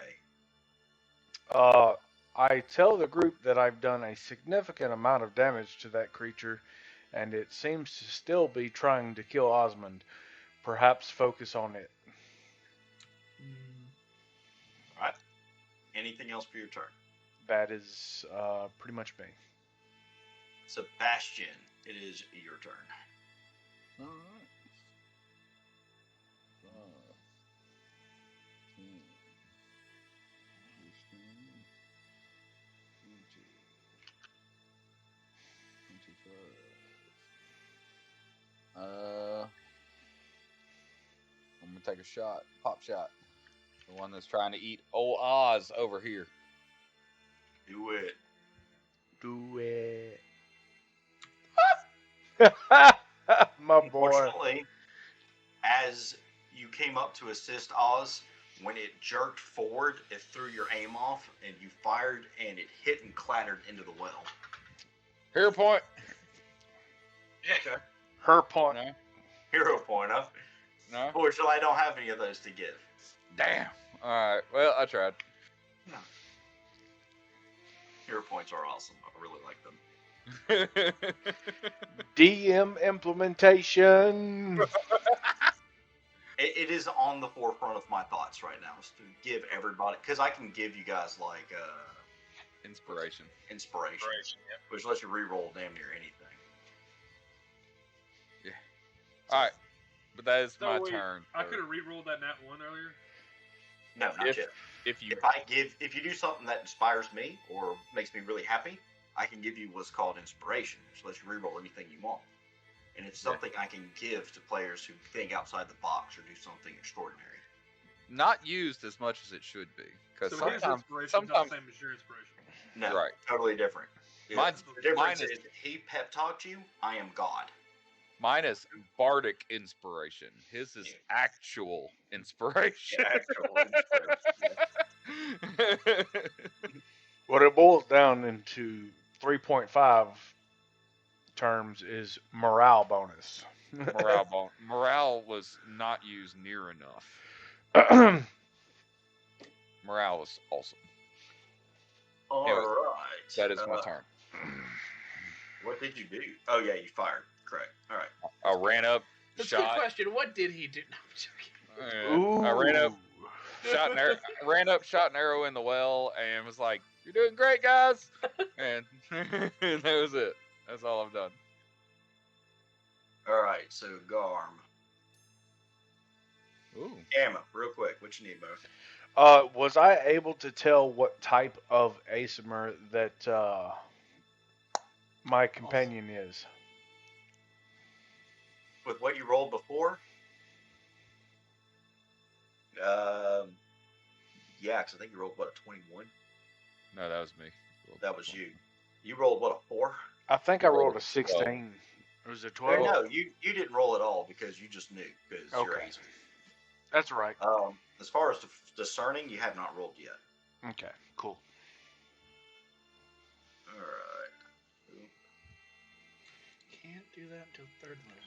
I tell the group that I've done a significant amount of damage to that creature, and it seems to still be trying to kill Osmond. Perhaps focus on it. Alright. Anything else for your turn? That is pretty much me. Sebastian, it is your turn. Alright. 5, 10, 15, 20, 25. I'm gonna take a shot, pop shot. The one that's trying to eat old Oz over here. Do it. Do it. My boy. Unfortunately, as you came up to assist Oz, when it jerked forward, it threw your aim off, and you fired, and it hit and clattered into the well. Hero point. Okay. Her point. No. Hero point, huh? No. Fortunately, I don't have any of those to give. Damn. All right. Well, I tried. Hero points are awesome. I really like them. DM implementation. It is on the forefront of my thoughts right now, is to give everybody, because I can give you guys like Inspiration. inspiration, Yep. which lets you reroll damn near anything. Yeah. All right. But that is So my wait, turn. I so could have re-rolled that nat 1 earlier. No, not If- yet. If you If you do something that inspires me or makes me really happy, I can give you what's called inspiration, which lets you reroll anything you want. And it's something I can give to players who think outside the box or do something extraordinary. not used as much as it should be, because So his sometimes inspiration is sometimes not the same as your inspiration. No, Right. totally different. Yeah, Mine's- the difference mine is he pep talked you, I am God. mine is bardic inspiration. His is actual inspiration. Actual inspiration. What it boils down into 3.5 terms is morale bonus. Morale was not used near enough. Morale was awesome. All Anyways, right. That is my turn. What did you do? Oh, yeah, you fired. Correct. All right. I ran up, That's a good shot. question. What did he do? No, I'm joking. Ooh. I ran up, shot an arrow. Ran up, shot an arrow in the well, and was like, "You're doing great, guys." And that was it. That's all I've done. All right, so Garm. Ooh. Gamma, real quick. What you need, bro? Was I able to tell what type of ASMR that my companion is? With what you rolled before? Yeah, because I think you rolled, what, a 21? No, that was me. That was you. You rolled, what, a 4? I think I rolled a 16. Or was it 12? No, you didn't roll at all because you just knew, because you're Okay. easy. That's right. As far as discerning, you have not rolled yet. Okay, cool. All right. Can't do that until 3rd level.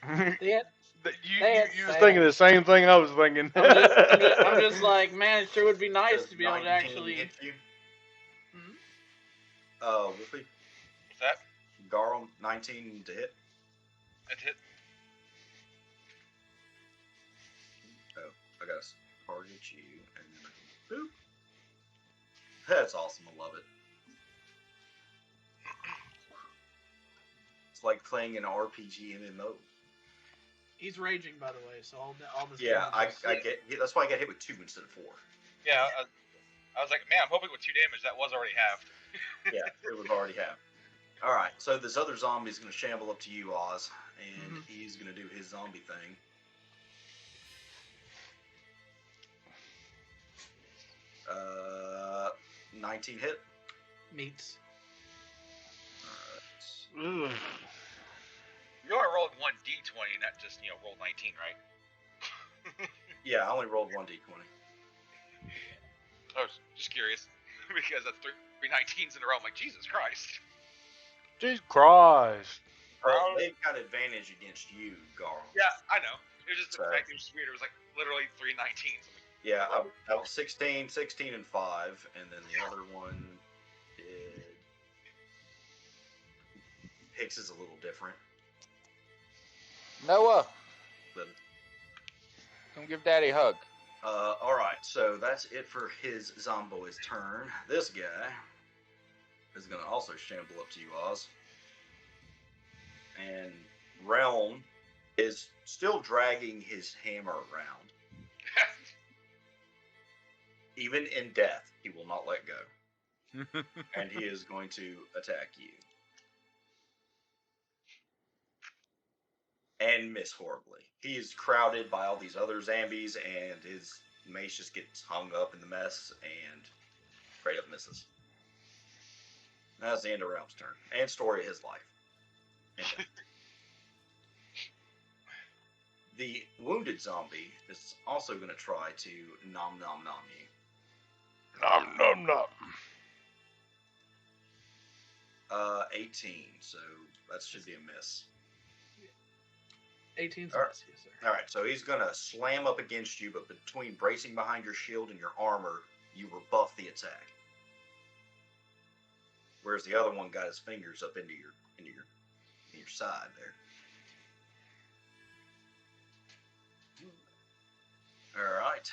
Huh. you Yeah, you was thinking the same thing I was thinking. I'm just like, man, it sure would be nice Does to be able to 19 actually. hit you? Hmm? Wolfie? What's that? Garum, 19 to hit? That's hit. Oh, I gotta target you, and then I can boop. That's awesome, I love it. It's like playing an RPG MMO. He's raging, by the way, so all this. Yeah, damage I is- get. That's why I got hit with 2 instead of 4. Yeah, I was like, man, I'm hoping with 2 damage that was already halved. Yeah, it was already half. All right, so this other zombie is going to shamble up to you, Oz, and he's going to do his zombie thing. 19 hit. Meets. Ugh. You only rolled 1d20, not just, roll 19, right? Yeah, I only rolled 1d20. I was just curious. Because that's three 19s in a row. I'm like, Jesus Christ. Jesus Christ. Well, they've got advantage against you, Garl. Yeah, I know. It was just the So- fact it was weird. It was like literally 3 19s. I'm like, Yeah, I was 16, 16, and 5, and then the other one did. Hicks is a little different, Noah, but come give Daddy a hug. all right. So that's it for his Zomboid's turn. This guy is gonna also shamble up to you, Oz, and Realm is still dragging his hammer around. Even in death, he will not let go. And he is going to attack you. And miss horribly. He is crowded by all these other zombies, and his mace just gets hung up in the mess and straight up misses. That's the end of Realm's turn. And story of his life. And the wounded zombie is also going to try to nom nom nom you. Nom nom nom. 18, so that should be a miss. 18's All right. miss, yes, sir. All right, so he's going to slam up against you, but between bracing behind your shield and your armor, you rebuff the attack. Whereas the other one got his fingers up into your side there. All right,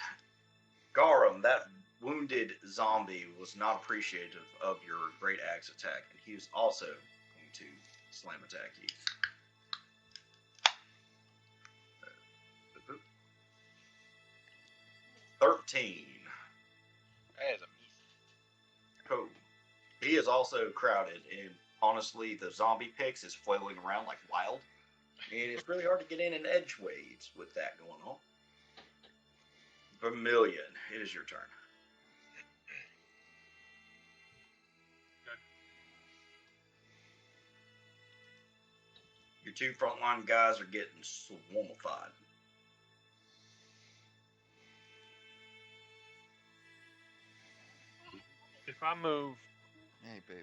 Garum, that wounded zombie was not appreciative of your great axe attack, and he was also going to slam attack you. 13. that is a miss. Cool. He is also crowded, and honestly, the zombie picks is flailing around like wild. And it's really hard to get in edgeways with that going on. Vermilion, it is your turn. Your two frontline guys are getting swarmified. If I move, Hey, baby.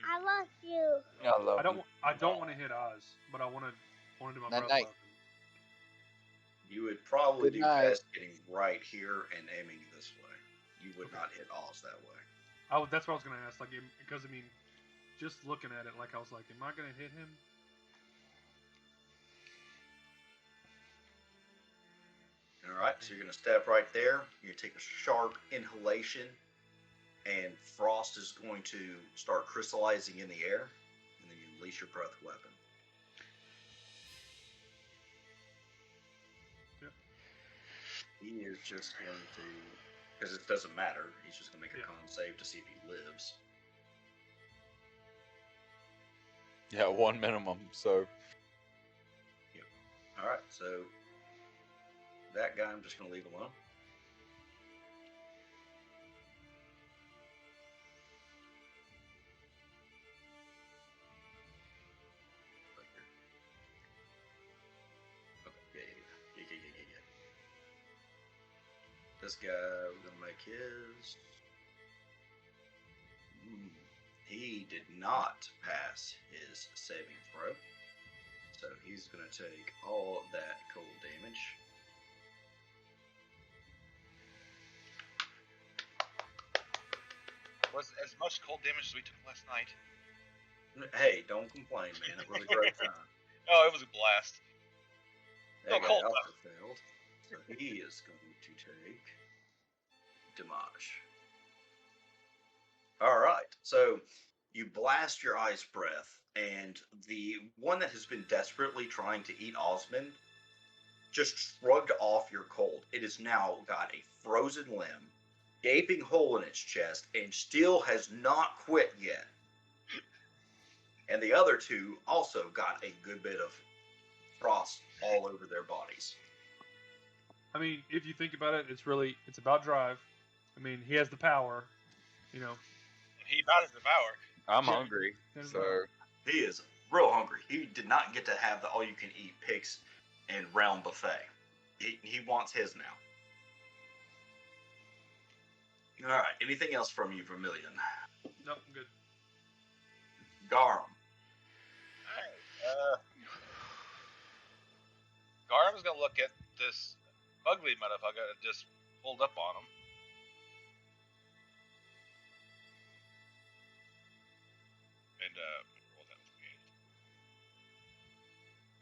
I love you. I love you. I don't want to hit Oz, but I want to do my breath Night-night. weapon. You would probably Good do night. best getting right here and aiming this way. You would not hit Oz that way. That's what I was gonna ask. Like, because I mean, just looking at it, like I was like, am I gonna hit him? All right, so you're going to step right there. You're going to take a sharp inhalation, and frost is going to start crystallizing in the air, and then you release your breath weapon. Yep. He is just going to, because it doesn't matter, he's just going to make a Yeah. con save to see if he lives. Yeah, one minimum. So All right, so that guy I'm just going to leave alone. Right here. Okay, yeah. This guy, we're going to make his. He did not pass his saving throw. So he's going to take all that cold damage. Was as much cold damage as we took last night. Hey, don't complain, man. It was a great time. Oh, it was a blast. That guy cold also failed. So he is going to take damage. Alright, so you blast your ice breath, and the one that has been desperately trying to eat Osmond just shrugged off your cold. It has now got a frozen limb, gaping hole in its chest, and still has not quit yet. And the other two also got a good bit of frost all over their bodies. I mean, if you think about it, it's about drive. I mean, he has the power. You know, He about to devour. I'm Yeah. hungry, Then so He is real hungry. He did not get to have the all-you-can-eat Pix and Realm buffet. He wants his now. All right. Anything else from you, Vermilion? nope, I'm good. Garum. Garam's gonna look at this ugly motherfucker that just pulled up on him. And roll that with me.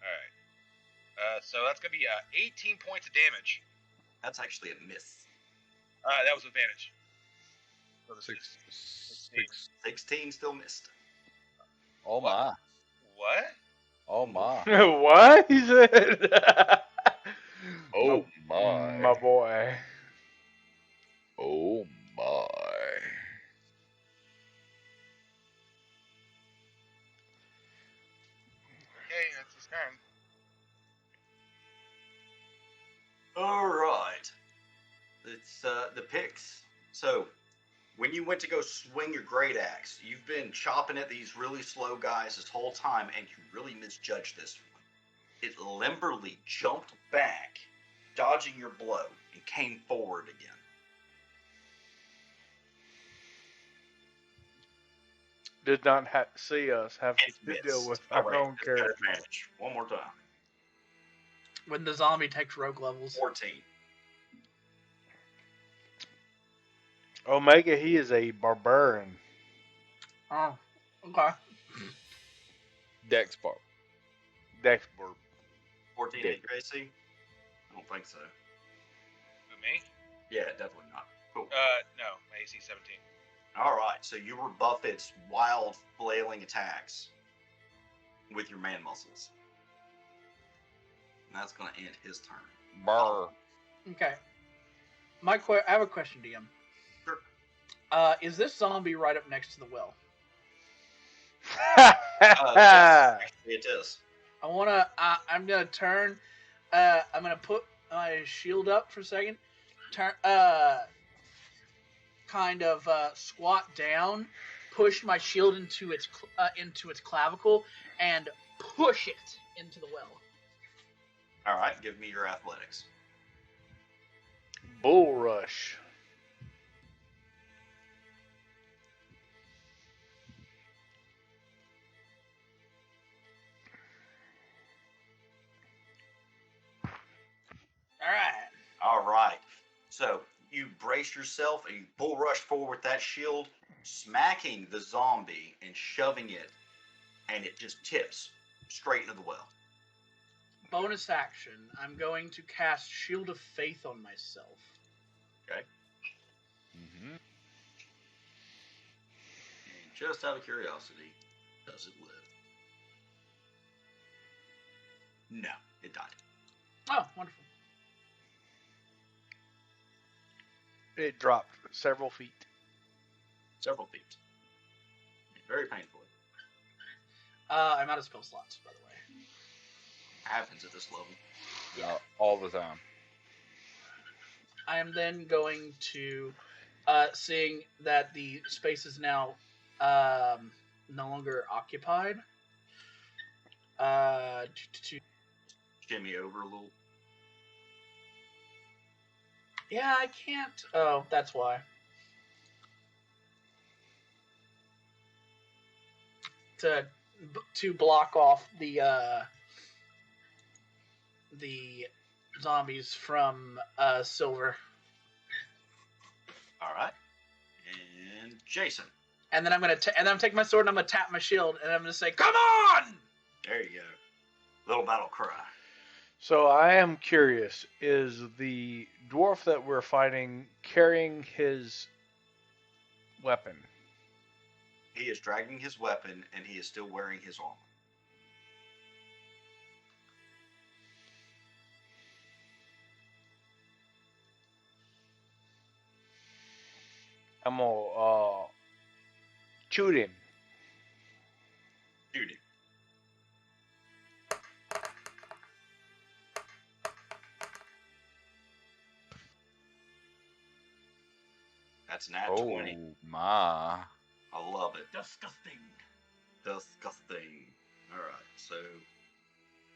Alright. So that's gonna be 18 points of damage. That's actually a miss. That was advantage. So the 16 still missed. oh What? my, What? oh my, What? He said. oh my, My boy. oh my. Okay, that's his turn. All right. It's the Pix. So, when you went to go swing your great axe, you've been chopping at these really slow guys this whole time, and you really misjudged this one. It limberly jumped back, dodging your blow, and came forward again. Did not see us have It's to missed. deal with Oh, our wait, own it's got character. advantage. One more time. When the zombie takes rogue levels. 14. Omega, he is a barbarian. Oh, okay. Dex bar. Dexburg. 14 Dead. hit your AC? I don't think so. Who, me? Yeah, definitely not. Cool. No, my AC 17. All right, so you rebuff its wild, flailing attacks with your man muscles. And that's going to end his turn. Brr. Okay. I have a question, DM. Sure. Is this zombie right up next to the well? Yes, actually it is. I'm gonna turn. I'm gonna put my shield up for a second. Turn. Kind of squat down, push my shield into its clavicle, and push it into the well. All right, give me your athletics. Bull rush. All right. So you brace yourself and you bull rush forward with that shield, smacking the zombie and shoving it, and it just tips straight into the well. Bonus action. I'm going to cast Shield of Faith on myself. Okay. Mm-hmm. And just out of curiosity, does it live? No, it died. Oh, wonderful. It dropped several feet. Several feet. Very painfully. I'm out of spell slots, by the way. Happens at this level. Yeah, all the time. I am then going to, seeing that the space is now no longer occupied, to Shimmy over a little. yeah, I can't. Oh, that's why. To block off the zombies from Silver. All right. And Jason. And then I'm taking my sword and I'm gonna tap my shield and I'm gonna say, "Come on!" There you go. Little battle cry. So I am curious, is the dwarf that we're fighting carrying his weapon? He is dragging his weapon and he is still wearing his armor. I'm gonna shoot him. Shoot him. That's an at Oh 20. my! I love it. Disgusting. Disgusting. Alright, so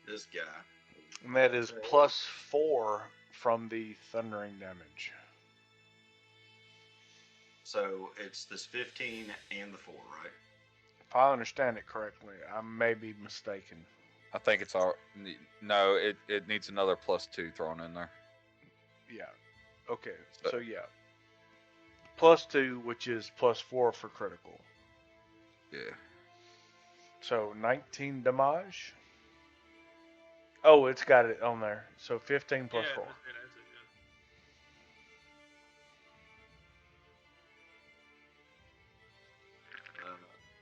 this guy. And that is +4 from the thundering damage. So it's this 15 and the 4, right? If I understand it correctly, I may be mistaken. I think it's all. No, it needs another +2 thrown in there. Yeah. Okay. So yeah. +2, which is +4 for critical. Yeah. So 19 damage. Oh, it's got it on there. So 15 plus 4. That's it,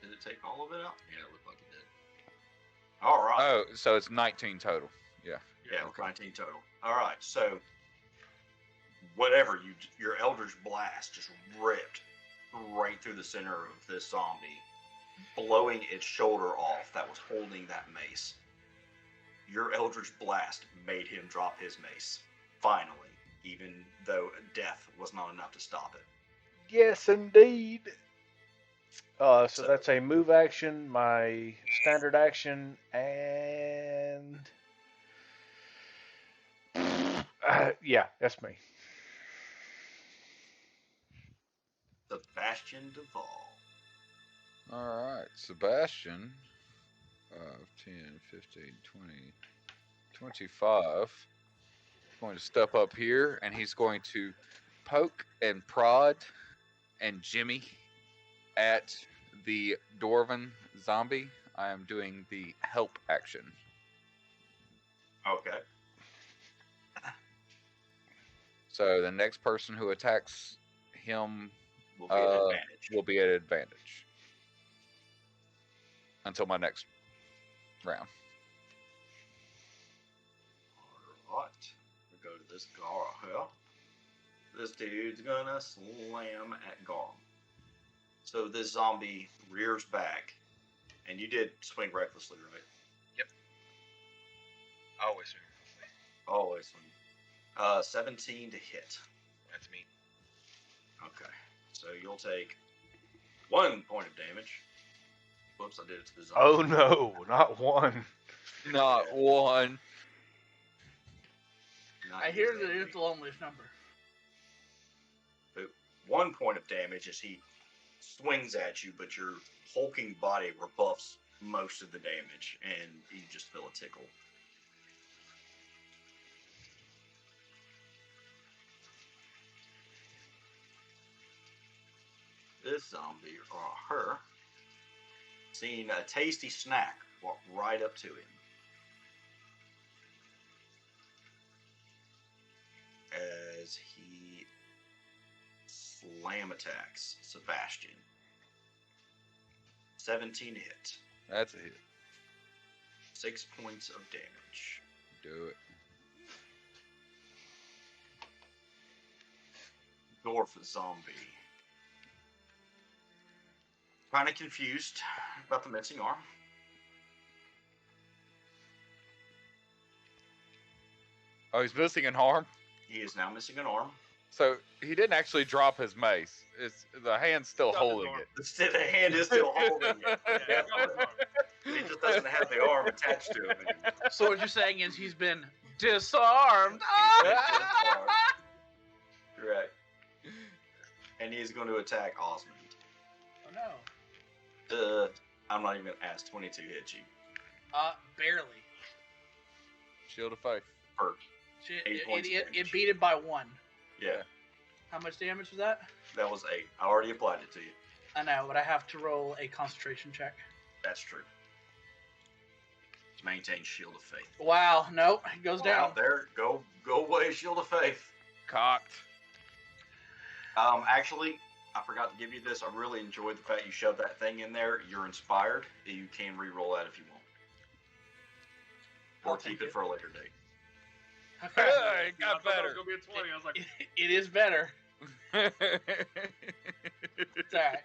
Did it take all of it out? Yeah, it looked like it did. Alright. Oh, so it's 19 total. Yeah. Yeah, 19 total. Alright, so whatever, your Eldritch Blast just ripped right through the center of this zombie, blowing its shoulder off that was holding that mace. Your Eldritch Blast made him drop his mace. Finally, even though death was not enough to stop it. Yes, indeed. So that's a move action, my standard action, and yeah, that's me. Sebastian Duvall. All right, Sebastian. 10, 15, 20, 25. Going to step up here, and he's going to poke and prod and jimmy at the Dwarven zombie. I am doing the help action. Okay. So the next person who attacks him Will be an advantage. will be at advantage until my next round. Alright. We go to this Gar here. This dude's gonna slam at Garm. So this zombie rears back. And you did swing recklessly, right? Yep. Always swing recklessly. Always swing. 17 to hit. That's me. Okay. So you'll take 1 point of damage. Whoops, I did it to the zombie. Oh no, not one. Not one. I hear that it's the loneliest number. 1 point of damage as he swings at you, but your hulking body rebuffs most of the damage, and you just feel a tickle. This zombie, or her, seeing a tasty snack walk right up to him. As he slam attacks Sebastian. 17 hit. That's a hit. 6 points of damage. Do it. Dwarf zombie. Kind of confused about the missing arm. Oh, he's missing an arm? He is now missing an arm. So he didn't actually drop his mace. It's the hand's still holding it. The hand is still holding it. He just doesn't have the arm attached to him anymore. So what you're saying is he's been disarmed. He's been disarmed. Right. And he's going to attack Osmond. Oh no. I'm not even going to ask. 22 hit you. Barely. Shield of faith. Hurt. Shit, 8 points of it damage. beat it by 1. Yeah, How much damage was that? that was 8. I already applied it to you. I know, but I have to roll a concentration check. That's true. Maintain Shield of Faith. Wow, nope, it goes down. Out there, go away, Shield of Faith. Cocked. Actually, I forgot to give you this. I really enjoyed the fact you shoved that thing in there. You're inspired. You can re-roll that if you want. Or Oh, keep thank it you. for a later date. Hey, I it thought got that better. was gonna be a 20. I was like, It is better. It's alright.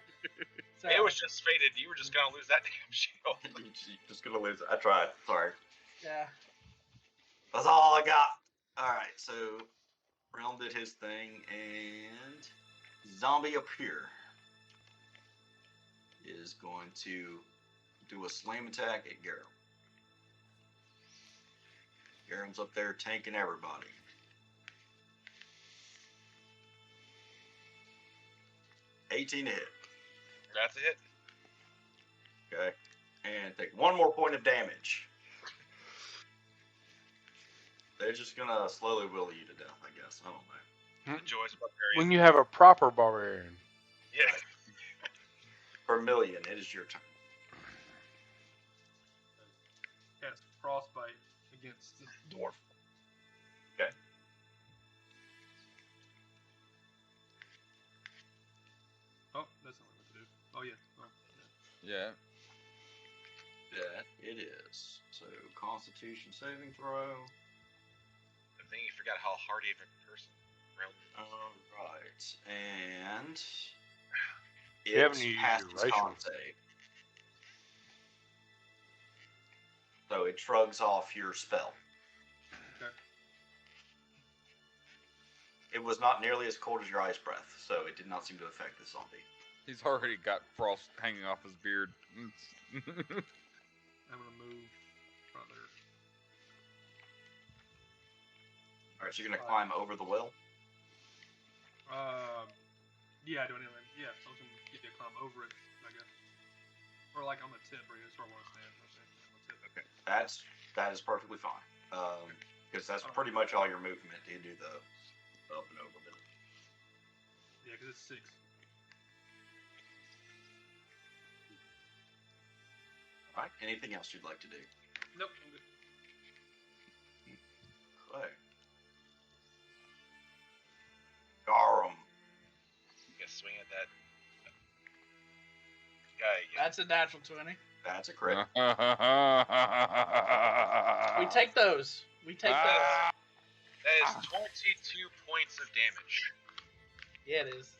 It's It was just fated. You were just gonna lose that damn shield. You're just gonna lose it. I tried. Sorry. Yeah. That's all I got. Alright, so Realm did his thing, and zombie up here is going to do a slam attack at Garrow. Garrow's up there tanking everybody. $18 to hit. That's a hit. Okay. And take 1 more point of damage. They're just gonna slowly willy you to death, I guess. I don't know. The joys of barbarian. When you have a proper barbarian. Yeah. Vermilion, it is your turn. Cast frostbite against the dwarf. Okay. Oh, that's not what to do. Oh yeah. Oh, yeah. Yeah. That it is. So Constitution saving throw. I think you forgot how hardy of a person. All right, and You haven't it used passed your its racial. con save. So it shrugs off your spell. Okay. It was not nearly as cold as your ice breath, so it did not seem to affect the zombie. He's already got frost hanging off his beard. I'm gonna move further. All right, so you're gonna climb over the well. Yeah, I don't even. Yeah, I was gonna get you to climb over it, I guess. Or like on the tip, right? That's where I want to stand. On the tip. Okay, that is perfectly fine. Because that's pretty much all your movement. You do the up and over bit. Yeah, because it's 6. All right. Anything else you'd like to do? Nope, I'm good. Okay. Garum. You gotta swing at that guy again. That's a natural 20. That's a crit. We take those. We take those. That is 22 points of damage. Yeah, it is.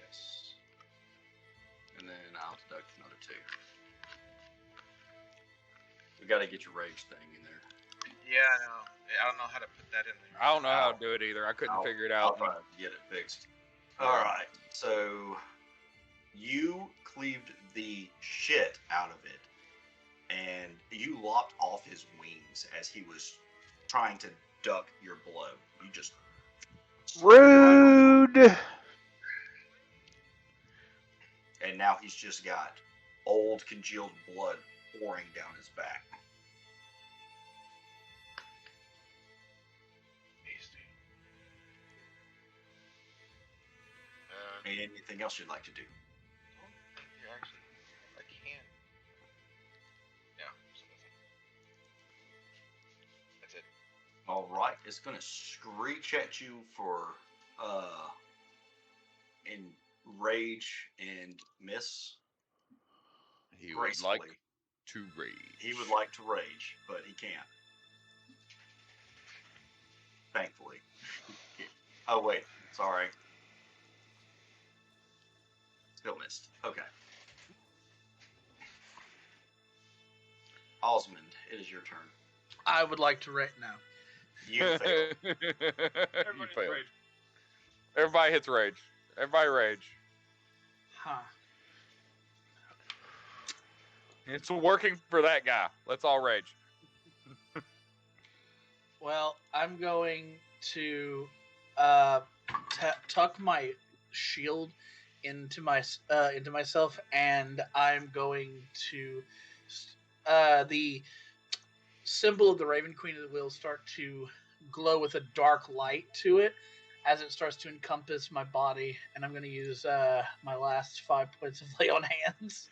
Yes. And then I'll deduct another 2. We got to get your rage thing in there. Yeah, I know. I don't know how to put that in there. I don't know how to do it either. I couldn't figure it I'll out. try to get it fixed. All right. So you cleaved the shit out of it, and you lopped off his wings as he was trying to duck your blow. You just Rude! and now he's just got old congealed blood pouring down his back. Anything else you'd like to do? Actually, I can. Yeah, that's it. All right, it's gonna screech at you for enrage and miss. He would like Gracefully. to rage. He would like to rage, but he can't. Thankfully. Oh wait, sorry. Still missed. Okay. Osmond, it is your turn. I would like to rate now. You failed. You Everybody's failed. rage. Everybody hits rage. Everybody rage. Huh. It's working for that guy. Let's all rage. Well, I'm going to tuck my shield into myself, and I'm going to the symbol of the Raven Queen of the will start to glow with a dark light to it as it starts to encompass my body, and I'm going to use my last 5 points of lay on hands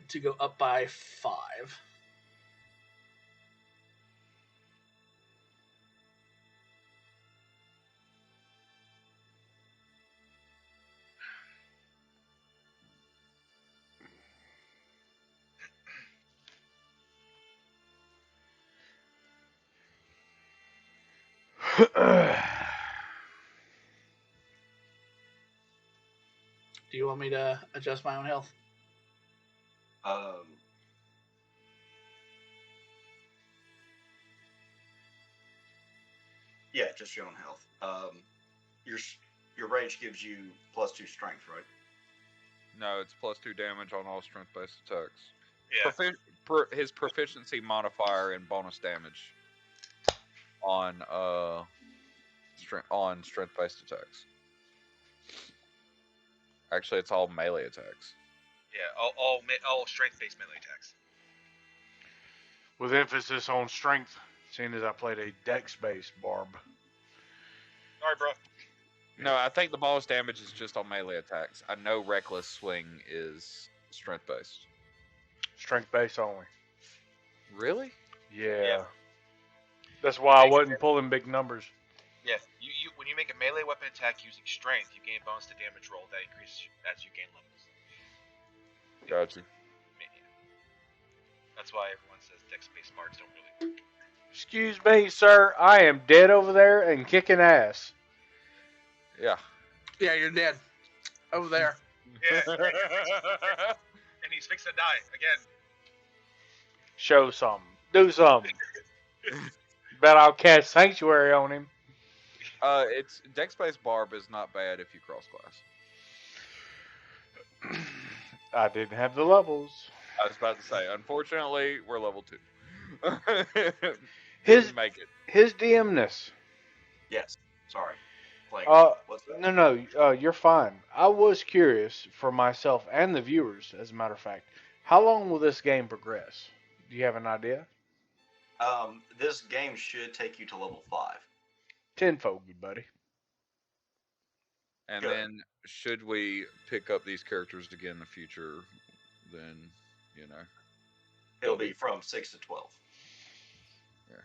to go up by 5. Do you want me to adjust my own health? Yeah, just your own health. Your your range gives you +2 strength, right? No, it's +2 damage on all strength-based attacks. Yeah. His proficiency modifier and bonus damage on strength-based attacks. Actually, it's all melee attacks. Yeah. All strength-based melee attacks. With emphasis on strength, seeing as I played a dex-based barb. Sorry, bro. No, I think the bonus damage is just on melee attacks. I know Reckless Swing is strength-based. Strength-based only. Really? Yeah. That's why I wasn't pulling big numbers. Yeah. You when you make a melee weapon attack using strength, you gain bonus to damage roll. That increases as you gain levels. Gotcha. Yeah. That's why everyone says dex-based bards don't really. Excuse me, sir. I am dead over there and kicking ass. Yeah. Yeah, you're dead. Over there. Yeah. And he's fixing to die again. Show something. Do something. Bet I'll cast Sanctuary on him. It's dex-based barb is not bad if you cross-class. I didn't have the levels. I was about to say, unfortunately, we're level 2. His Make it. his DMness. Yes. Sorry. Like, what's that? No, you're fine. I was curious for myself and the viewers, as a matter of fact. How long will this game progress? Do you have an idea? This game should take you to level 5. Tenfold, good buddy. And Good. then, should we pick up these characters again in the future, then, you know. It'll be from 6 to 12. Yeah.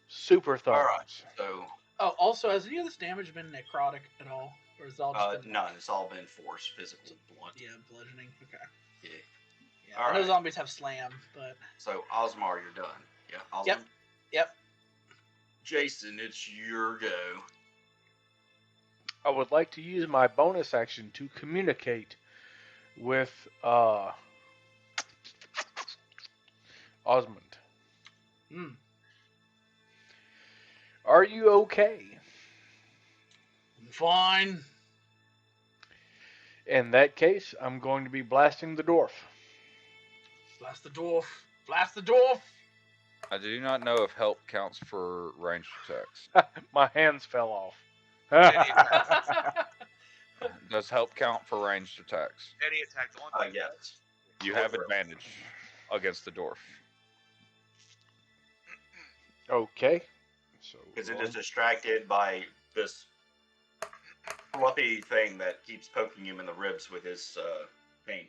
Super thumbs. All right. So, Oh, also, has any of this damage been necrotic at all? Or is it all just been none. It's all been force, physical, blunt. yeah, bludgeoning? Okay. Yeah. Yeah, All I know right. zombies have slam, but So, Osmar, you're done. Yeah, Osmar? Yep. Yep. Jason, it's your go. I would like to use my bonus action to communicate with Osmond. Hmm. Are you okay? I'm fine. In that case, I'm going to be blasting the dwarf. Blast the dwarf. Blast the dwarf. I do not know if help counts for ranged attacks. My hands fell off. Does help count for ranged attacks? Any attack. The one thing. Yes. You have advantage against the dwarf. Okay. So Because it is distracted by this fluffy thing that keeps poking him in the ribs with his pain.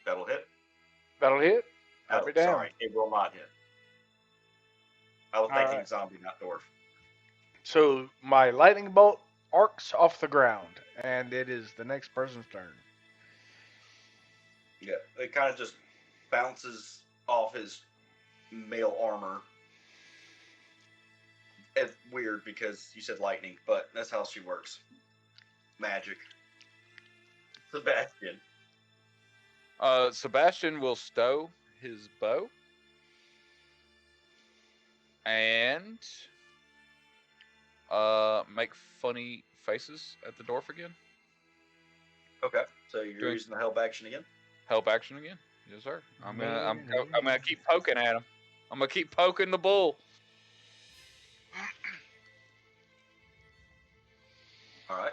That'll hit. that'll hit. I'll Oh, be down. sorry, it will not hit. I was thinking Alright. zombie, not dwarf. So my lightning bolt arcs off the ground, and it is the next person's turn. Yeah, it kind of just bounces off his mail armor. It's weird because you said lightning, but that's how she works. Magic. Sebastian. Sebastian will stow his bow and make funny faces at the dwarf again. Okay, so you're using the help action again? Help action again? Yes, sir. I'm gonna keep poking at him. I'm gonna keep poking the bull. All right.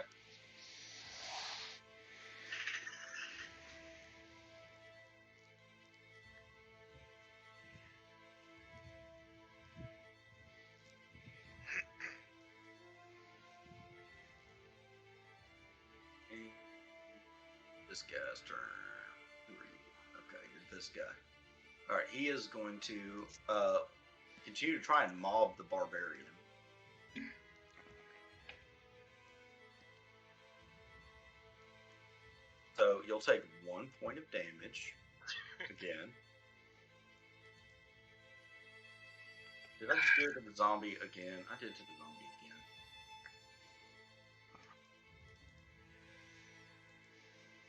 This guy's turn. Who are you? Okay, you're this guy. All right, he is going to continue to try and mob the barbarian. So you'll take 1 point of damage again. Did I just do it to the zombie again? I did it to the zombie again.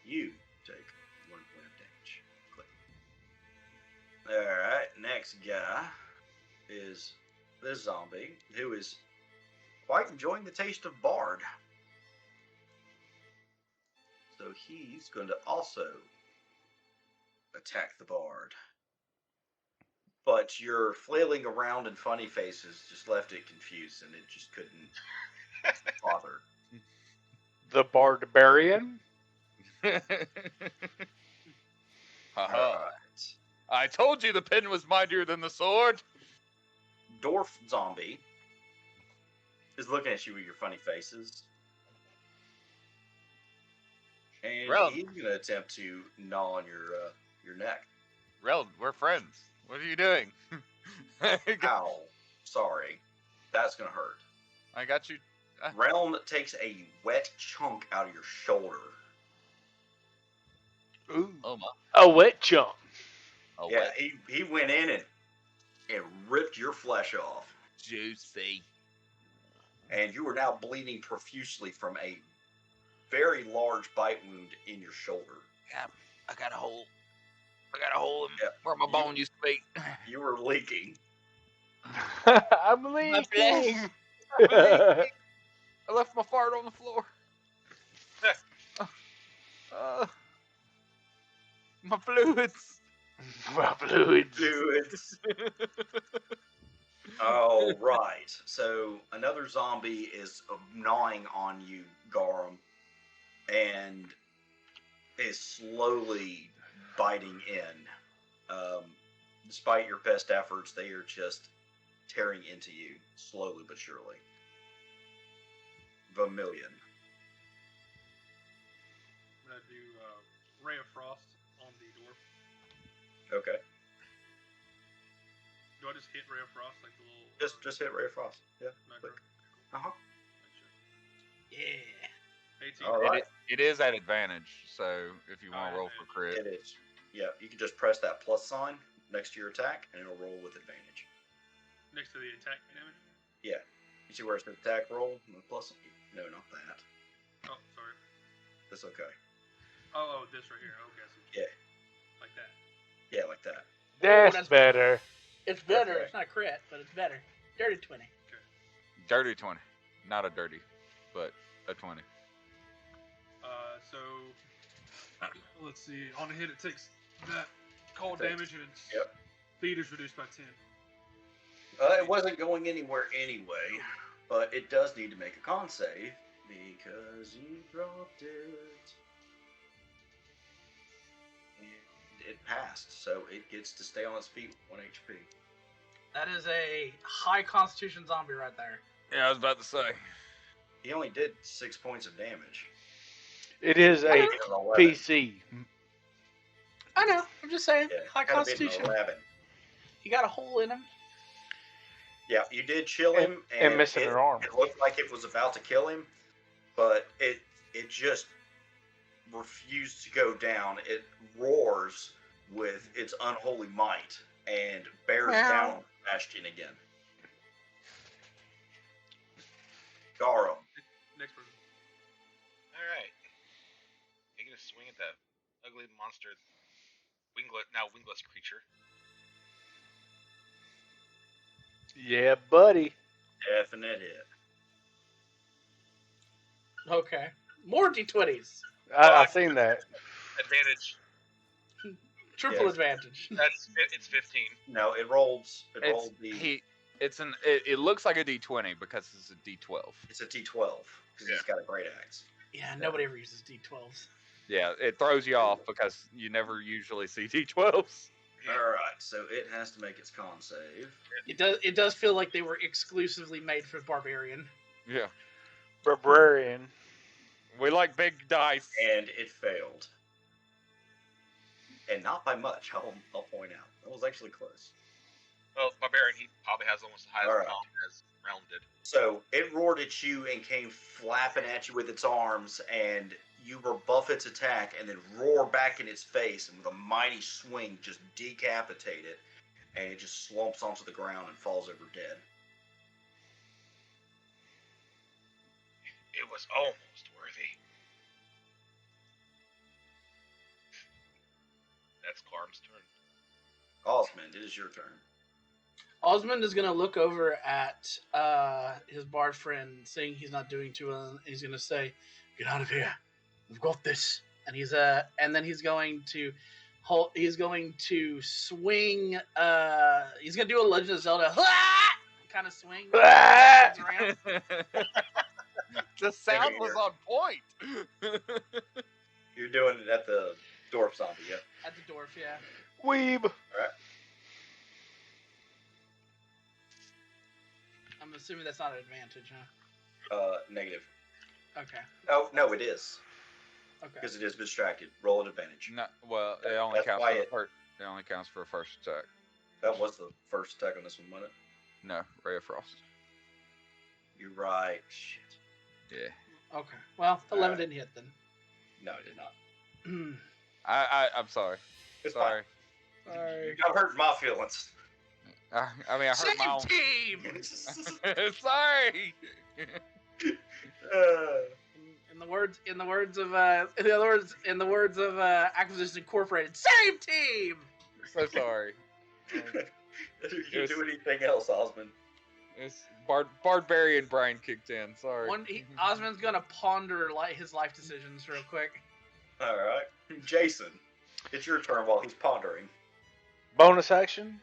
You take 1 point of damage. Click. Alright, next guy is this zombie who is quite enjoying the taste of Bard. So he's going to also attack the Bard. But your flailing around and funny faces just left it confused and it just couldn't bother. The Barbarian? Haha. Alright. I told you the pen was mightier than the sword. Dwarf zombie is looking at you with your funny faces. And Rel. he's going to attempt to gnaw on your neck. Rel, we're friends. What are you doing? Ow. Sorry. That's going to hurt. I got you. Realm takes a wet chunk out of your shoulder. Ooh. Oh my. A wet chunk. Oh, Yeah, wet. he went in and ripped your flesh off. Juicy. And you are now bleeding profusely from a very large bite wound in your shoulder. Yeah, I got a hole. I got a hole in Yep. where my bone used to be. You were leaking. I'm My leaking. flesh. I left my fart on the floor. My fluids. My fluids. Fluids. All right. So another zombie is gnawing on you, Garum, and is slowly biting in. Despite your best efforts, they are just tearing into you, slowly but surely. Vermilion. I'm gonna do Ray of Frost on the dwarf. Okay. Do I just hit Ray of Frost like the little? Just hit Ray of Frost. Yeah. macro? Uh-huh. Yeah. 18. All right. It is at advantage, so if you want Alright, to roll for crit. It is. Yeah, you can just press that plus sign next to your attack, and it'll roll with advantage. Next to the attack damage. Yeah. You see where it says attack roll? And the plus? No, not that. Oh, sorry. That's okay. Oh, this right here. Okay, I see. Yeah. Like that. Yeah, like that. That's better. It's better. Okay. It's not crit, but it's better. Dirty 20. Dirty 20. Not a dirty, but a 20. So let's see. On a hit, it takes that cold Thanks. damage, and its Yep. speed is reduced by 10. It wasn't going anywhere anyway, but it does need to make a con save because you dropped it. And it passed, so it gets to stay on its feet with 1 HP. That is a high constitution zombie right there. Yeah, I was about to say. He only did 6 points of damage. It is a Could have been an 11. PC. I know. I'm just saying. Yeah, High could have been an constitution. 11. You got a hole in him. Yeah, you did chill him, And missing an arm. It looked like it was about to kill him, but it just refused to go down. It roars with its unholy might and bears Meow. down on Bastion again. Garum. Next person. Alright. Making a swing at that ugly monster, wingless creature. Yeah, buddy. Definite hit. Okay. More D20s. I seen that. Advantage. Triple Yeah. advantage. It's 15. No, it rolls. It rolled the. It looks like a D20 because it's a D12. It's a D12 because he's got a great axe. Yeah, nobody ever uses D12s. Yeah, it throws you off because you never usually see D12s. All right, so it has to make its con save, It does feel like they were exclusively made for Barbarian. Yeah, Barbarian. we like big dice. and it failed. And not by much. I'll point out that was actually close. Well, Barbarian, he probably has almost the highest Alright. con as Realm did. So it roared at you and came flapping at you with its arms, and you rebuff its attack and then roar back in its face, and with a mighty swing, just decapitate it, and it just slumps onto the ground and falls over dead. It was almost worthy. That's Clarm's turn. Osmond, it is your turn. Osmond is gonna look over at his bard friend, saying he's not doing too well, and he's gonna say, "Get out of here! We've got this." And and then he's going to he's going to swing. He's gonna do a Legend of Zelda kind of swing. Around. The sound was on point. You're doing it at the dwarf zombie, yeah? At the dwarf, yeah. Weeb. All right. I'm assuming that's not an advantage, huh? Negative. Okay. Oh, no, it is. Okay. Because it is distracted. Roll an advantage. No, well, it only That's counts why for it- it only counts for a first attack. That was the first attack on this one, wasn't it? No, Ray of Frost. You're right. Shit. Yeah. Okay. Well, 11 Alright. didn't hit then. No, it did not. I'm sorry. It's Sorry. Sorry. I'm hurting my feelings. I mean, I heard Same my own. team. Sorry. In the words of Acquisitions Incorporated, same team. So sorry. You can do anything else, Osmond. It's barbarian brain kicked in. Sorry. Osmond's gonna ponder his life decisions real quick. All right. Jason, it's your turn while he's pondering. Bonus action?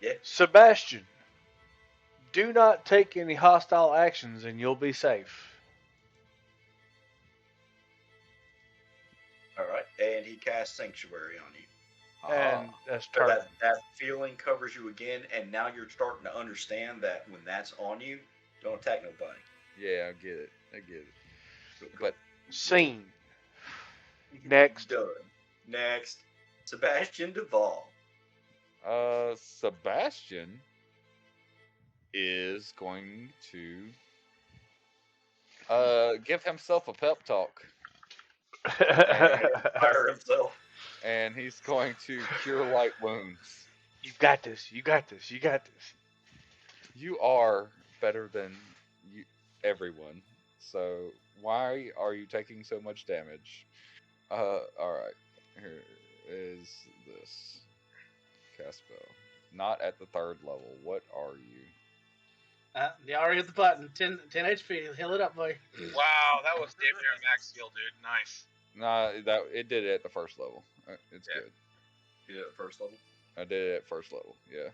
Yeah. Sebastian, do not take any hostile actions and you'll be safe. All right. And he casts Sanctuary on you. And that's So turn. that feeling covers you again, and now you're starting to understand that when that's on you, don't attack nobody. Yeah, I get it. But Scene. Next. Done. Next. Sebastian Duvall. Sebastian is going to give himself a pep talk, Fire himself. and he's going to cure light wounds. You got this. You got this. You got this. You are better than everyone, so why are you taking so much damage? All right. Here is this cast spell. Not at the 3rd level. What are you? You already hit the button. 10 HP. Heal it up, boy. Wow, that was damn near max skill, dude. Nice. Nah, it did it at the 1st level. It's Yeah. good. You did it at first level? I did it at 1st level. Yeah.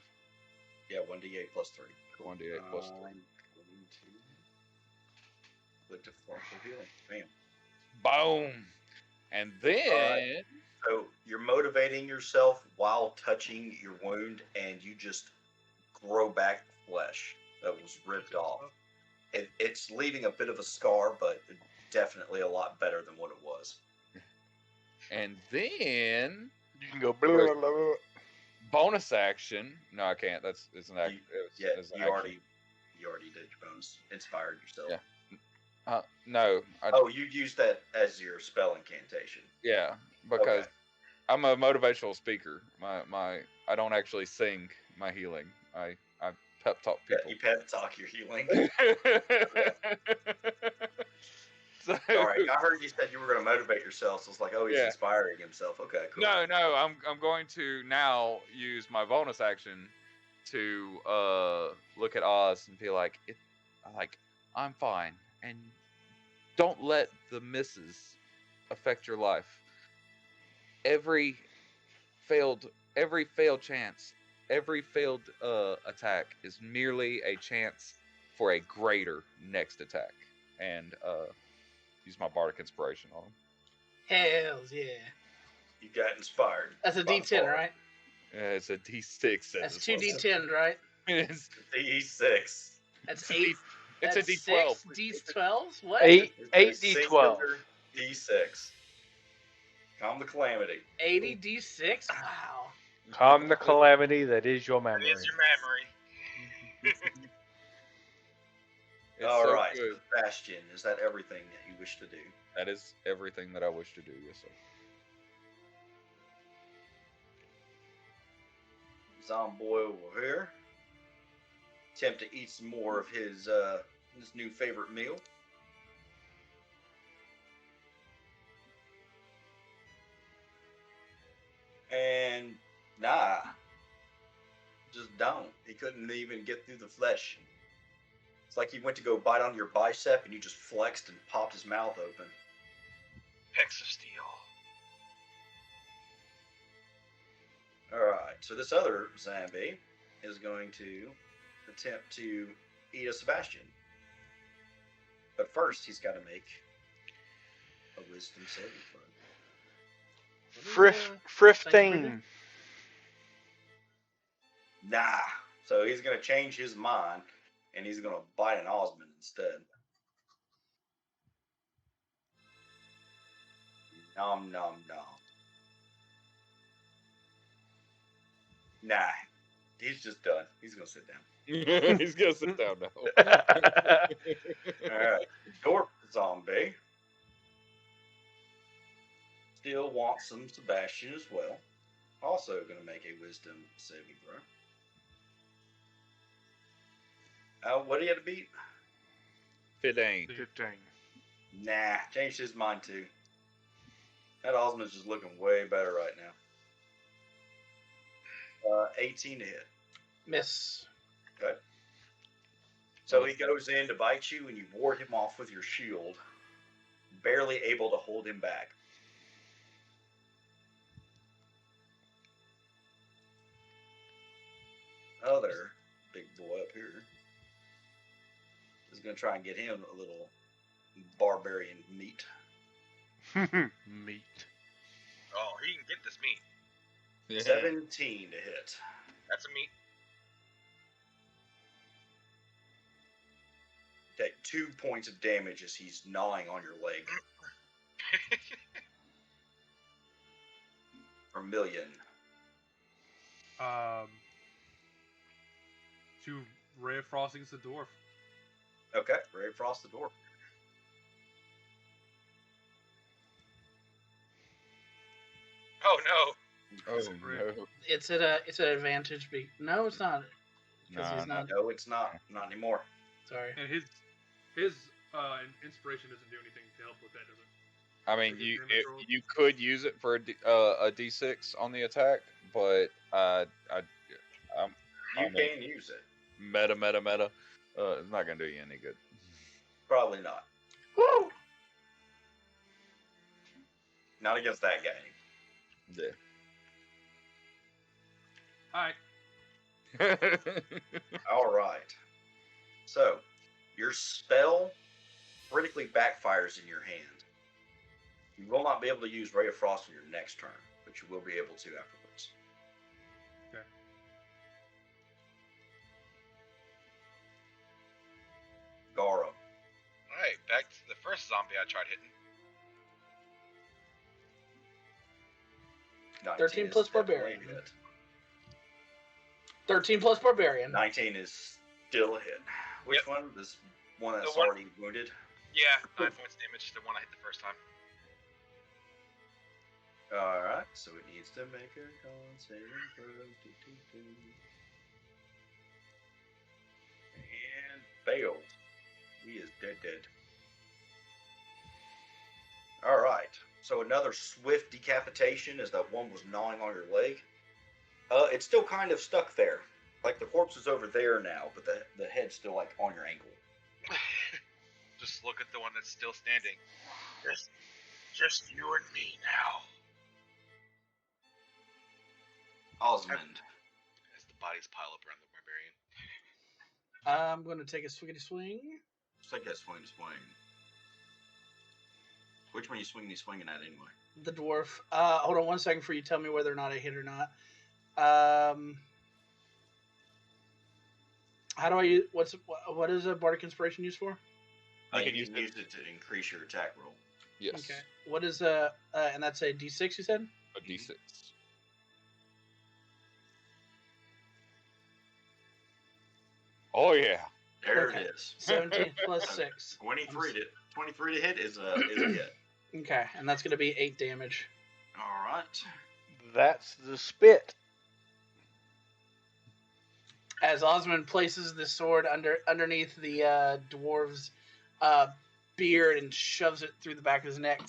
Yeah, 1d8 plus 3. 1d8 plus 3. Going to click to flush the healing. Bam. Boom. And then So you're motivating yourself while touching your wound, and you just grow back flesh that was ripped off. It's leaving a bit of a scar, but definitely a lot better than what it was. And then You can go blah, blah, blah. bonus action. No, I can't. It's an act. Yeah, it's an you action. already did your bonus. Inspired yourself. Yeah. No. Oh, you used that as your spell incantation. Yeah, because Okay. I'm a motivational speaker. I don't actually sing my healing. I pep talk Yeah, people. you pep talk your healing. So, All right, I heard you said you were going to motivate yourself, so it's like, oh, he's Yeah. inspiring himself. Okay, cool. No, I'm going to now use my bonus action to look at Oz and be like, I'm fine, and don't let the misses affect your life. Every failed chance, every failed attack is merely a chance for a greater next attack, and use my bardic inspiration on him. Hells yeah. You got inspired. That's a by the D10, bard. right? It's a D6. That's as 2 well. D10, right? It's D6. That's a 8. it's a That's D12. 6 D12s? What? 8 It's a D12. singular D6. Calm the calamity. 80 D6? Wow. Calm the calamity that is your memory. It is your memory. It's All so right, good. Sebastian, is that everything that you wish to do? That is everything that I wish to do. Yes, sir. Zomboy over here. Attempt to eat some more of his new favorite meal. And nah, just don't. He couldn't even get through the flesh. It's like he went to go bite on your bicep and you just flexed and popped his mouth open. Hex of steel. Alright, so this other zombie is going to attempt to eat a Sebastian. But first, he's got to make a wisdom saving throw. 15. Nah. So he's going to change his mind, and he's going to bite an Osmond instead. Nom nom nom. Nah. He's just done. He's going to sit down. He's gonna sit down now. Alright. Dwarf zombie. Still wants some Sebastian as well. Also going to make a wisdom saving throw. What do you have to beat? 15. 15. Nah, changed his mind too. That Osmond's just looking way better right now. 18 to hit. Miss. Okay. So he goes in to bite you, and you ward him off with your shield, barely able to hold him back. Other big boy up here is going to try and get him a little barbarian meat. Meat. Oh, he can get this meat. Yeah. 17 to hit. That's a meat. Take 2 points of damage as he's gnawing on your leg. Vermilion. To Ray of Frostings the dwarf. Okay, Ray Frost the dwarf. Oh no. Oh no. It's at an advantage. No, it's not. Because he's not. No, it's not. Not anymore. Sorry. And his inspiration doesn't do anything to help with that, does it? I mean, Like a you damage roll? you could use it for a D6 on the attack, but You I'm can use it. meta. It's not gonna do you any good. Probably not. Woo! Not against that guy. Yeah. Alright. All right. So, your spell critically backfires in your hand. You will not be able to use Ray of Frost on your next turn, but you will be able to afterwards. Okay. Garo. Alright, back to the first zombie I tried hitting. 19 13 is plus definitely barbarian. a hit. 13 plus barbarian. 19 is still a hit. Which one? This one that's The one- already wounded? Yeah, 9 points damage. The one I hit the first time. Alright, so it needs to make a con saving throw. And failed. He is dead. Alright, so another swift decapitation as that one was gnawing on your leg. It's still kind of stuck there. Like the corpse is over there now, but the head's still like on your ankle. Just look at the one that's still standing. Just you and me now. Osmond. As the bodies pile up around the barbarian. I'm going to take a swiggity swing. Just take that swing. Which one are you swinging at anyway? The dwarf. Hold on 1 second for you to tell me whether or not I hit or not. How do I use? What is a bardic inspiration used for? I You can can use use it to increase your attack roll. Yes. Okay. What is and that's a D6 you said? A D6. Oh yeah. There Okay. it is. 17 plus 6. 23 to hit is a hit. Okay, and that's going to be 8 damage. All right. That's the spit. As Osmond places the sword underneath the dwarf's beard and shoves it through the back of his neck.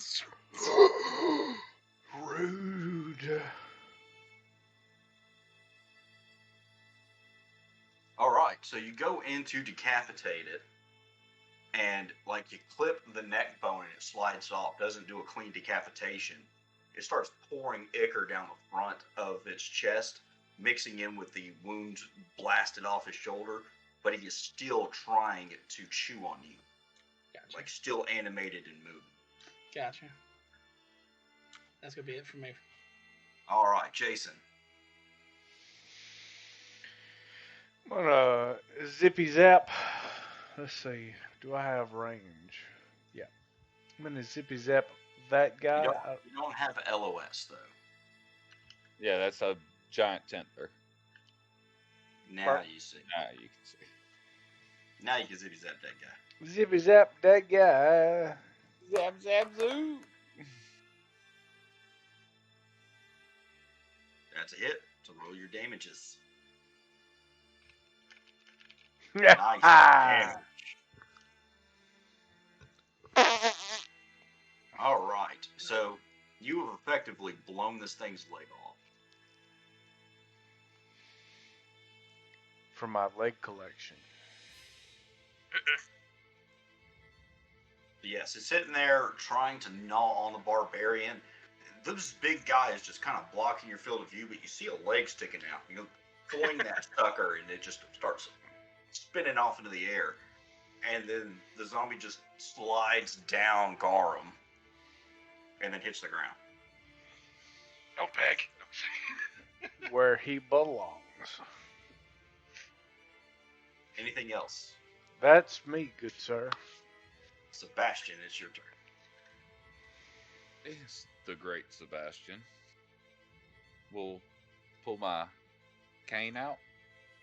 Rude. so you go in to decapitate it, and like you clip the neck bone and it slides off, doesn't do a clean decapitation. It starts pouring ichor down the front of its chest, mixing in with the wounds blasted off his shoulder, but he is still trying to chew on you. Gotcha. Like still animated and moving. Gotcha. That's gonna be it for me. Alright, Jason. I'm gonna zippy zap. Let's see. Do I have range? Yeah. I'm gonna zippy zap that guy. You don't have LOS though. Yeah, that's a giant tenther. Now you see. Now you can see. Now you can zippy zap that guy. Zippy zap that guy. Zap, zap, zoo. That's a hit. So roll your damages. Yeah. Nice damage. Alright, so you have effectively blown this thing's leg off. For my leg collection. Yes, it's sitting there trying to gnaw on the barbarian. Those big guys just kind of blocking your field of view, but you see a leg sticking out. You go pulling that sucker, and it just starts spinning off into the air. And then the zombie just slides down Garum, and then hits the ground. No peg. Where he belongs. Anything else? That's me, good sir. Sebastian, it's your turn. It's the great Sebastian. We'll pull my cane out,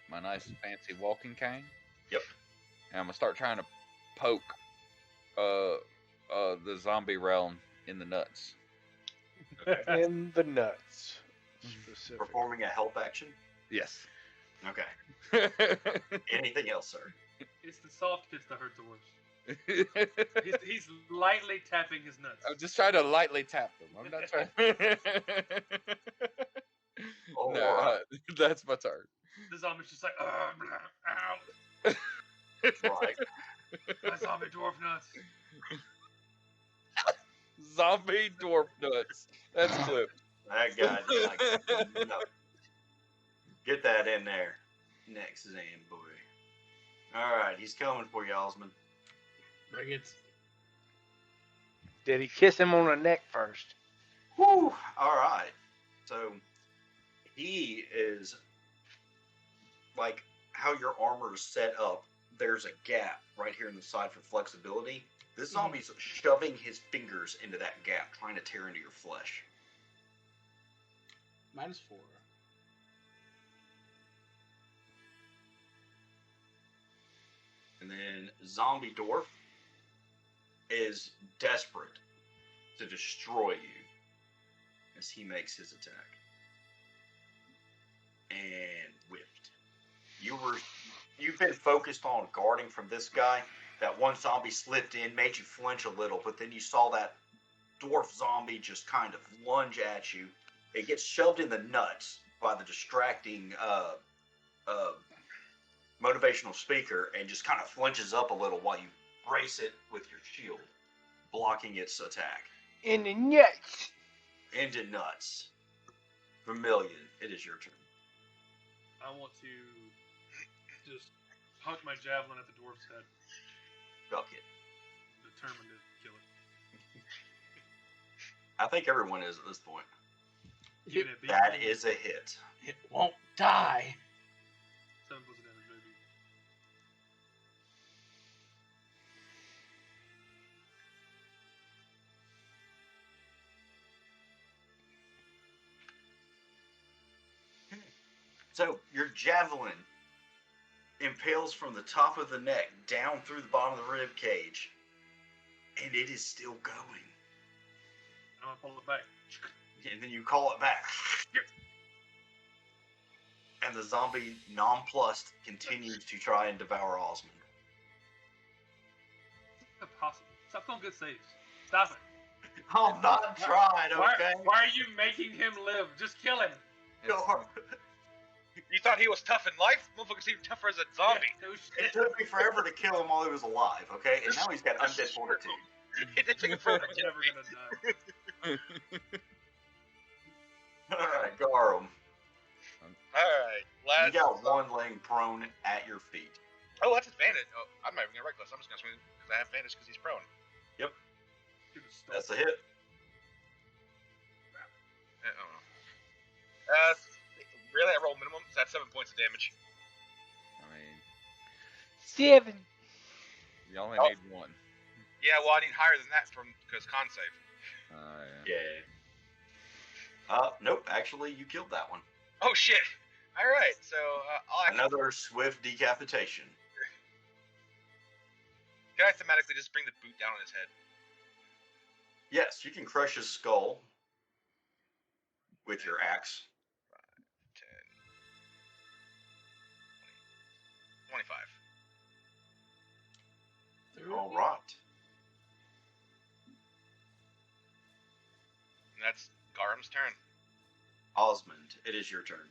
my nice fancy walking cane. Yep. And I'm gonna start trying to poke the zombie realm in the nuts. In the nuts. Specific. Performing a help action? Yes. Okay. Anything else, sir? It's the soft hits that hurt the worst. He's lightly tapping his nuts. I'm just trying to lightly tap them. I'm not trying. Oh, No, alright. that's my turn. The zombie's just like, ow. Right. My zombie dwarf nuts. Zombie dwarf nuts. That's clipped. That guy just like, no. Get that in there. Next is boy. Alright, he's coming for you, Osmond. Bring it. Did he kiss him on the neck first? Whew! Alright. So, he is like how your armor is set up. There's a gap right here in the side for flexibility. This zombie's shoving his fingers into that gap, trying to tear into your flesh. -4. And then Zombie Dwarf is desperate to destroy you as he makes his attack. And whiffed. You've been focused on guarding from this guy. That one zombie slipped in, made you flinch a little, but then you saw that dwarf zombie just kind of lunge at you. It gets shoved in the nuts by the distracting motivational speaker and just kind of flinches up a little while you brace it with your shield, blocking its attack. In the nuts. Into nuts. Vermilion, it is your turn. I want to just huck my javelin at the dwarf's head, Duck it. determined to kill it. I think everyone is at this point. Even it being That is a hit. It won't die. 7 plus damage, baby. So your javelin impales from the top of the neck down through the bottom of the rib cage, and it is still going. I'm gonna pull it back. And then you call it back. And the zombie, nonplussed, continues to try and devour Osmond. It's impossible. Stop throwing good saves. Stop it. I'm not trying, okay? Why are you making him live? Just kill him. Sure. You thought he was tough in life? Motherfucker's even tougher as a zombie. No It shit. took me forever to kill him while he was alive, okay? And now he's got undead fortitude. It took him forever to I'm kill never me. gonna die. Alright, Garum. Alright, last. You got one laying prone at your feet. Oh, that's advantage. Oh, I'm not even gonna reckless. I'm just gonna swing because I have advantage because he's prone. That's a hit. Really, I roll minimum. So that's 7 points of damage. I mean, 7. you only Oh. need one. Yeah, well, I need higher than that because con save. Yeah. Yeah. Nope. Actually, you killed that one. Oh shit! All right, so I'll actually. Another swift decapitation. Can I thematically just bring the boot down on his head? Yes, you can crush his skull with your axe. 10, 25. All right. And that's Garum's turn. Osmond, it is your turn.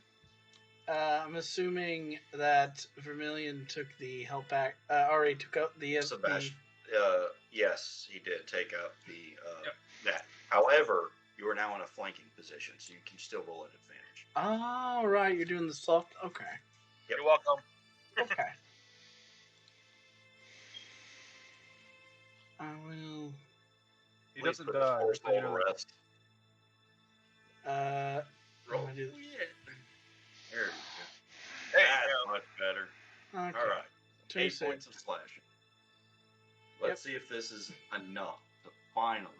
I'm assuming that Vermilion took the help act. Already took out the Sebastian. Yes, he did take up the Yep. that. However, you are now in a flanking position, so you can still roll at advantage. Oh, right. You're doing the soft. Okay. You're welcome. Okay. I will. He Please doesn't put the die. force so you roll know to that. rest. I'm Roll. gonna do. There you There go. That's you go. much better. Okay. All right. 8 26. points of slashing. Let's see if this is enough to finally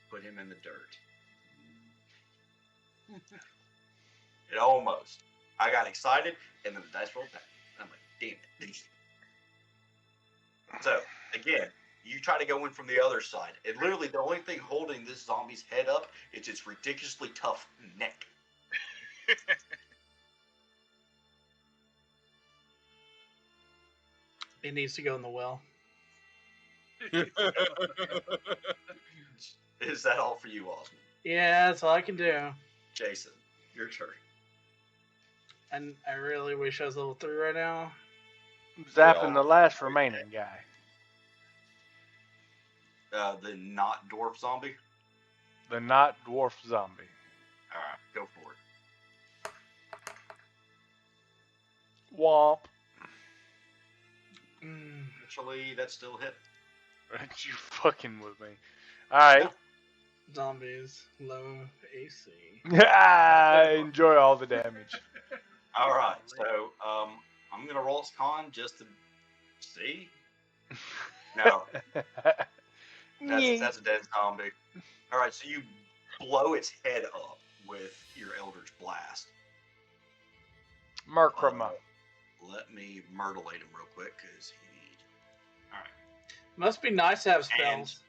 put him in the dirt. It almost. I got excited, and then the dice rolled back. I'm like, damn it. So, again, you try to go in from the other side. And literally, the only thing holding this zombie's head up is its ridiculously tough neck. It needs to go in the well. Is that all for you, Osmond? Yeah, that's all I can do. Jason, your turn. And I really wish I was level 3 right now. Zapping the last remaining guy. The not dwarf zombie? The not dwarf zombie. Alright, go for it. Womp. Actually, that's still a hit. You fucking with me. Alright. Zombies, low AC. I enjoy all the damage. Alright, so I'm gonna roll its con just to see. No, that's a dead zombie. Alright, so you blow its head up with your Eldritch Blast. Merkrama. Let me myrtlate him real quick, because he... Alright. Must be nice to have spells.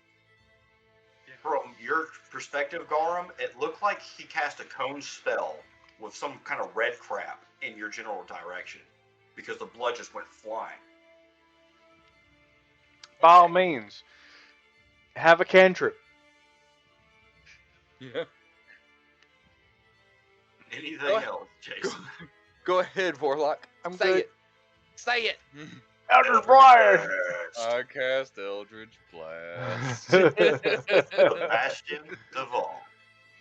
From your perspective, Garum, it looked like he cast a cone spell with some kind of red crap in your general direction, because the blood just went flying. By all means, have a cantrip. Yeah. Anything Go ahead. else, Jason? Go ahead, Warlock. I'm Say good. it. Say it. Eldritch Blast! I cast Eldritch Blast. Sebastian Duvall.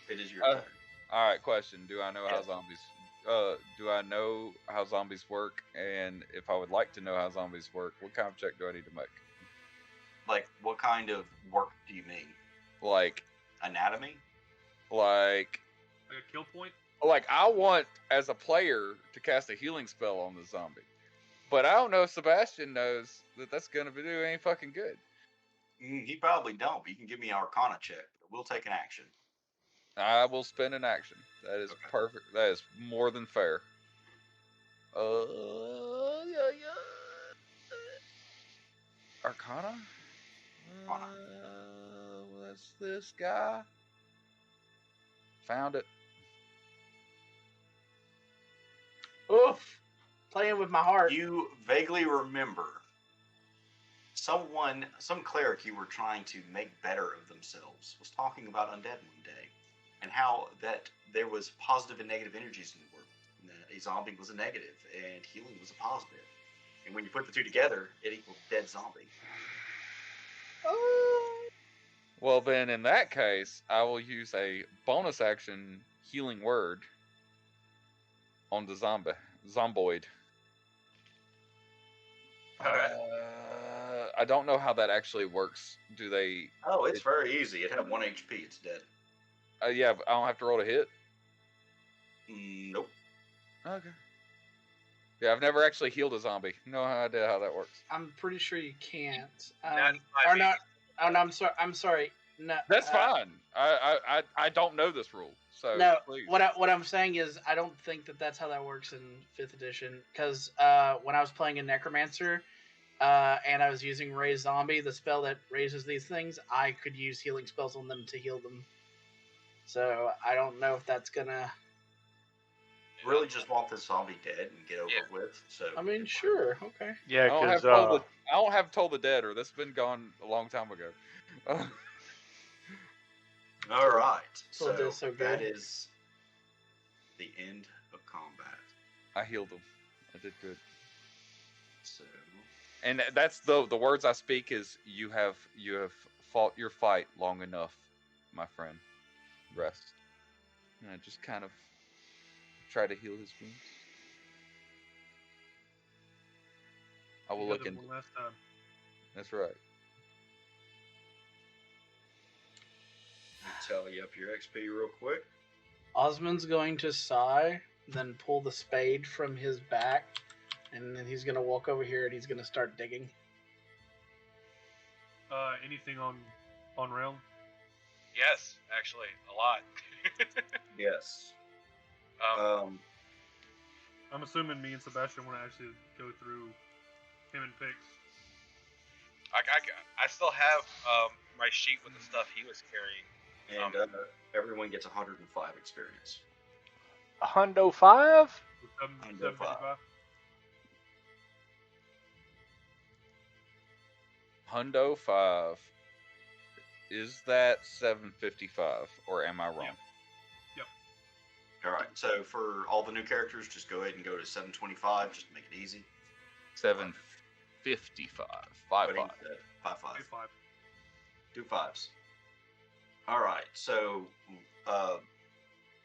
It is your turn. All right, question: Do I know how Yes. zombies? Do I know how zombies work? And if I would like to know how zombies work, what kind of check do I need to make? Like, what kind of work do you mean? Like, Anatomy? like, Like a kill point? I want as a player to cast a healing spell on the zombie, but I don't know if Sebastian knows that that's gonna do any fucking good. He probably don't, but you can give me an Arcana check. We'll take an action. I will spend an action. That is Okay. perfect. That is more than fair. Yeah. Arcana? Arcana. What's this guy? Found it. Oof. Playing with my heart. You vaguely remember some cleric you were trying to make better of themselves was talking about undead one day, and how that there was positive and negative energies in the world, a zombie was a negative and healing was a positive. And when you put the two together, it equals dead zombie. Well, then in that case, I will use a bonus action healing word on the zomboid. Alright. I don't know how that actually works. Do they? Oh, it's very easy. It had 1 HP. It's dead. Yeah, but I don't have to roll to hit. Nope. Okay. Yeah, I've never actually healed a zombie. No idea how that works. I'm pretty sure you can't. Not Or my not. Oh no, I'm sorry. No, That's fine. I don't know this rule, so No, please. what I'm saying is I don't think that's how that works in 5th edition. Because when I was playing a necromancer, and I was using Raise Zombie, the spell that raises these things, I could use healing spells on them to heal them. So I don't know if that's gonna. Really just want this zombie dead and get over with. So I mean, sure, okay. Yeah, I don't because have Toll the Dead, or that's been gone a long time ago. all right. So So that's so that good. is the end of combat. I healed him. I did good. So And that's the words I speak is you have fought your fight long enough, my friend. Rest. And I just kind of try to heal his wounds. I will You look got in. them one last time. That's right. tally up your XP real quick. Osmond's going to sigh, then pull the spade from his back, and then he's gonna walk over here and he's gonna start digging. Anything on realm? Yes, actually, a lot. Yes. I'm assuming me and Sebastian want to actually go through him and Pix. I still have my sheet with the stuff he was carrying. And everyone gets 105 experience. a hundo 5? 755. Hundo 5. Is that 755, or am I wrong? Yep. All right. So for all the new characters, just go ahead and go to 725, just to make it easy. 755. What 5-5. he said, 5-5. 25. Do fives. All right. So,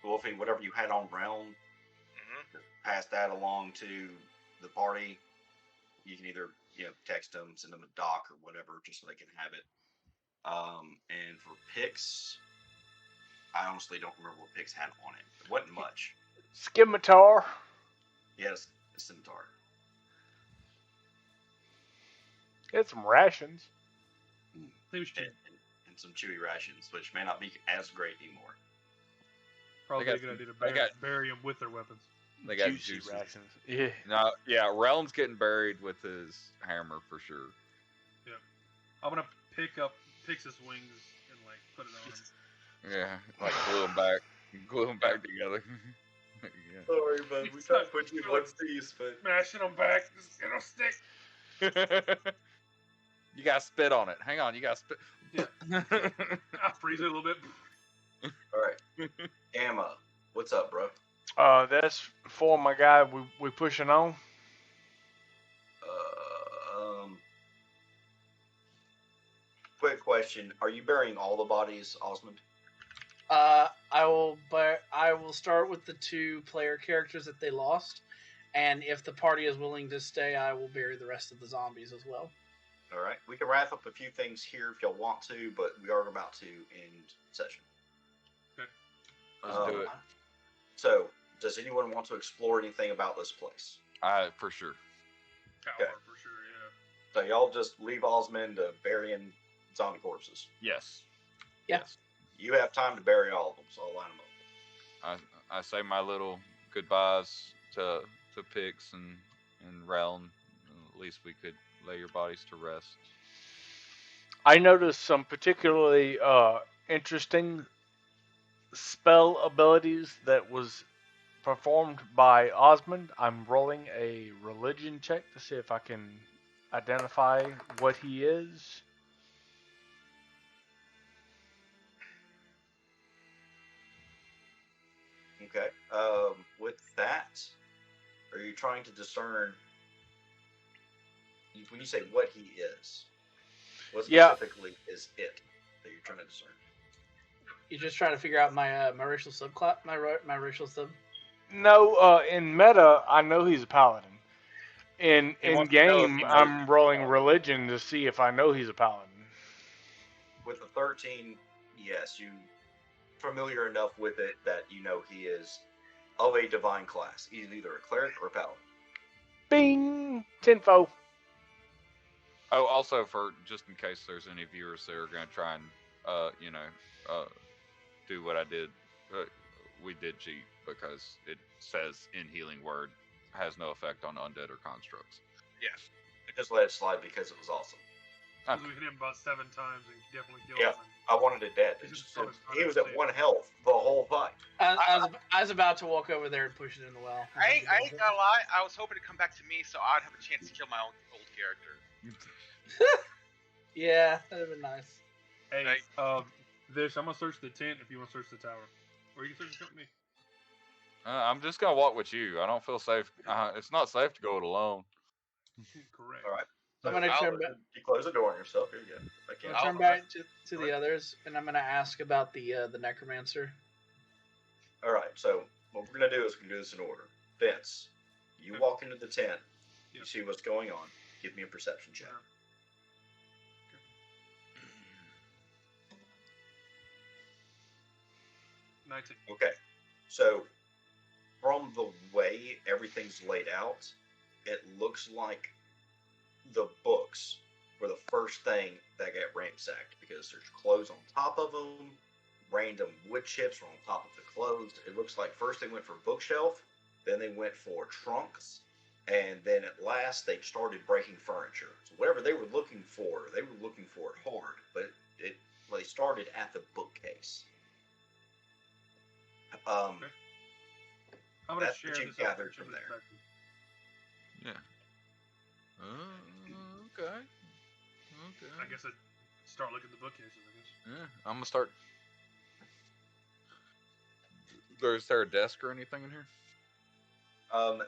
Wolfie, whatever you had on realm, pass that along to the party. You can either text them, send them a doc or whatever, just so they can have it. And for Pix, I honestly don't remember what Pix had on it. It wasn't much. Scimitar. Yes, a scimitar. Get some rations. They was cheap. And some chewy rations, which may not be as great anymore. Probably a good idea to bury them with their weapons. They got Juicy juices. rations. Yeah. No, yeah, Realm's getting buried with his hammer for sure. Yep. I'm gonna pick up Pix's wings and like put it on him. Yeah, like glue them back together. Yeah. Sorry, but we tried to put you in one piece, but Smashing them back, it'll stick. You gotta spit on it. Hang on, you gotta spit. Yeah. I'll freeze it a little bit. all right. Gamma, what's up, bro? That's for my guy. We pushing on. Quick question: are you burying all the bodies, Osmond? I will start with the 2 player characters that they lost, and if the party is willing to stay, I will bury the rest of the zombies as well. All right. We can wrap up a few things here if y'all want to, but we are about to end session. Okay. Let's do it. So, does anyone want to explore anything about this place? For sure. Tower Okay. for sure, yeah. So y'all just leave Osmond burying zombie corpses. Yes. Yeah. Yes. You have time to bury all of them, so I'll line them up. I say my little goodbyes to Pix and Realm. At least we could lay your bodies to rest. I noticed some particularly interesting spell abilities that was performed by Osmond. I'm rolling a religion check to see if I can identify what he is. Okay. With that, are you trying to discern when you say what he is? What Yeah. specifically is it that you're trying to discern? You just trying to figure out my racial subclass, my racial sub. No, in meta, I know he's a paladin. In He wants to know if game, he knows I'm he's a rolling paladin. religion to see if I know he's a paladin. With the 13, yes, you familiar enough with it that you know he is of a divine class. He's either a cleric or a paladin. Bing! Tinfo. Oh, also for just in case there's any viewers that are going to try and, do what I did. We did cheat because it says in healing word has no effect on undead or constructs. Yes. I just let it slide because it was awesome. Because we hit him about 7 times and definitely killed Yeah. him. I wanted it dead. He was at 1 health the whole fight. I was about to walk over there and push it in the well. I ain't gonna lie, I was hoping to come back to me so I'd have a chance to kill my own old character. Yeah, that'd have been nice. Hey, Vish, I'm gonna search the tent if you want to search the tower. Or you can search the tent with me. I'm just going to walk with you. I don't feel safe. It's not safe to go it alone. Correct. All right. I'm gonna turn back. You close the door on yourself. Here you go. I I'm can't. gonna turn back to the others, and I'm gonna ask about the necromancer. All right. So what we're gonna do is we're gonna do this in order. Vince, you Okay. walk into the tent. You Yep. see what's going on. Give me a perception check. Sure. 19. Okay. So from the way everything's laid out, it looks like the books were the first thing that got ransacked because there's clothes on top of them, random wood chips are on top of the clothes. It looks like first they went for bookshelf, then they went for trunks, and then at last they started breaking furniture. So whatever they were looking for it hard, but they started at the bookcase. I'm gonna That's share what you this gathered out from there. Yeah. Okay. I guess I'd start looking at the bookcases, I guess. Yeah, I'm going to start. Is there a desk or anything in here?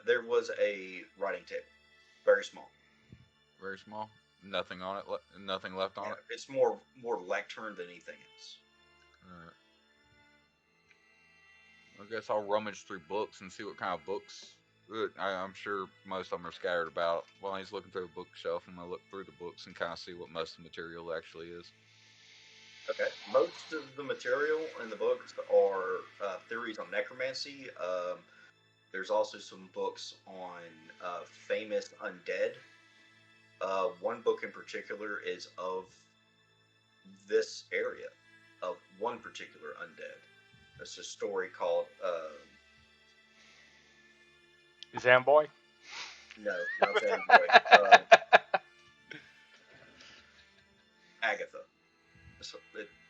There was a writing table, very small. Very small. Nothing on it. Nothing left on Yeah, it. it's more lectern than anything else. Alright. I guess I'll rummage through books and see what kind of books. I'm sure most of them are scattered about. While he's looking through a bookshelf, I'm gonna look through the books and kind of see what most of the material actually is. Okay, most of the material in the books are theories on necromancy. There's also some books on famous undead. One book in particular is of this area, of one particular undead. It's a story called Zamboy? no, not Zamboy. Agatha.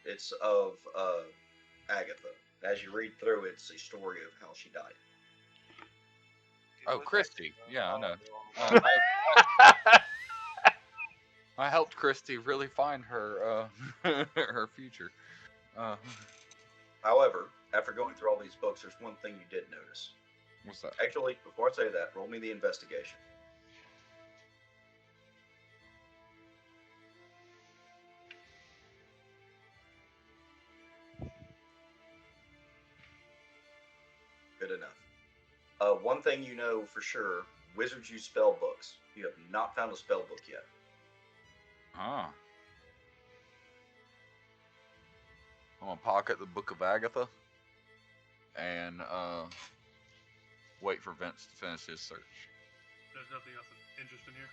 It's of Agatha. As you read through, it's a story of how she died. Oh, Christy. Yeah, I know. I helped Christy really find her her future. However, after going through all these books, there's one thing you did notice. What's that? Actually, before I say that, roll me the investigation. Good enough. One thing you know for sure, wizards use spell books. You have not found a spell book yet. Ah. I'm gonna pocket the Book of Agatha and wait for Vince to finish his search. There's nothing else interesting here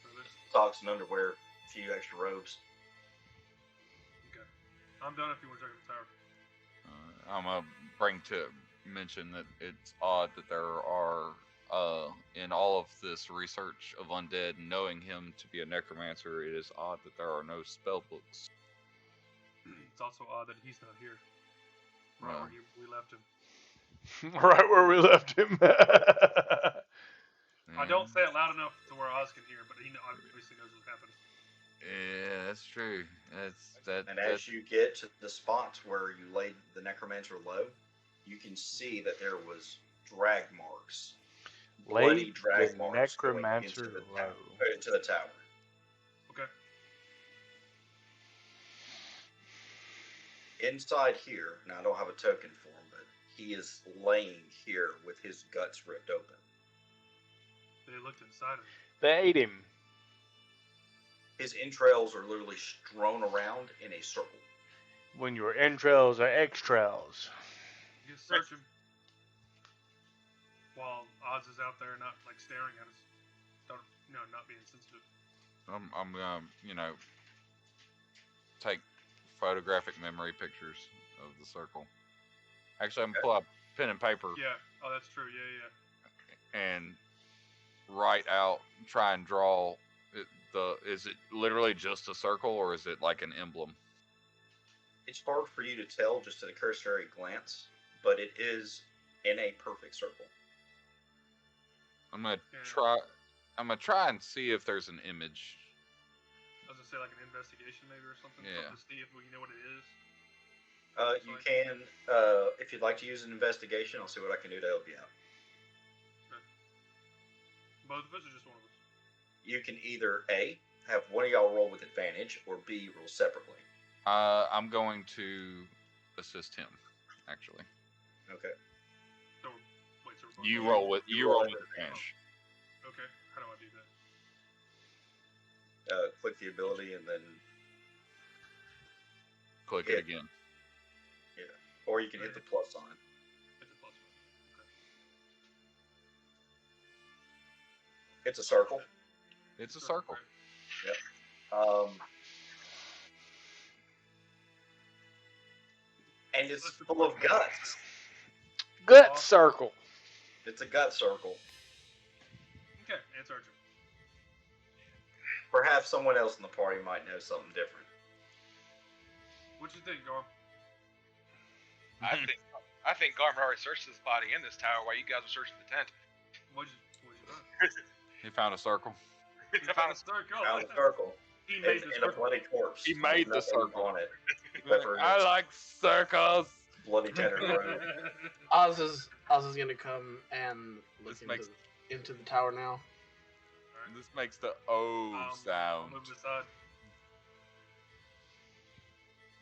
for this. Socks and underwear, a few extra robes. Okay. I'm done if you want to check the tower. I'm gonna bring to mention that it's odd that there are in all of this research of undead and knowing him to be a necromancer, it is odd that there are no spell books. It's also odd that he's not here. Right No. where we left him. Right where we left him. I don't say it loud enough to where Oz can hear, but he obviously knows what happened. Yeah, that's true. And as you get to the spots where you laid the necromancer low, you can see that there was drag marks bloody Lay drag the marks going necromancer low. into the tower. Okay. Inside here, now I don't have a token for him, but he is laying here with his guts ripped open. They looked inside of him. They ate him. His entrails are literally strewn around in a circle. When your entrails are extrails. You just search him while Oz is out there, not like staring at us. Don't, not being sensitive. I'm gonna, take photographic memory pictures of the circle. Actually, I'm gonna pull out pen and paper Yeah. Oh, that's true. Yeah. and write out, try and draw is it literally just a circle or is it like an emblem? It's hard for you to tell just at a cursory glance, but it is in a perfect circle. I'm gonna Yeah. try and see if there's an image. I was gonna say like an investigation maybe or something. Yeah. To see if we know what it is. You can, if you'd like to use an investigation, I'll see what I can do to help you out. Both of us or just one of us? You can either A, have one of y'all roll with advantage, or B, roll separately. I'm going to assist him, actually. Okay. So wait, so we're You both- roll with You roll advantage. Okay. How do I do that? Click the ability and then, Click Yeah. it again. or you can hit the plus sign. Hit the plus one. Okay. It's a circle. It's a circle. And it's full of guts. Gut circle. It's a gut circle. Okay, and search him. Perhaps someone else in the party might know something different. What you think, Garm? I think Garm already searched this body in this tower while you guys were searching the tent. What'd you find? He found a circle. He found a circle. Found a circle. He made In the a circle. bloody corpse. He made the Nothing circle. on it. Except for I like circles. bloody tattered robe. Oz is gonna come and look This makes- into the tower now. This makes the O sound. Move aside.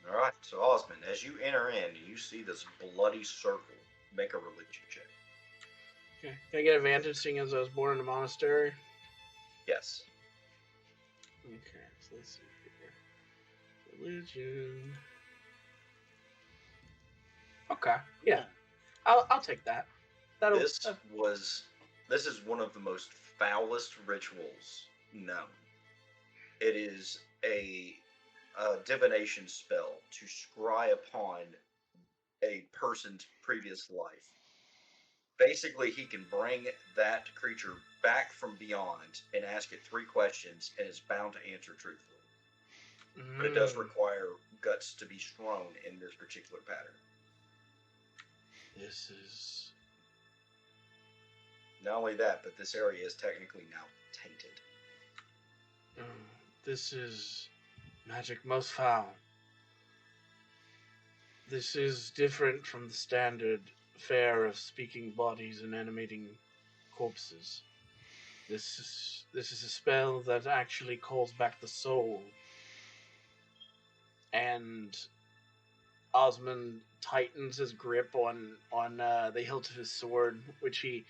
Alright, so Osmond, as you enter in, you see this bloody circle. Make a religion check. Okay. Can I get advantage seeing as I was born in a monastery? Yes. Okay, so let's see here. Religion. Okay, yeah. I'll take that. This is one of the most foulest rituals known. It is a divination spell to scry upon a person's previous life. Basically, he can bring that creature back from beyond and ask it 3 questions and is bound to answer truthfully. But it does require guts to be strewn in this particular pattern. This is... Not only that, but this area is technically now tainted. This is magic most foul. This is different from the standard fare of speaking bodies and animating corpses. This is a spell that actually calls back the soul. And Osmond tightens his grip on the hilt of his sword, which he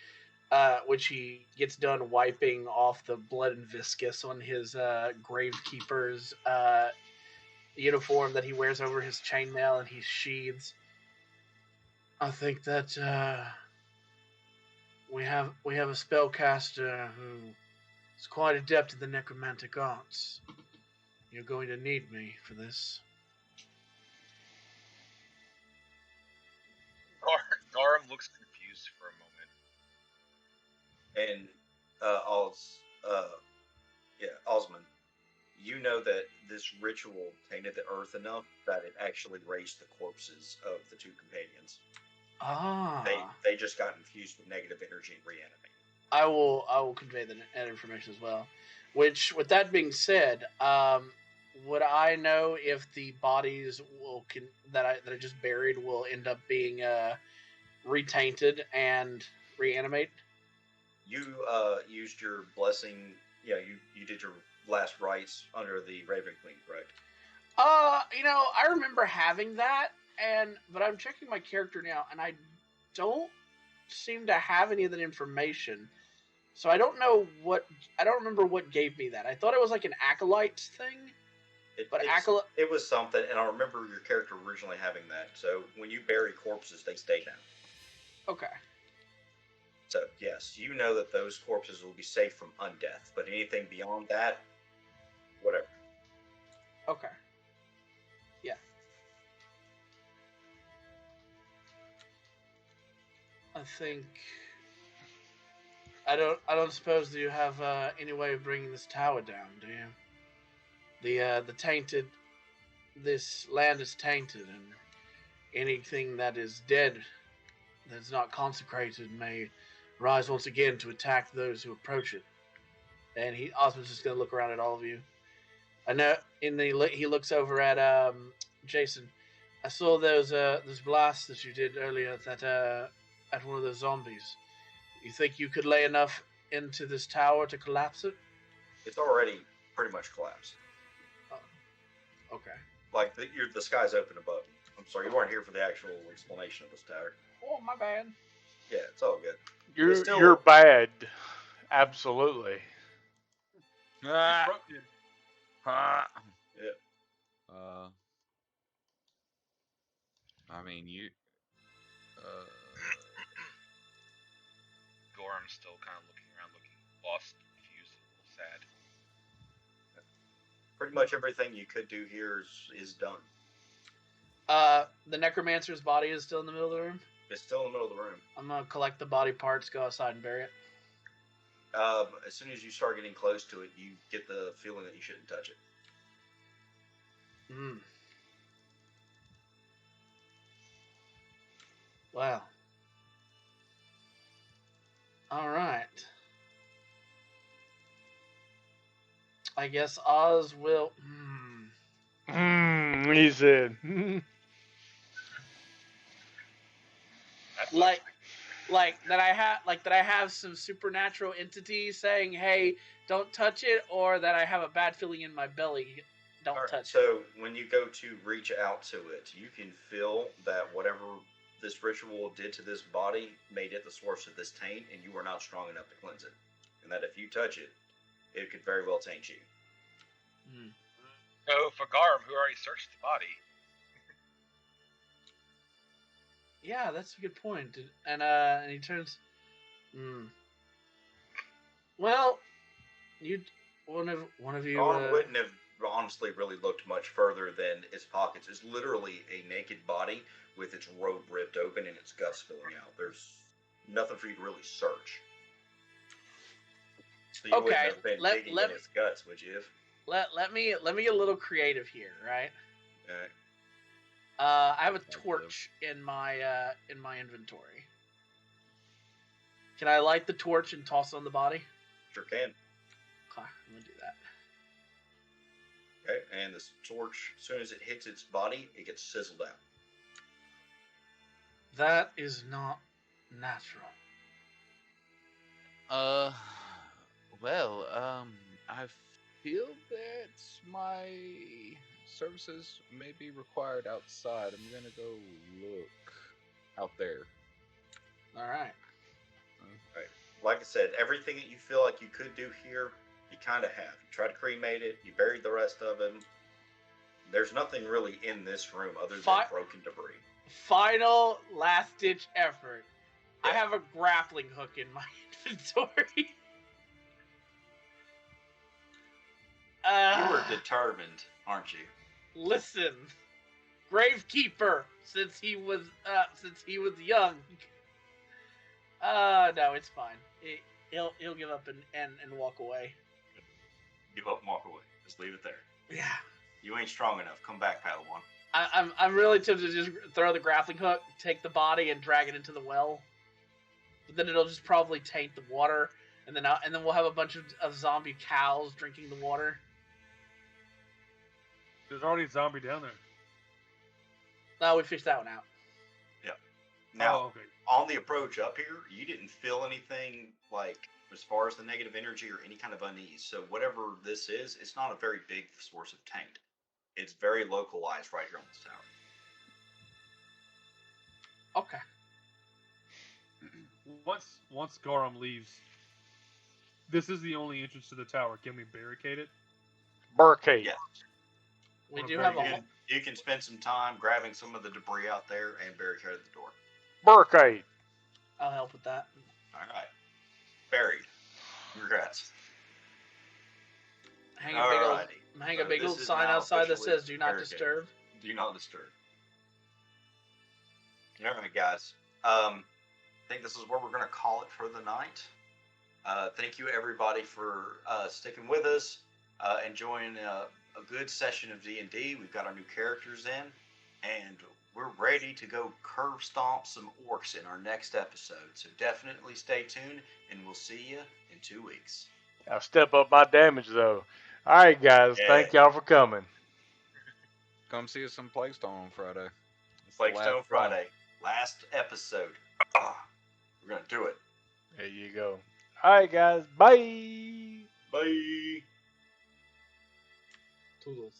gets done wiping off the blood and viscous on his gravekeeper's uniform that he wears over his chainmail, and he sheathes. I think that we have a spellcaster who is quite adept at the necromantic arts. You're going to need me for this. Garm looks confused for a moment. And Osmond, you know that this ritual tainted the earth enough that it actually raised the corpses of the 2 companions. Ah. They just got infused with negative energy and reanimated. I will convey that information as well. Which, with that being said, would I know if the bodies that I just buried will end up being retainted and reanimate? You used your blessing. Yeah, you did your last rites under the Raven Queen, correct? I remember having that, but I'm checking my character now, and I don't seem to have any of that information. So I don't remember what gave me that. I thought it was like an acolyte thing. It was something, and I remember your character originally having that. So when you bury corpses, they stay down. Okay. So yes, you know that those corpses will be safe from undeath, but anything beyond that, whatever. Okay. Yeah. I think I don't suppose you have any way of bringing this tower down, do you? The tainted. This land is tainted, and anything that is dead, that's not consecrated, may rise once again to attack those who approach it. And Osmond's just gonna look around at all of you. I know. He looks over at Jason. I saw those blasts that you did earlier at one of those zombies. You think you could lay enough into this tower to collapse it? It's already pretty much collapsed. Okay. Like the sky's open above you. I'm sorry, you weren't here for the actual explanation of this tower. Oh, my bad. Yeah, it's all good. You're bad. Absolutely. Ah. Corrupted. Yeah. I mean, you. Gorham's still kind of looking around, looking lost, confused, a little sad. Pretty much everything you could do here is done. The necromancer's body is still in the middle of the room? It's still in the middle of the room. I'm gonna collect the body parts, go outside and bury it. As soon as you start getting close to it, you get the feeling that you shouldn't touch it. Wow. Alright. I guess Oz will... He said. Like that I have some supernatural entity saying, "Hey, don't touch it," or that I have a bad feeling in my belly, don't touch it. So when you go to reach out to it, you can feel that whatever this ritual did to this body made it the source of this taint, and you are not strong enough to cleanse it. And that if you touch it, it could very well taint you. So for Garm, who already searched the body. Yeah, that's a good point. And he turns. Well, one of you. Garm wouldn't have honestly really looked much further than its pockets. It's literally a naked body with its robe ripped open and its guts spilling out. There's nothing for you to really search. So you wouldn't have been digging in its guts, would you? Let me get a little creative here, right? Okay. I have a torch in my inventory. Can I light the torch and toss it on the body? Sure can. Okay, I'm gonna do that. Okay, and this torch, as soon as it hits its body, it gets sizzled out. That is not natural. Well, I feel that my services may be required outside. I'm gonna go look out there. All right. Right. Like I said, everything that you feel like you could do here, you kind of have. You tried to cremate it. You buried the rest of him. There's nothing really in this room other than broken debris. Final last-ditch effort. Yeah. I have a grappling hook in my inventory. You were determined, aren't you? Listen, Gravekeeper, since he was young. No, it's fine. He'll give up and walk away. Give up and walk away. Just leave it there. Yeah. You ain't strong enough. Come back, Padawan. I'm really tempted to just throw the grappling hook, take the body, and drag it into the well. But then it'll just probably taint the water, and then we'll have a bunch of zombie cows drinking the water. There's already a zombie down there. No, we fished that one out. Yeah. Now, on the approach up here, you didn't feel anything like as far as the negative energy or any kind of unease. So whatever this is, it's not a very big source of taint. It's very localized right here on this tower. Okay. Once Garum leaves, this is the only entrance to the tower. Can we barricade it? Barricade. Yeah. We Or do have a barricade You can spend some time grabbing some of the debris out there and barricade the door. Barricade. I'll help with that. All right. Buried. Congrats. Hang a big old, Alrighty. hang So a big this old is sign now outside that officially says "Do not barricaded. disturb." Do not disturb. All right, guys. I think this is where we're going to call it for the night. Thank you, everybody, for sticking with us, enjoying a good session of D&D. We've got our new characters in, and we're ready to go curve stomp some orcs in our next episode. So definitely stay tuned, and we'll see you in 2 weeks. I'll step up my damage, though. All right, guys. Yeah. Thank y'all for coming. Come see us in Plaguestone on Friday. It's the last Flagstone one. Friday, last episode. We're going to do it. There you go. All right, guys. Bye. Bye. Toodles.